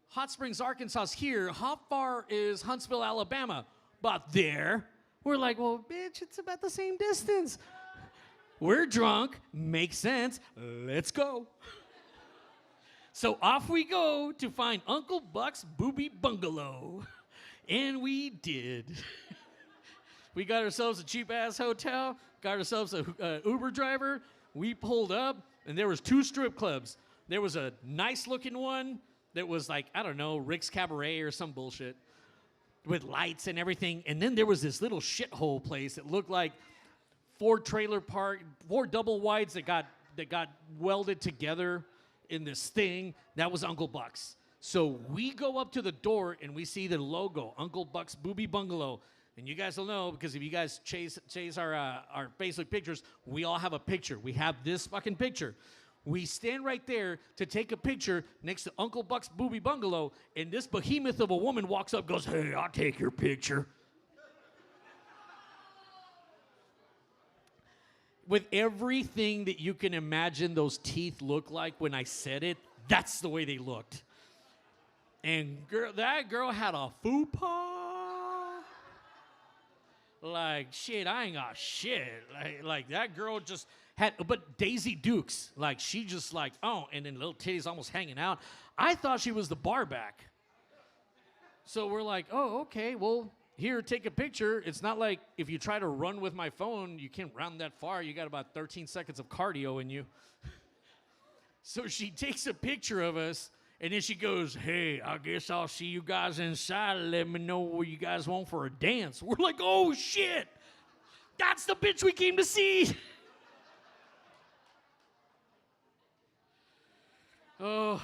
Hot Springs, Arkansas is here. How far is Huntsville, Alabama? About there. We're like, well, bitch, it's about the same distance. We're drunk. Makes sense. Let's go. So off we go to find Uncle Buck's Booby Bungalow. And we did. We got ourselves a cheap-ass hotel, got ourselves a Uber driver. We pulled up, and there was 2 strip clubs. There was a nice-looking one that was like, I don't know, Rick's Cabaret or some bullshit with lights and everything. And then there was this little shithole place that looked like 4 double wides that got welded together in this thing. That was Uncle Buck's. So we go up to the door and we see the logo, Uncle Buck's Booby Bungalow. And you guys will know, because if you guys chase our Facebook pictures, we all have a picture. We have this fucking picture. We stand right there to take a picture next to Uncle Buck's Booby Bungalow, and this behemoth of a woman walks up, goes, hey, I'll take your picture. With everything that you can imagine those teeth look like when I said it, that's the way they looked. And that girl had a fupa. Like, shit, I ain't got shit. Like that girl just had, but Daisy Dukes, like, she just like, oh, and then little titties almost hanging out. I thought she was the bar back. So we're like, oh, okay, well, here, take a picture. It's not like if you try to run with my phone, you can't run that far. You got about 13 seconds of cardio in you. So she takes a picture of us, And then she goes, hey, I guess I'll see you guys inside and let me know what you guys want for a dance. We're like, oh, shit. That's the bitch we came to see. Oh,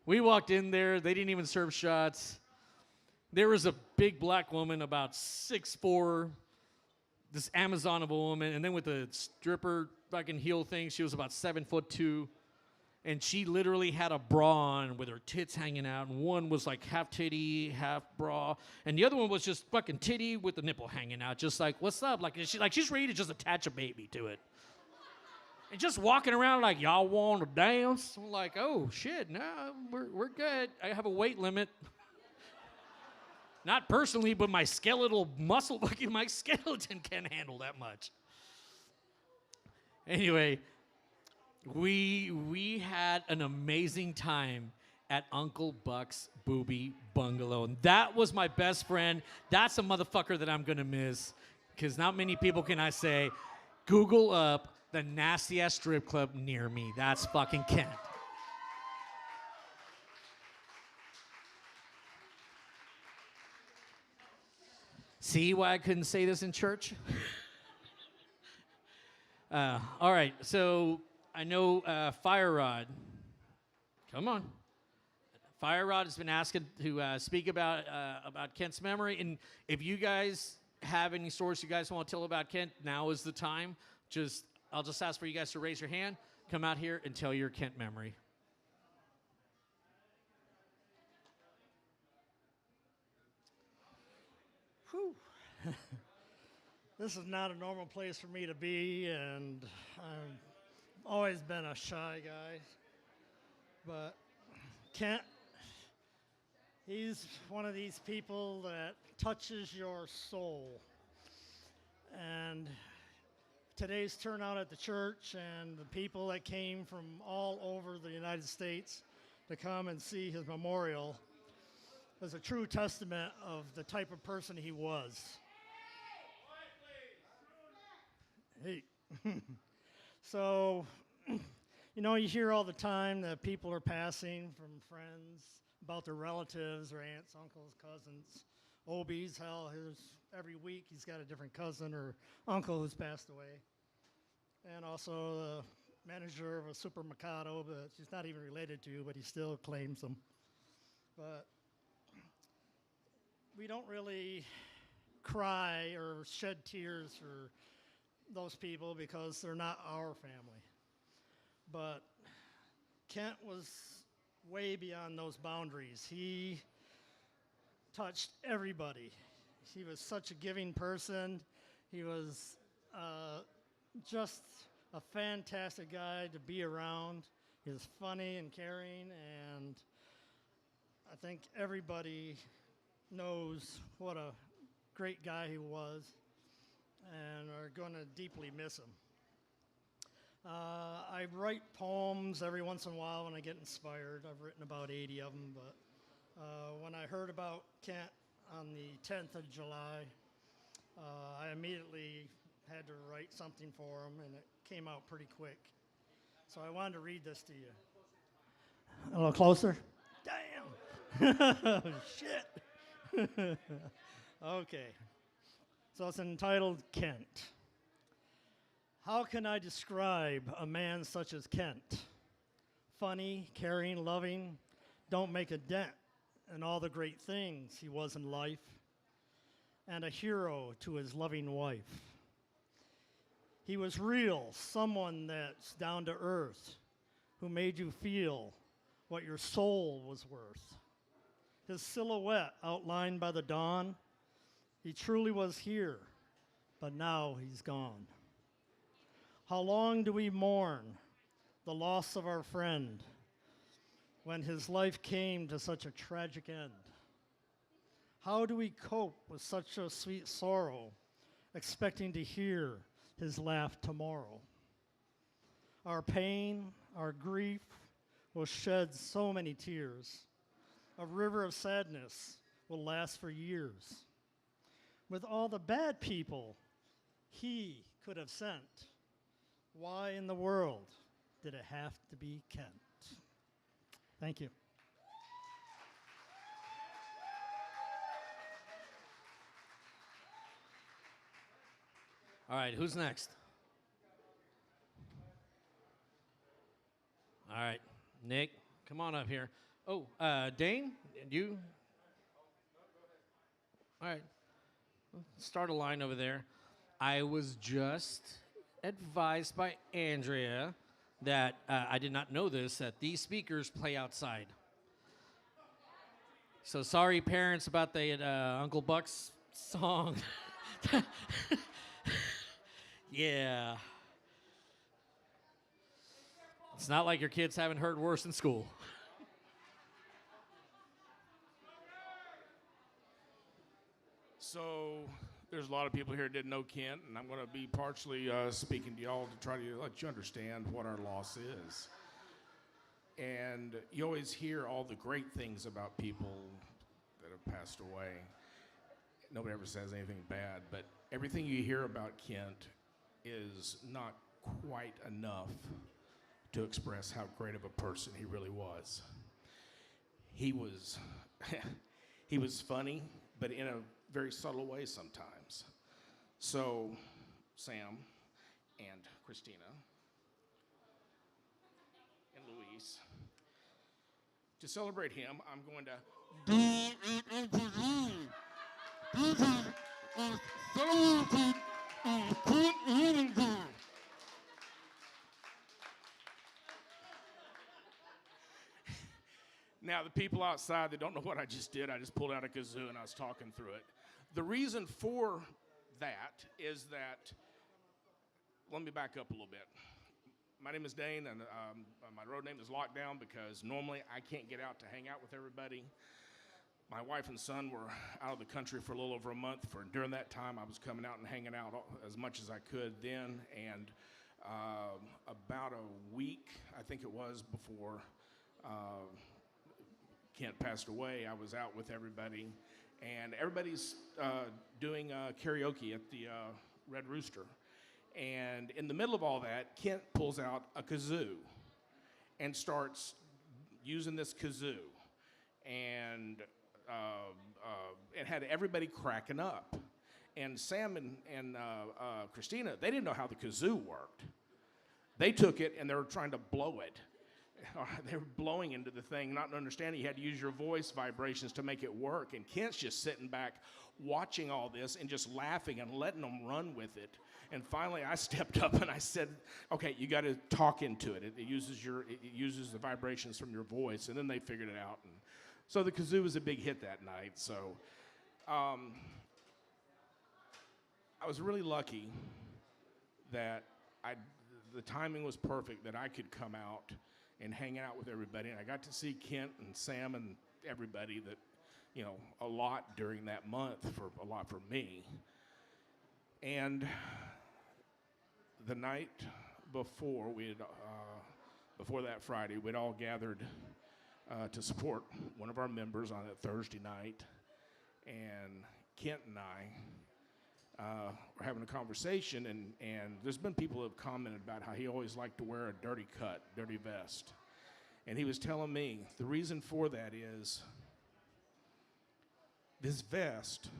we walked in there. They didn't even serve shots. There was a big black woman, about 6'4", this Amazon of a woman, and then with the stripper fucking heel thing, she was about 7'2". And she literally had a bra on with her tits hanging out. And one was like half titty, half bra. And the other one was just fucking titty with the nipple hanging out. Just like, what's up? She's ready to just attach a baby to it. And just walking around like, y'all want to dance? I'm like, oh, shit, no, we're good. I have a weight limit. Not personally, but my skeletal muscle, fucking my skeleton can't handle that much. Anyway, we had an amazing time at Uncle Buck's Booby Bungalow. And that was my best friend. That's a motherfucker that I'm going to miss. Because not many people can I say, Google up the nastiest strip club near me. That's fucking Kent. See why I couldn't say this in church? All right, so I know Fire Rod. Come on. Fire Rod has been asked to speak about Kent's memory. And if you guys have any stories you guys want to tell about Kent, now is the time. I'll just ask for you guys to raise your hand, come out here, and tell your Kent memory. Whew. This is not a normal place for me to be, and I've always been a shy guy. But Kent, he's one of these people that touches your soul. And today's turnout at the church and the people that came from all over the United States to come and see his memorial was a true testament of the type of person he was. Hey. So, you know, you hear all the time that people are passing from friends about their relatives, their aunts, uncles, cousins, obies. Hell, every week he's got a different cousin or uncle who's passed away. And also the manager of a supermercado that she's not even related to, but he still claims them. But we don't really cry or shed tears for those people because they're not our family. But Kent was way beyond those boundaries. He touched everybody. He was such a giving person. He was just a fantastic guy to be around. He was funny and caring, and I think everybody knows what a great guy he was and are going to deeply miss him. I write poems every once in a while when I get inspired. I've written about 80 of them, but when I heard about Kent on the 10th of July, I immediately had to write something for him, and it came out pretty quick. So I wanted to read this to you. A little closer? Damn! Shit! Okay. So it's entitled Kent. How can I describe a man such as Kent? Funny, caring, loving, don't make a dent in all the great things he was in life, and a hero to his loving wife. He was real, someone that's down to earth, who made you feel what your soul was worth. His silhouette outlined by the dawn, he truly was here, but now he's gone. How long do we mourn the loss of our friend when his life came to such a tragic end? How do we cope with such a sweet sorrow, expecting to hear his laugh tomorrow? Our pain, our grief will shed so many tears. A river of sadness will last for years. With all the bad people he could have sent, why in the world did it have to be Kent? Thank you. All right, who's next? All right, Nick, come on up here. Oh, Dane, you? All right, start a line over there. I was just advised by Andrea that I did not know this, that these speakers play outside. So sorry, parents, about the Uncle Buck's song. Yeah. It's not like your kids haven't heard worse in school. So there's a lot of people here that didn't know Kent, and I'm going to be partially speaking to y'all to try to let you understand what our loss is. And you always hear all the great things about people that have passed away. Nobody ever says anything bad, but everything you hear about Kent is not quite enough to express how great of a person he really was. He was he was funny, but in a very subtle way sometimes. So Sam and Christina and Luis, to celebrate him, I'm going to Now, the people outside that don't know what I just did, I just pulled out a kazoo and I was talking through it. The reason for that is that, let me back up a little bit. My name is Dane, and my road name is Lockdown because normally I can't get out to hang out with everybody. My wife and son were out of the country for a little over a month. During that time, I was coming out and hanging out as much as I could then, and about a week, I think it was, before Kent passed away, I was out with everybody, and everybody's doing karaoke at the Red Rooster. And in the middle of all that, Kent pulls out a kazoo and starts using this kazoo. And it had everybody cracking up. And Sam and Christina, they didn't know how the kazoo worked. They took it and they were trying to blow it. They were blowing into the thing, not understanding you had to use your voice vibrations to make it work. And Kent's just sitting back watching all this and just laughing and letting them run with it. And finally I stepped up and I said, okay, you got to talk into it. It uses the vibrations from your voice. And then they figured it out. And so the kazoo was a big hit that night. So I was really lucky that the timing was perfect, that I could come out and hang out with everybody. And I got to see Kent and Sam and everybody that, a lot during that month, a lot for me. And the night before, before that Friday, we'd all gathered to support one of our members on that Thursday night. And Kent and I were having a conversation, and there's been people who have commented about how he always liked to wear a dirty vest. And he was telling me the reason for that is this vest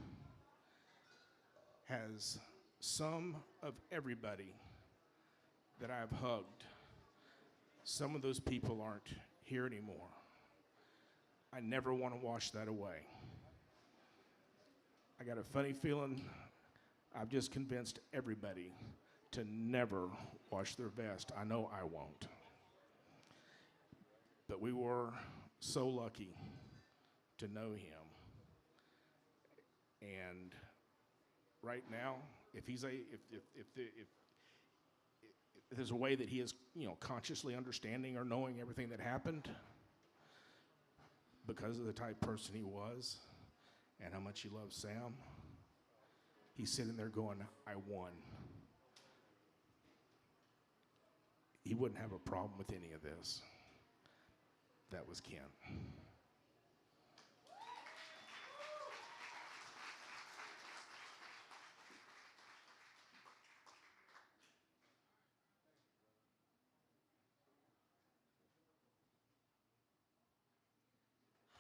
has some of everybody that I've hugged. Some of those people aren't here anymore. I never want to wash that away. I got a funny feeling I've just convinced everybody to never wash their vest. I know I won't. But we were so lucky to know him. And right now, if there's a way that he is, consciously understanding or knowing everything that happened because of the type of person he was and how much he loved Sam, he's sitting there going, I won. He wouldn't have a problem with any of this. That was Ken.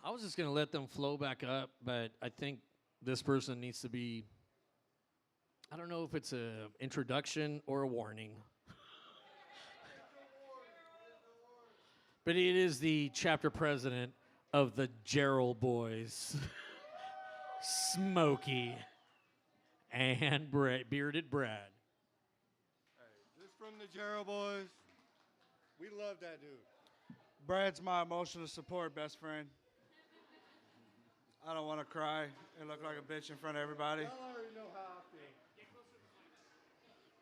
I was just going to let them flow back up, but I think this person needs to be I don't know if it's a introduction or a warning. But it is the chapter president of the Gerald Boys, Smokey and Bearded Brad. This from the Gerald Boys. We love that dude. Brad's my emotional support best friend. I don't want to cry and look like a bitch in front of everybody. Y'all already know how I feel.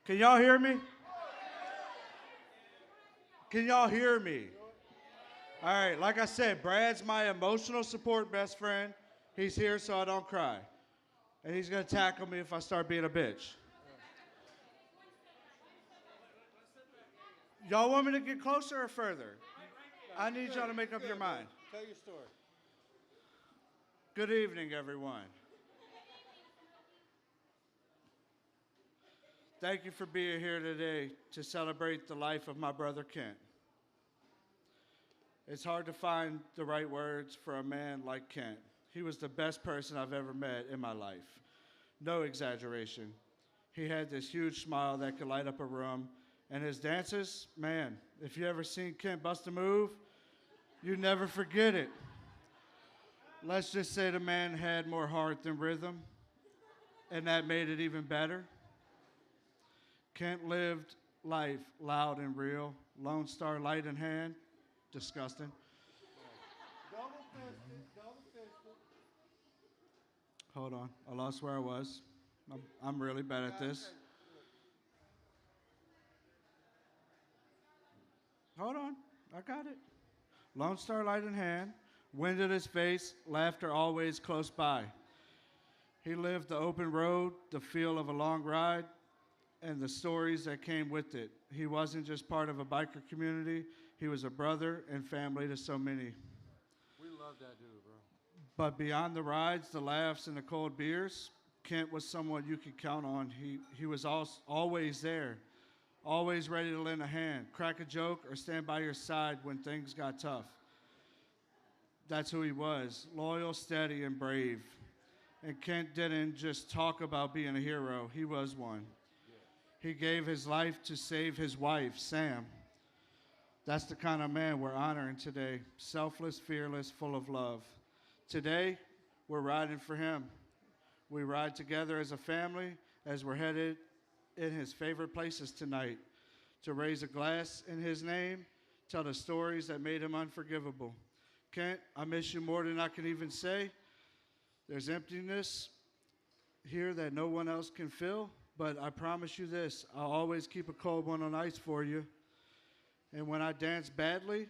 Can y'all hear me? Can y'all hear me? All right, like I said, Brad's my emotional support best friend. He's here so I don't cry. And he's going to tackle me if I start being a bitch. Y'all want me to get closer or further? I need y'all to make up your mind. Tell your story. Good evening, everyone. Thank you for being here today to celebrate the life of my brother Kent. It's hard to find the right words for a man like Kent. He was the best person I've ever met in my life. No exaggeration. He had this huge smile that could light up a room, and his dances, man, if you ever seen Kent bust a move, you never forget it. Let's just say the man had more heart than rhythm, and that made it even better. Kent lived life loud and real, Lone Star light in hand, disgusting. Double fisted. Hold on, I lost where I was. I'm really bad at this. Hold on, I got it. Lone Star light in hand, wind in his face, laughter always close by. He lived the open road, the feel of a long ride, and the stories that came with it. He wasn't just part of a biker community, he was a brother and family to so many. We love that dude, bro. But beyond the rides, the laughs, and the cold beers, Kent was someone you could count on. He was always there, always ready to lend a hand, crack a joke, or stand by your side when things got tough. That's who he was, loyal, steady, and brave. And Kent didn't just talk about being a hero, he was one. He gave his life to save his wife, Sam. That's the kind of man we're honoring today, selfless, fearless, full of love. Today, we're riding for him. We ride together as a family as we're headed in his favorite places tonight to raise a glass in his name, tell the stories that made him unforgivable. Kent, I miss you more than I can even say. There's emptiness here that no one else can fill, but I promise you this, I'll always keep a cold one on ice for you. And when I dance badly,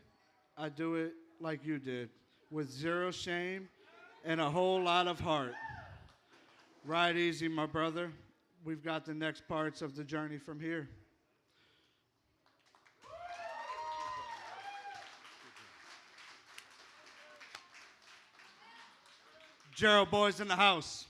I do it like you did, with zero shame and a whole lot of heart. Ride easy, my brother. We've got the next parts of the journey from here. Gerald Boys in the house.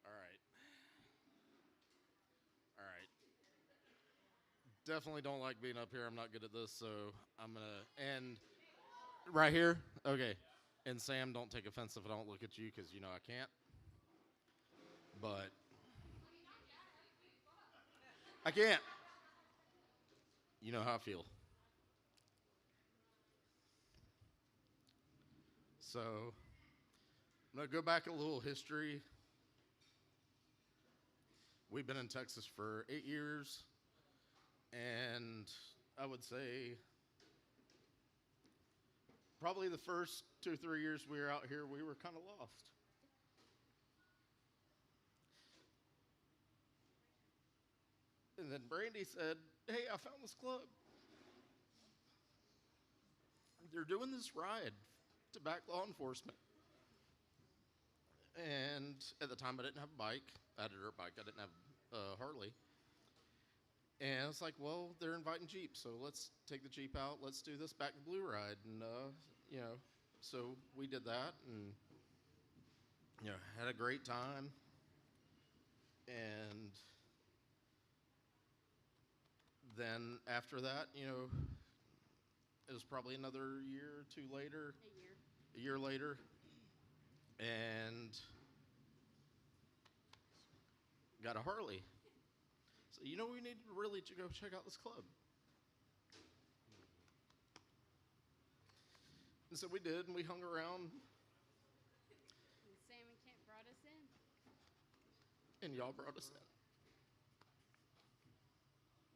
All right. All right. Definitely don't like being up here. I'm not good at this, so I'm going to end right here. Okay. And Sam, don't take offense if I don't look at you because you know I can't. But I can't. You know how I feel. So I'm going to go back a little history. We've been in Texas for 8 years, and I would say probably the first 2 or 3 years we were out here, we were kind of lost. And then Brandy said, hey, I found this club. They're doing this ride to back law enforcement. And at the time, I didn't have a bike. I had a dirt bike. I didn't have a Harley. And it's like, well, they're inviting Jeep, so let's take the Jeep out. Let's do this Back to Blue ride. And, so we did that and, had a great time. And then after that, it was probably another year or two later. A year later. And got a Harley. So, we need to really go check out this club. And so we did, and we hung around. And Sam and Kent brought us in. And y'all brought us in.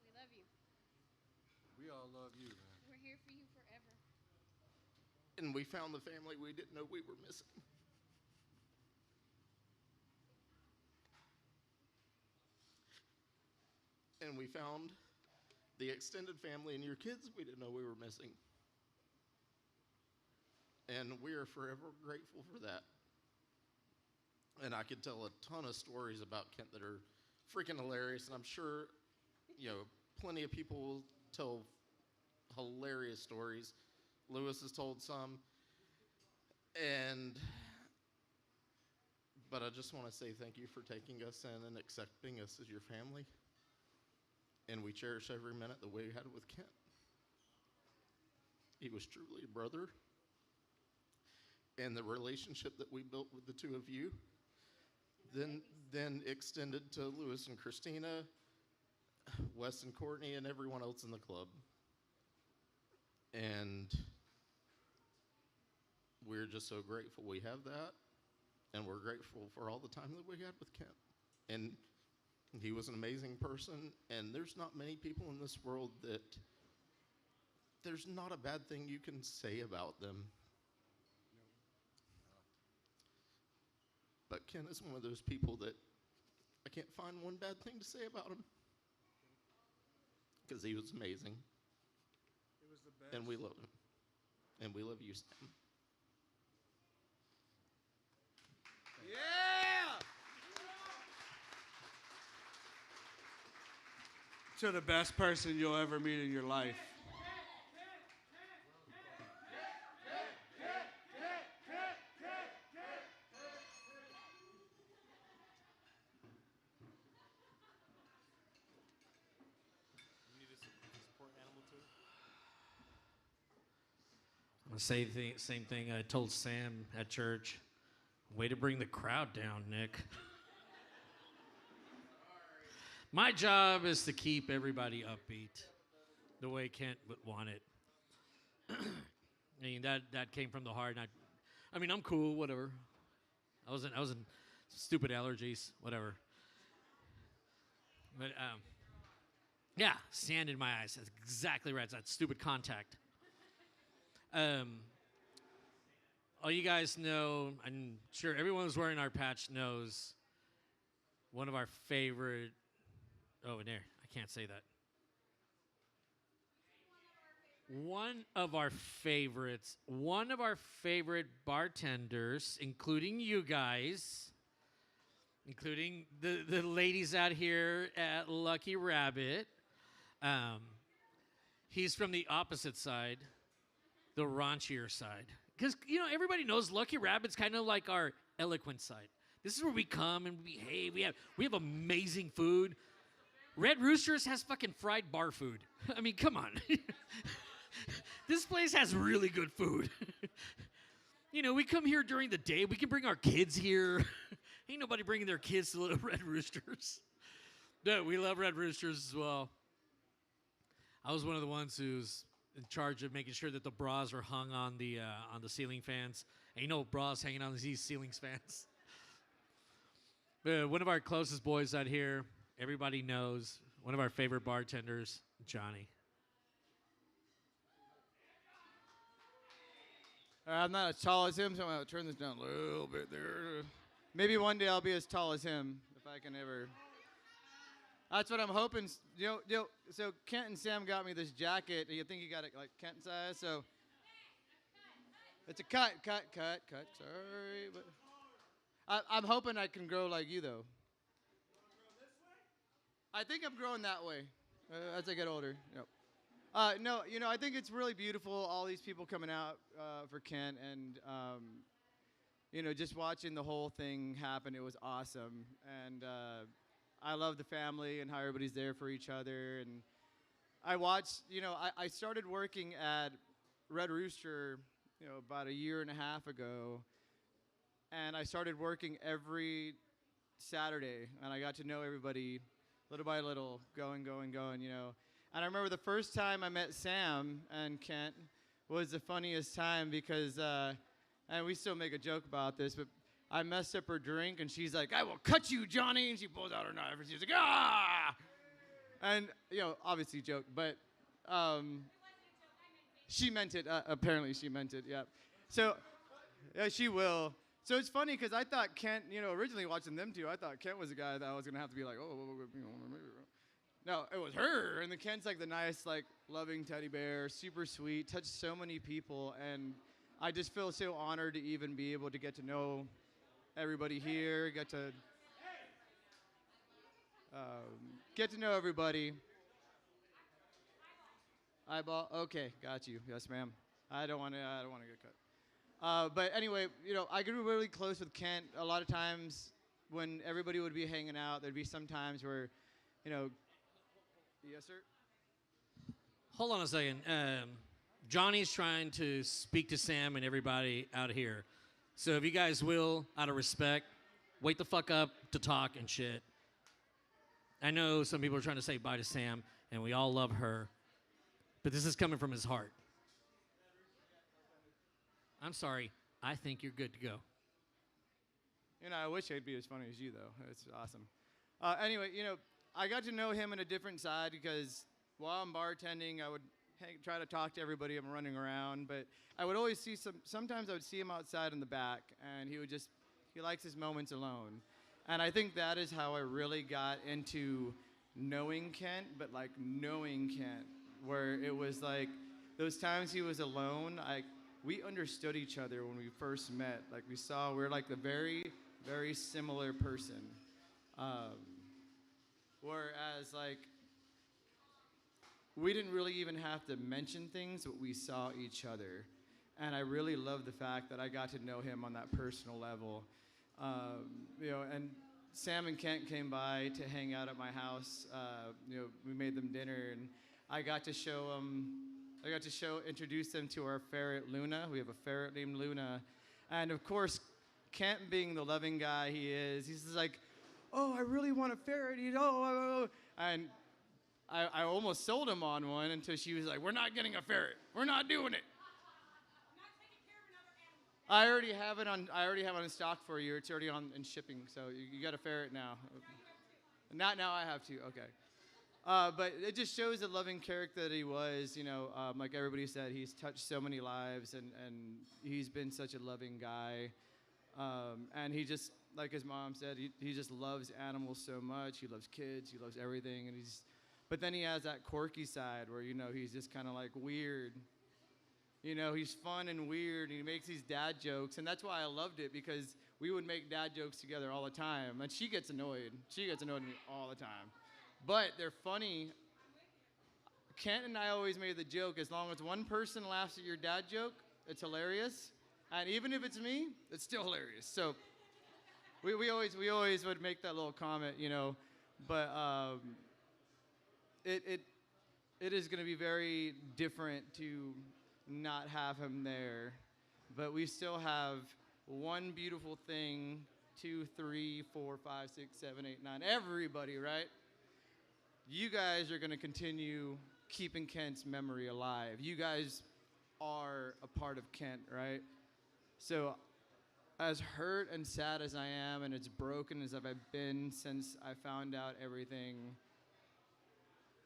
We love you. We all love you, man. We're here for you forever. And we found the family we didn't know we were missing. And we found the extended family and your kids we didn't know we were missing. And we are forever grateful for that. And I could tell a ton of stories about Kent that are freaking hilarious, and I'm sure, plenty of people will tell hilarious stories. Lewis has told some. But I just want to say thank you for taking us in and accepting us as your family. And we cherish every minute the way we had it with Kent. He was truly a brother. And the relationship that we built with the two of you then extended to Lewis and Christina, Wes and Courtney, and everyone else in the club. And we're just so grateful we have that. And we're grateful for all the time that we had with Kent. And he was an amazing person. And there's not many people in this world that there's not a bad thing you can say about them. But Ken is one of those people that I can't find one bad thing to say about him. Because he was amazing. It was the best. And we love him. And we love you, Sam. Yeah! To the best person you'll ever meet in your life. I'm going to say the same thing I told Sam at church. Way to bring the crowd down, Nick. My job is to keep everybody upbeat the way Kent would want it. I mean, that came from the heart. And I mean, I'm cool, whatever. I was in stupid allergies, whatever. But, yeah, sand in my eyes. That's exactly right. It's that stupid contact. All you guys know, I'm sure everyone who's wearing our patch knows, one of our favorite, and there, I can't say that. One of our favorite bartenders, including you guys, including the ladies out here at Lucky Rabbit, he's from the opposite side, the raunchier side. Because, everybody knows Lucky Rabbit's kind of like our eloquent side. This is where we come and we behave. We have amazing food. Red Roosters has fucking fried bar food. I mean, come on. This place has really good food. We come here during the day. We can bring our kids here. Ain't nobody bringing their kids to the Red Roosters. No, we love Red Roosters as well. I was one of the ones who's in charge of making sure that the bras are hung on the ceiling fans. Ain't bras hanging on these ceiling fans. One of our closest boys out here, everybody knows, one of our favorite bartenders, Johnny. I'm not as tall as him, so I'm going to turn this down a little bit there. Maybe one day I'll be as tall as him, if I can ever. That's what I'm hoping. So Kent and Sam got me this jacket. You think you got it like Kent size? So it's a cut. Sorry, but I'm hoping I can grow like you, though. I think I'm growing that way as I get older. No, I think it's really beautiful, all these people coming out for Kent, and, just watching the whole thing happen. It was awesome, and I love the family and how everybody's there for each other, and I watched, I started working at Red Rooster, about a year and a half ago, and I started working every Saturday, and I got to know everybody little by little, going. And I remember the first time I met Sam and Kent was the funniest time because, and we still make a joke about this, but I messed up her drink, and she's like, "I will cut you, Johnny," and she pulls out her knife, and she's like, "Ah!" And, obviously joke, but she meant it. Apparently she meant it, yeah. So, yeah, she will. So it's funny because I thought Kent, originally watching them two, I thought Kent was the guy that I was going to have to be like, maybe. No, it was her. And the Kent's like the nice, like, loving teddy bear, super sweet, touched so many people. And I just feel so honored to even be able to get to know everybody here, get to know everybody. Eyeball. Okay, got you. Yes, ma'am. I don't want to get cut. But anyway, I grew really close with Kent. A lot of times when everybody would be hanging out, there'd be some times where, yes, sir. Hold on a second. Johnny's trying to speak to Sam and everybody out here. So if you guys will, out of respect, wait the fuck up to talk and shit. I know some people are trying to say bye to Sam, and we all love her. But this is coming from his heart. I'm sorry. I think you're good to go. I wish I'd be as funny as you, though. It's awesome. Anyway, I got to know him in a different side because while I'm bartending, I would try to talk to everybody. I'm running around. But I would always see sometimes I would see him outside in the back, and he likes his moments alone. And I think that is how I really got into knowing Kent, but like knowing Kent, where it was like those times he was alone, we understood each other when we first met. Like we're like the very, very similar person. Whereas like we didn't really even have to mention things, but we saw each other. And I really love the fact that I got to know him on that personal level. And Sam and Kent came by to hang out at my house. We made them dinner, and I got to introduce them to our ferret, Luna. We have a ferret named Luna. And of course, Kent being the loving guy he is, he's just like, "Oh, I really want a ferret, And I almost sold him on one until she was like, "We're not getting a ferret. We're not doing it." I already have it on in stock for you. It's already in shipping, so you got a ferret now. Not now. I have to. Okay. But it just shows the loving character that he was. Like everybody said, he's touched so many lives, and he's been such a loving guy. And he just, like his mom said, he just loves animals so much. He loves kids. He loves everything. But then he has that quirky side where he's just kind of like weird. He's fun and weird, and he makes these dad jokes, and that's why I loved it, because we would make dad jokes together all the time, and she gets annoyed. She gets annoyed at me all the time. But they're funny. Kent and I always made the joke, as long as one person laughs at your dad joke, it's hilarious, and even if it's me, it's still hilarious. So we always would make that little comment, but it is going to be very different to not have him there, but we still have one beautiful thing, 2, 3, 4, 5, 6, 7, 8, 9, everybody, right? You guys are going to continue keeping Kent's memory alive. You guys are a part of Kent, right? So as hurt and sad as I am, and as broken as I've been since I found out everything,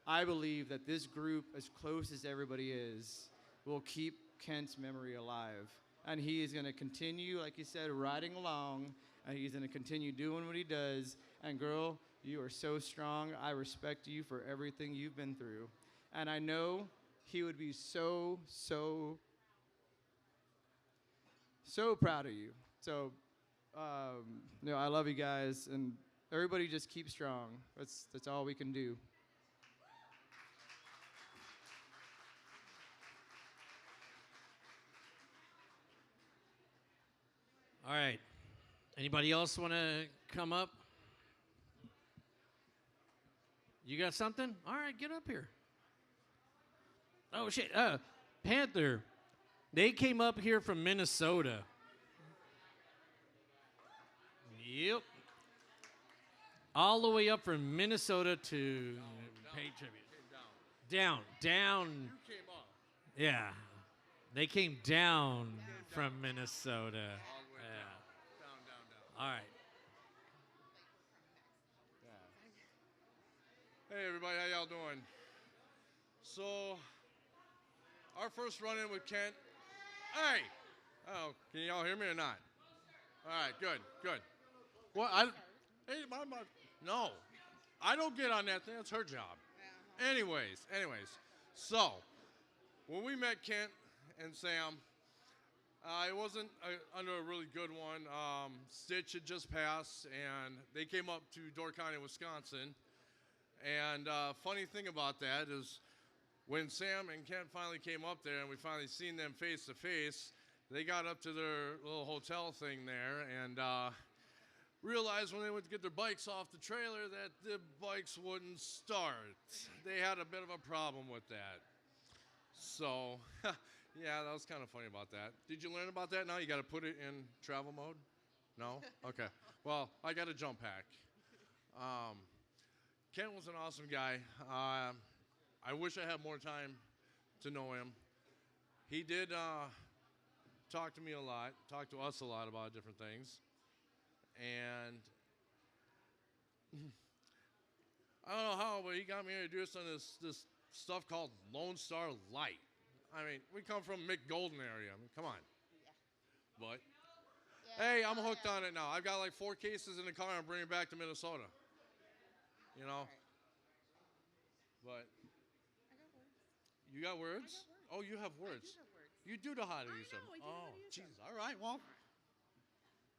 I believe that this group, as close as everybody is, will keep Kent's memory alive. And he is going to continue, like he said, riding along, and he's going to continue doing what he does. And girl, you are so strong. I respect you for everything you've been through. And I know he would be so, so, so proud of you. So, I love you guys, and everybody just keep strong. That's all we can do. All right. Anybody else want to come up? You got something? All right, get up here. Oh, shit. Panther. They came up here from Minnesota. Yep. All the way up from Minnesota to pay tribute. Down. You came up. Yeah. They came down from Minnesota. All the way down. All right. Hey everybody, how y'all doing? So, our first run-in with Kent. Hey! Oh, can y'all hear me or not? All right, good. Well, no, I don't get on that thing. That's her job. Anyways. So, when we met Kent and Sam, it wasn't under a really good one. Stitch had just passed, and they came up to Door County, Wisconsin. And funny thing about that is when Sam and Kent finally came up there and we finally seen them face to face, they got up to their little hotel thing there and realized when they went to get their bikes off the trailer that the bikes wouldn't start. They had a bit of a problem with that. So, yeah, that was kind of funny about that. Did you learn about that now? You got to put it in travel mode? No? Okay. Well, I got a jump pack. Kent was an awesome guy. I wish I had more time to know him. He did talk to me a lot, talk to us a lot about different things. And I don't know how, but he got me introduced on this stuff called Lone Star Light. I mean, we come from McGolden area. I mean, come on. Yeah. But, hey, I'm hooked on it now. I've got like 4 cases in the car. I'm bringing it back to Minnesota. You know? But you got words? Oh, you have words. You do know how to use them. Oh, jeez. All right. Well.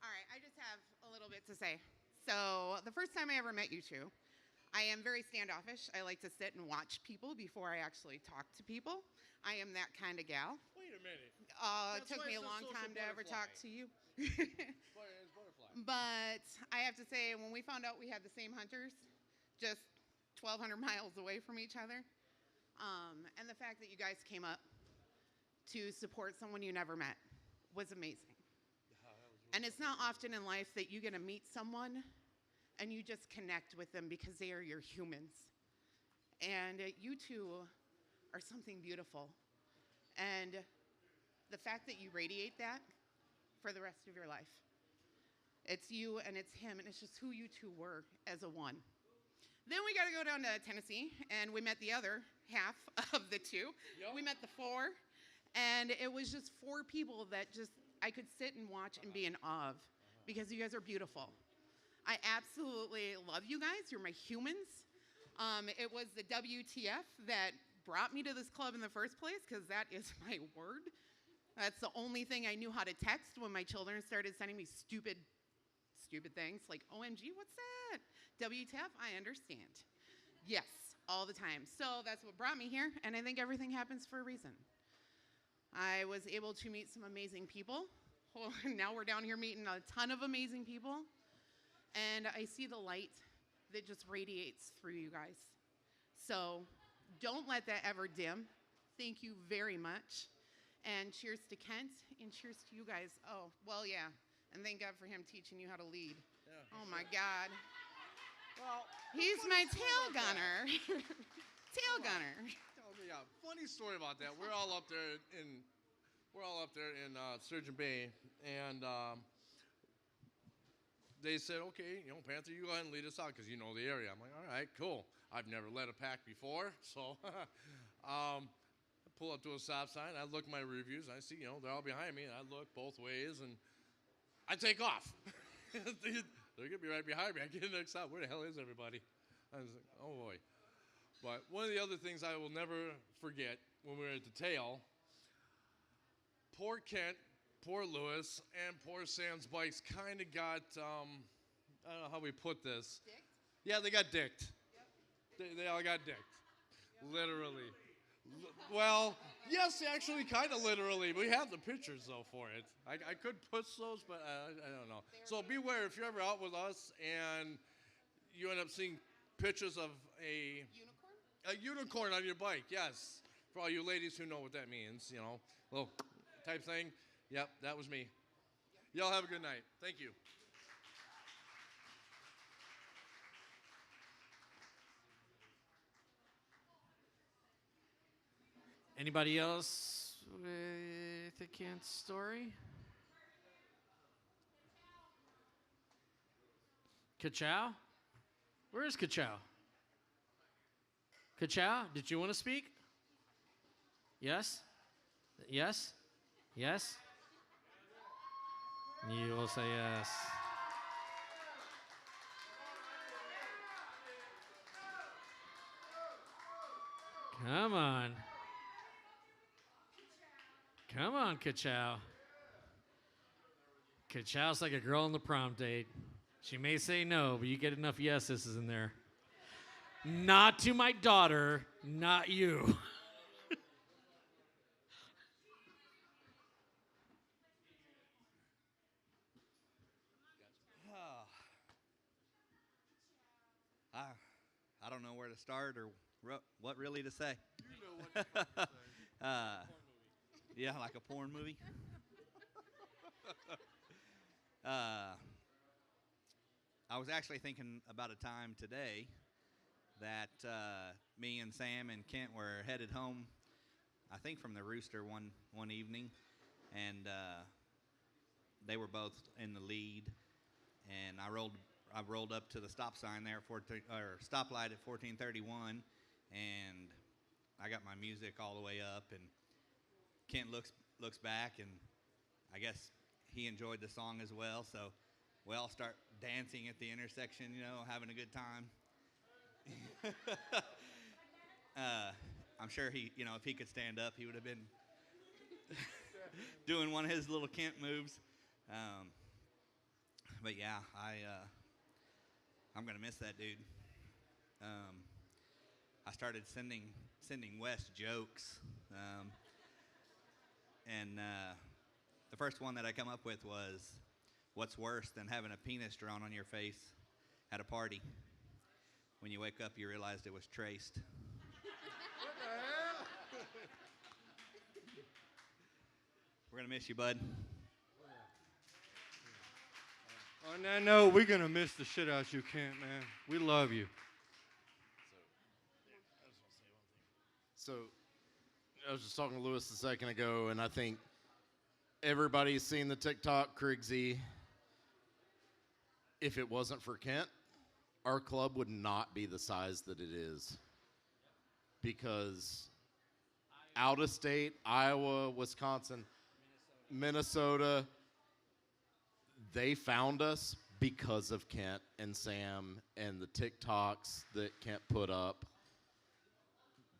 All right. I just have a little bit to say. So the first time I ever met you two, I am very standoffish. I like to sit and watch people before I actually talk to people. I am that kind of gal. Wait a minute. It took me a long time to ever talk to you. But I have to say, when we found out we had the same hunters, just 1,200 miles away from each other, and the fact that you guys came up to support someone you never met was amazing. And it's not often in life that you get to meet someone and you just connect with them because they are your humans. And you two are something beautiful. And the fact that you radiate that for the rest of your life. It's you and it's him, and it's just who you two were as a one. Then we got to go down to Tennessee, and we met the other half of the two. Yep. We met the 4, and it was just 4 people that just I could sit and watch and be in awe of because you guys are beautiful. I absolutely love you guys. You're my humans. It was the WTF that brought me to this club in the first place because that is my word. That's the only thing I knew how to text when my children started sending me stupid things like, OMG, what's that? WTF, I understand. Yes, all the time. So that's what brought me here, and I think everything happens for a reason. I was able to meet some amazing people. Well, now we're down here meeting a ton of amazing people, and I see the light that just radiates through you guys. So don't let that ever dim. Thank you very much. And cheers to Kent, and cheers to you guys. Oh, well, yeah. And thank God for him teaching you how to lead. Yeah, oh, my God. Well, he's my tail gunner. Tail gunner. Tell me a funny story about that. We're all up there in Sturgeon Bay, and they said, okay, Panther, you go ahead and lead us out because you know the area. I'm like, all right, cool. I've never led a pack before, so I pull up to a stop sign. I look at my reviews. And I see, they're all behind me. And I look both ways, and I take off. They're going to be right behind me. I get to the next stop. Where the hell is everybody? I was like, oh, boy. But one of the other things I will never forget when we were at the tail, poor Kent, poor Lewis, and poor Sam's bikes kind of got, I don't know how we put this. Dicked? Yeah, they got dicked. Yep. They all got dicked. Yep. Literally. Well, yes, actually, kind of literally. We have the pictures, though, for it. I could push those, but I don't know. So beware if you're ever out with us and you end up seeing pictures of a unicorn on your bike. Yes, For all you ladies who know what that means, little type thing. Yep, that was me. Y'all have a good night. Thank you. Anybody else with a Kent story? Kachow? Where is Kachow? Kachow, did you want to speak? Yes? Yes? Yes? You will say yes. Come on. Come on, Kachow. Kachow's like a girl on the prom date. She may say no, but you get enough yeses in there. Not to my daughter, not you. I don't know where to start or what really to say. You know what you're about to say. Yeah, like a porn movie. I was actually thinking about a time today that me and Sam and Kent were headed home, I think from the Rooster one evening, and they were both in the lead, and I rolled up to the stop sign there, stoplight at 1431, and I got my music all the way up, and Kent looks back, and I guess he enjoyed the song as well, so we all start dancing at the intersection, having a good time. I'm sure he, if he could stand up, he would have been doing one of his little Kent moves. But yeah, I'm gonna miss that dude. I started sending Wes jokes, and the first one that I come up with was, "What's worse than having a penis drawn on your face at a party? When you wake up, you realized it was traced." What the hell? We're gonna miss you, bud. On that note, we're going to miss the shit out you, Kent, man. We love you. So, I was just talking to Lewis a second ago, and I think everybody's seen the TikTok, Krigsy. If it wasn't for Kent, our club would not be the size that it is. Because out of state, Iowa, Wisconsin, Minnesota, they found us because of Kent and Sam and the TikToks that Kent put up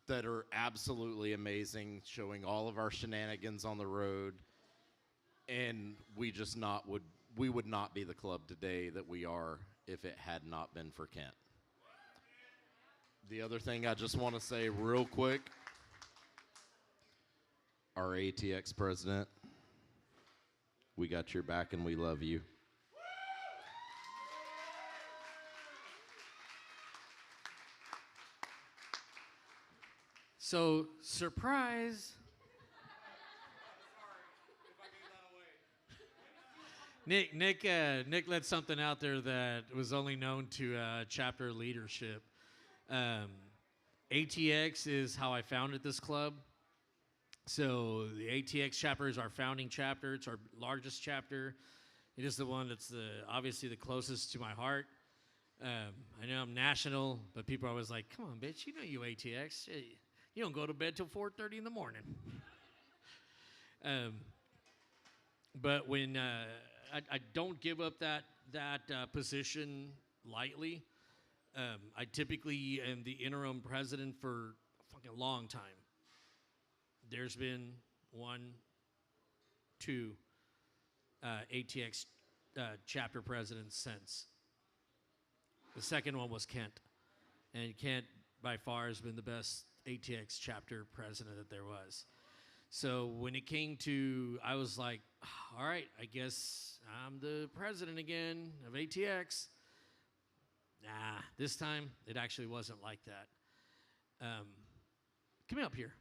that are absolutely amazing, showing all of our shenanigans on the road. And we would not be the club today that we are if it had not been for Kent. The other thing I just want to say real quick, our ATX president, we got your back and we love you. So, surprise. Nick let something out there that was only known to chapter leadership. ATX is how I founded this club. So the ATX chapter is our founding chapter. It's our largest chapter. It is the one that's obviously the closest to my heart. I know I'm national, but people are always like, "Come on, bitch, you know you ATX. You don't go to bed till 4:30 in the morning." But when I don't give up that position lightly. I typically am the interim president for a fucking long time. There's been 1, 2 ATX chapter presidents since. The second one was Kent. And Kent, by far, has been the best ATX chapter president that there was. So when it came to, I was like, all right, I guess I'm the president again of ATX. Nah, this time it actually wasn't like that. Come up here.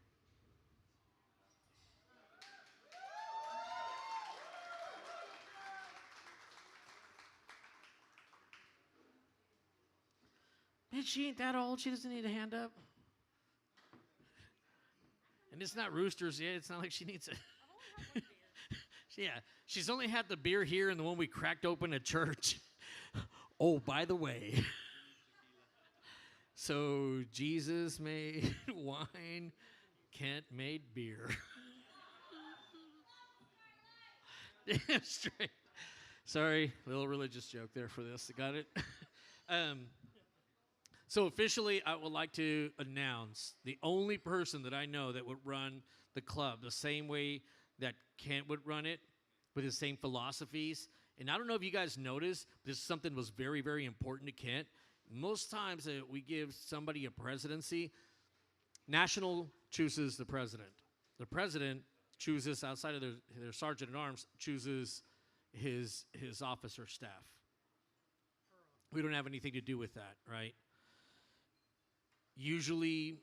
she ain't that old. She doesn't need a hand up. And it's not roosters yet. It's not like she needs a... Yeah, she's only had the beer here and the one we cracked open at church. Oh, by the way. So Jesus made wine, Kent made beer. Damn straight. Sorry, little religious joke there for this. Got it? So officially, I would like to announce the only person that I know that would run the club the same way that Kent would run it, with his same philosophies. And I don't know if you guys noticed, but this is something was very, very important to Kent. Most times that we give somebody a presidency, National chooses the president. The president chooses, outside of their sergeant at arms, chooses his officer staff. We don't have anything to do with that, right? Usually,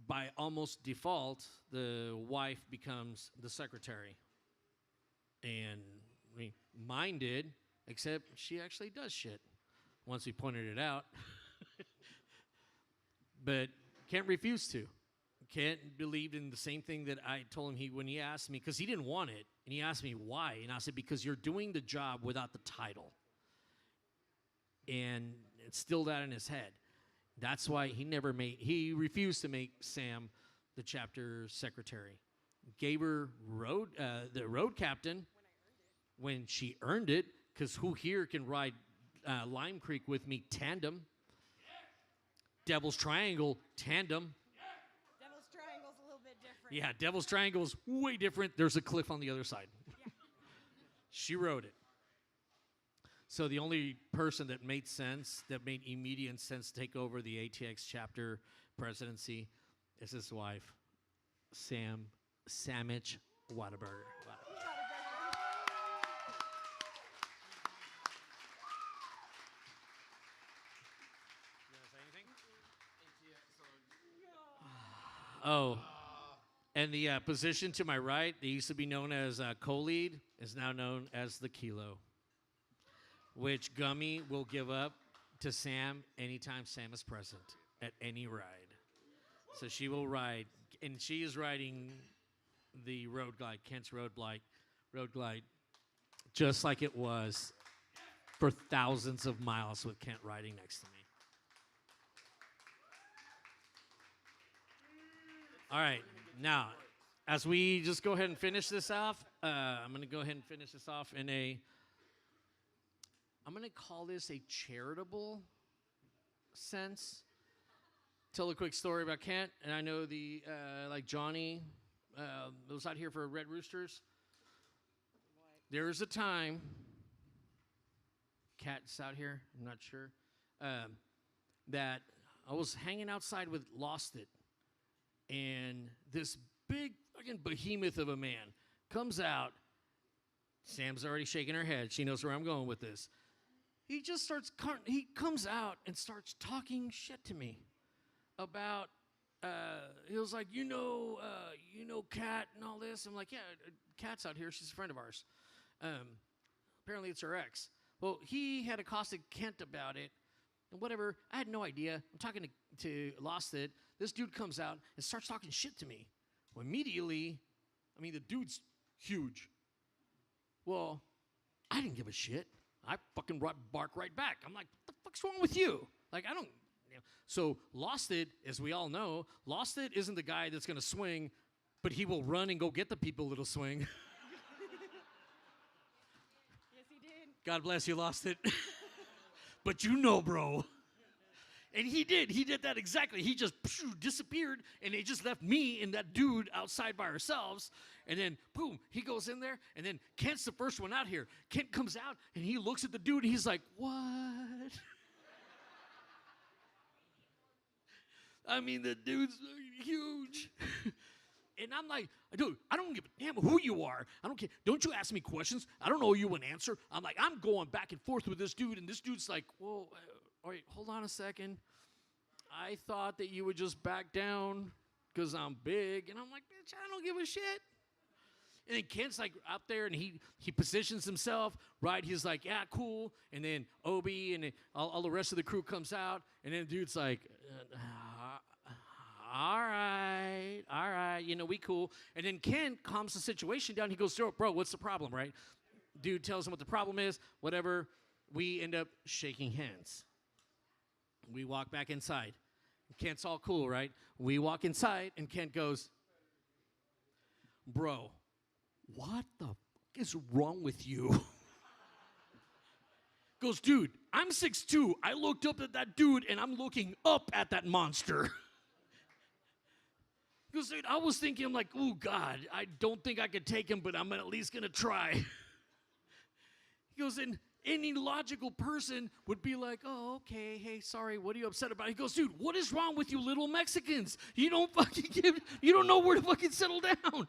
by almost default, the wife becomes the secretary. And mine did, except she actually does shit once we pointed it out. But Kent refused to. Kent believed in the same thing that I told him when he asked me, because he didn't want it. And he asked me why. And I said, because you're doing the job without the title. And it's still that in his head. That's why he refused to make Sam the chapter secretary. Gave her the road captain when she earned it, because who here can ride Lime Creek with me tandem? Devil's Triangle tandem. Devil's Triangle's a little bit different. Yeah, Devil's Triangle is way different. There's a cliff on the other side. Yeah. She rode it. So the only person that made sense, that made immediate sense to take over the ATX chapter presidency is his wife, Samich Whataburger. Oh, and the position to my right, they used to be known as co-lead, is now known as the kilo, which Gummy will give up to Sam anytime Sam is present at any ride. So she will ride, and she is riding the Road Glide, Kent's Road Glide, just like it was for thousands of miles with Kent riding next to me. All right, now, as we just go ahead and finish this off, I'm going to go ahead and finish this off in I'm going to call this a charitable sense. Tell a quick story about Kent, and I know like Johnny was out here for Red Roosters. There was a time, Cat's out here, I'm not sure, that I was hanging outside with Lost It. And this big fucking behemoth of a man comes out. Sam's already shaking her head. She knows where I'm going with this. He just he comes out and starts talking shit to me about, he was like, you know Kat and all this. I'm like, yeah, Kat's out here. She's a friend of ours. Apparently it's her ex. Well, he had accosted Kent about it. And whatever, I had no idea. I'm talking to Lost It. This dude comes out and starts talking shit to me. Well, immediately, the dude's huge. Well, I didn't give a shit. I fucking bark right back. I'm like, what the fuck's wrong with you? Like, I don't, So Lost It, as we all know, Lost It isn't the guy that's going to swing, but he will run and go get the people that'll swing. Yes, he did. God bless you, Lost It. But bro. And he did that exactly. He just disappeared, and they just left me and that dude outside by ourselves. And then, boom, he goes in there, and then Kent's the first one out here. Kent comes out, and he looks at the dude, and he's like, what? The dude's huge. And I'm like, dude, I don't give a damn who you are. I don't care. Don't you ask me questions. I don't know you an answer. I'm like, I'm going back and forth with this dude, and this dude's like, whoa, all right, hold on a second. I thought that you would just back down because I'm big. And I'm like, bitch, I don't give a shit. And then Kent's like out there, and he positions himself, right? He's like, yeah, cool. And then, Roby, and all the rest of the crew comes out, and then the dude's like, all right, we cool. And then Ken calms the situation down. He goes, bro, what's the problem, right? Dude tells him what the problem is, whatever. We end up shaking hands. We walk back inside. Kent's all cool, right? We walk inside, and Kent goes, bro, what the fuck is wrong with you? Goes, dude, I'm 6'2". I looked up at that dude, and I'm looking up at that monster. Goes, dude, I was thinking, I'm like, oh, God, I don't think I could take him, but I'm at least going to try. He goes, and any logical person would be like, oh, okay, hey, sorry, what are you upset about? He goes, dude, what is wrong with you little Mexicans? You don't know where to fucking settle down.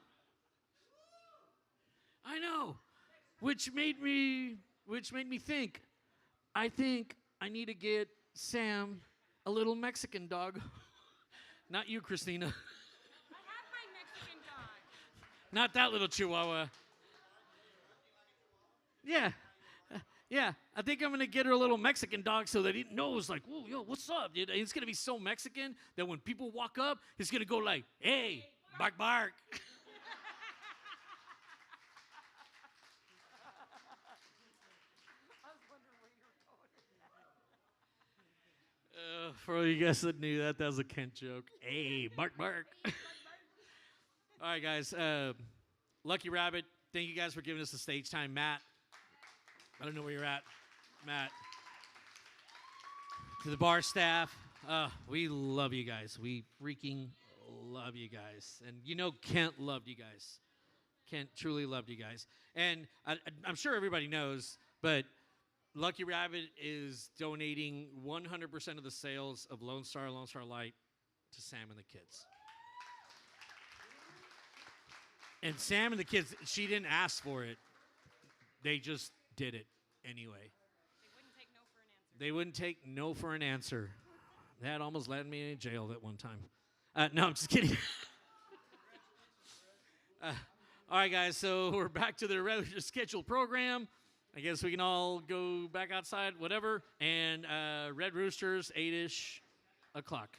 I know, which made me think, I think I need to get Sam a little Mexican dog. Not you, Christina. I have my Mexican dog. Not that little Chihuahua. Yeah, I think I'm going to get her a little Mexican dog so that he knows, like, whoa, yo, what's up, dude? It's going to be so Mexican that when people walk up, he's going to go like, hey, bark, bark. For all you guys that knew that was a Kent joke. Hey, bark, bark. All right, guys. Lucky Rabbit, thank you guys for giving us the stage time. Matt, I don't know where you're at. Matt. To the bar staff, we love you guys. We freaking love you guys. And you know Kent loved you guys. Kent truly loved you guys. And I'm sure everybody knows, but Lucky Rabbit is donating 100% of the sales of Lone Star Light to Sam and the kids. And Sam and the kids, she didn't ask for it. They just did it anyway. They wouldn't take no for an answer. That almost led me in jail that one time. No, I'm just kidding. All right, guys, so we're back to the regular scheduled program. I guess we can all go back outside, whatever. And Red Roosters, 8-ish o'clock.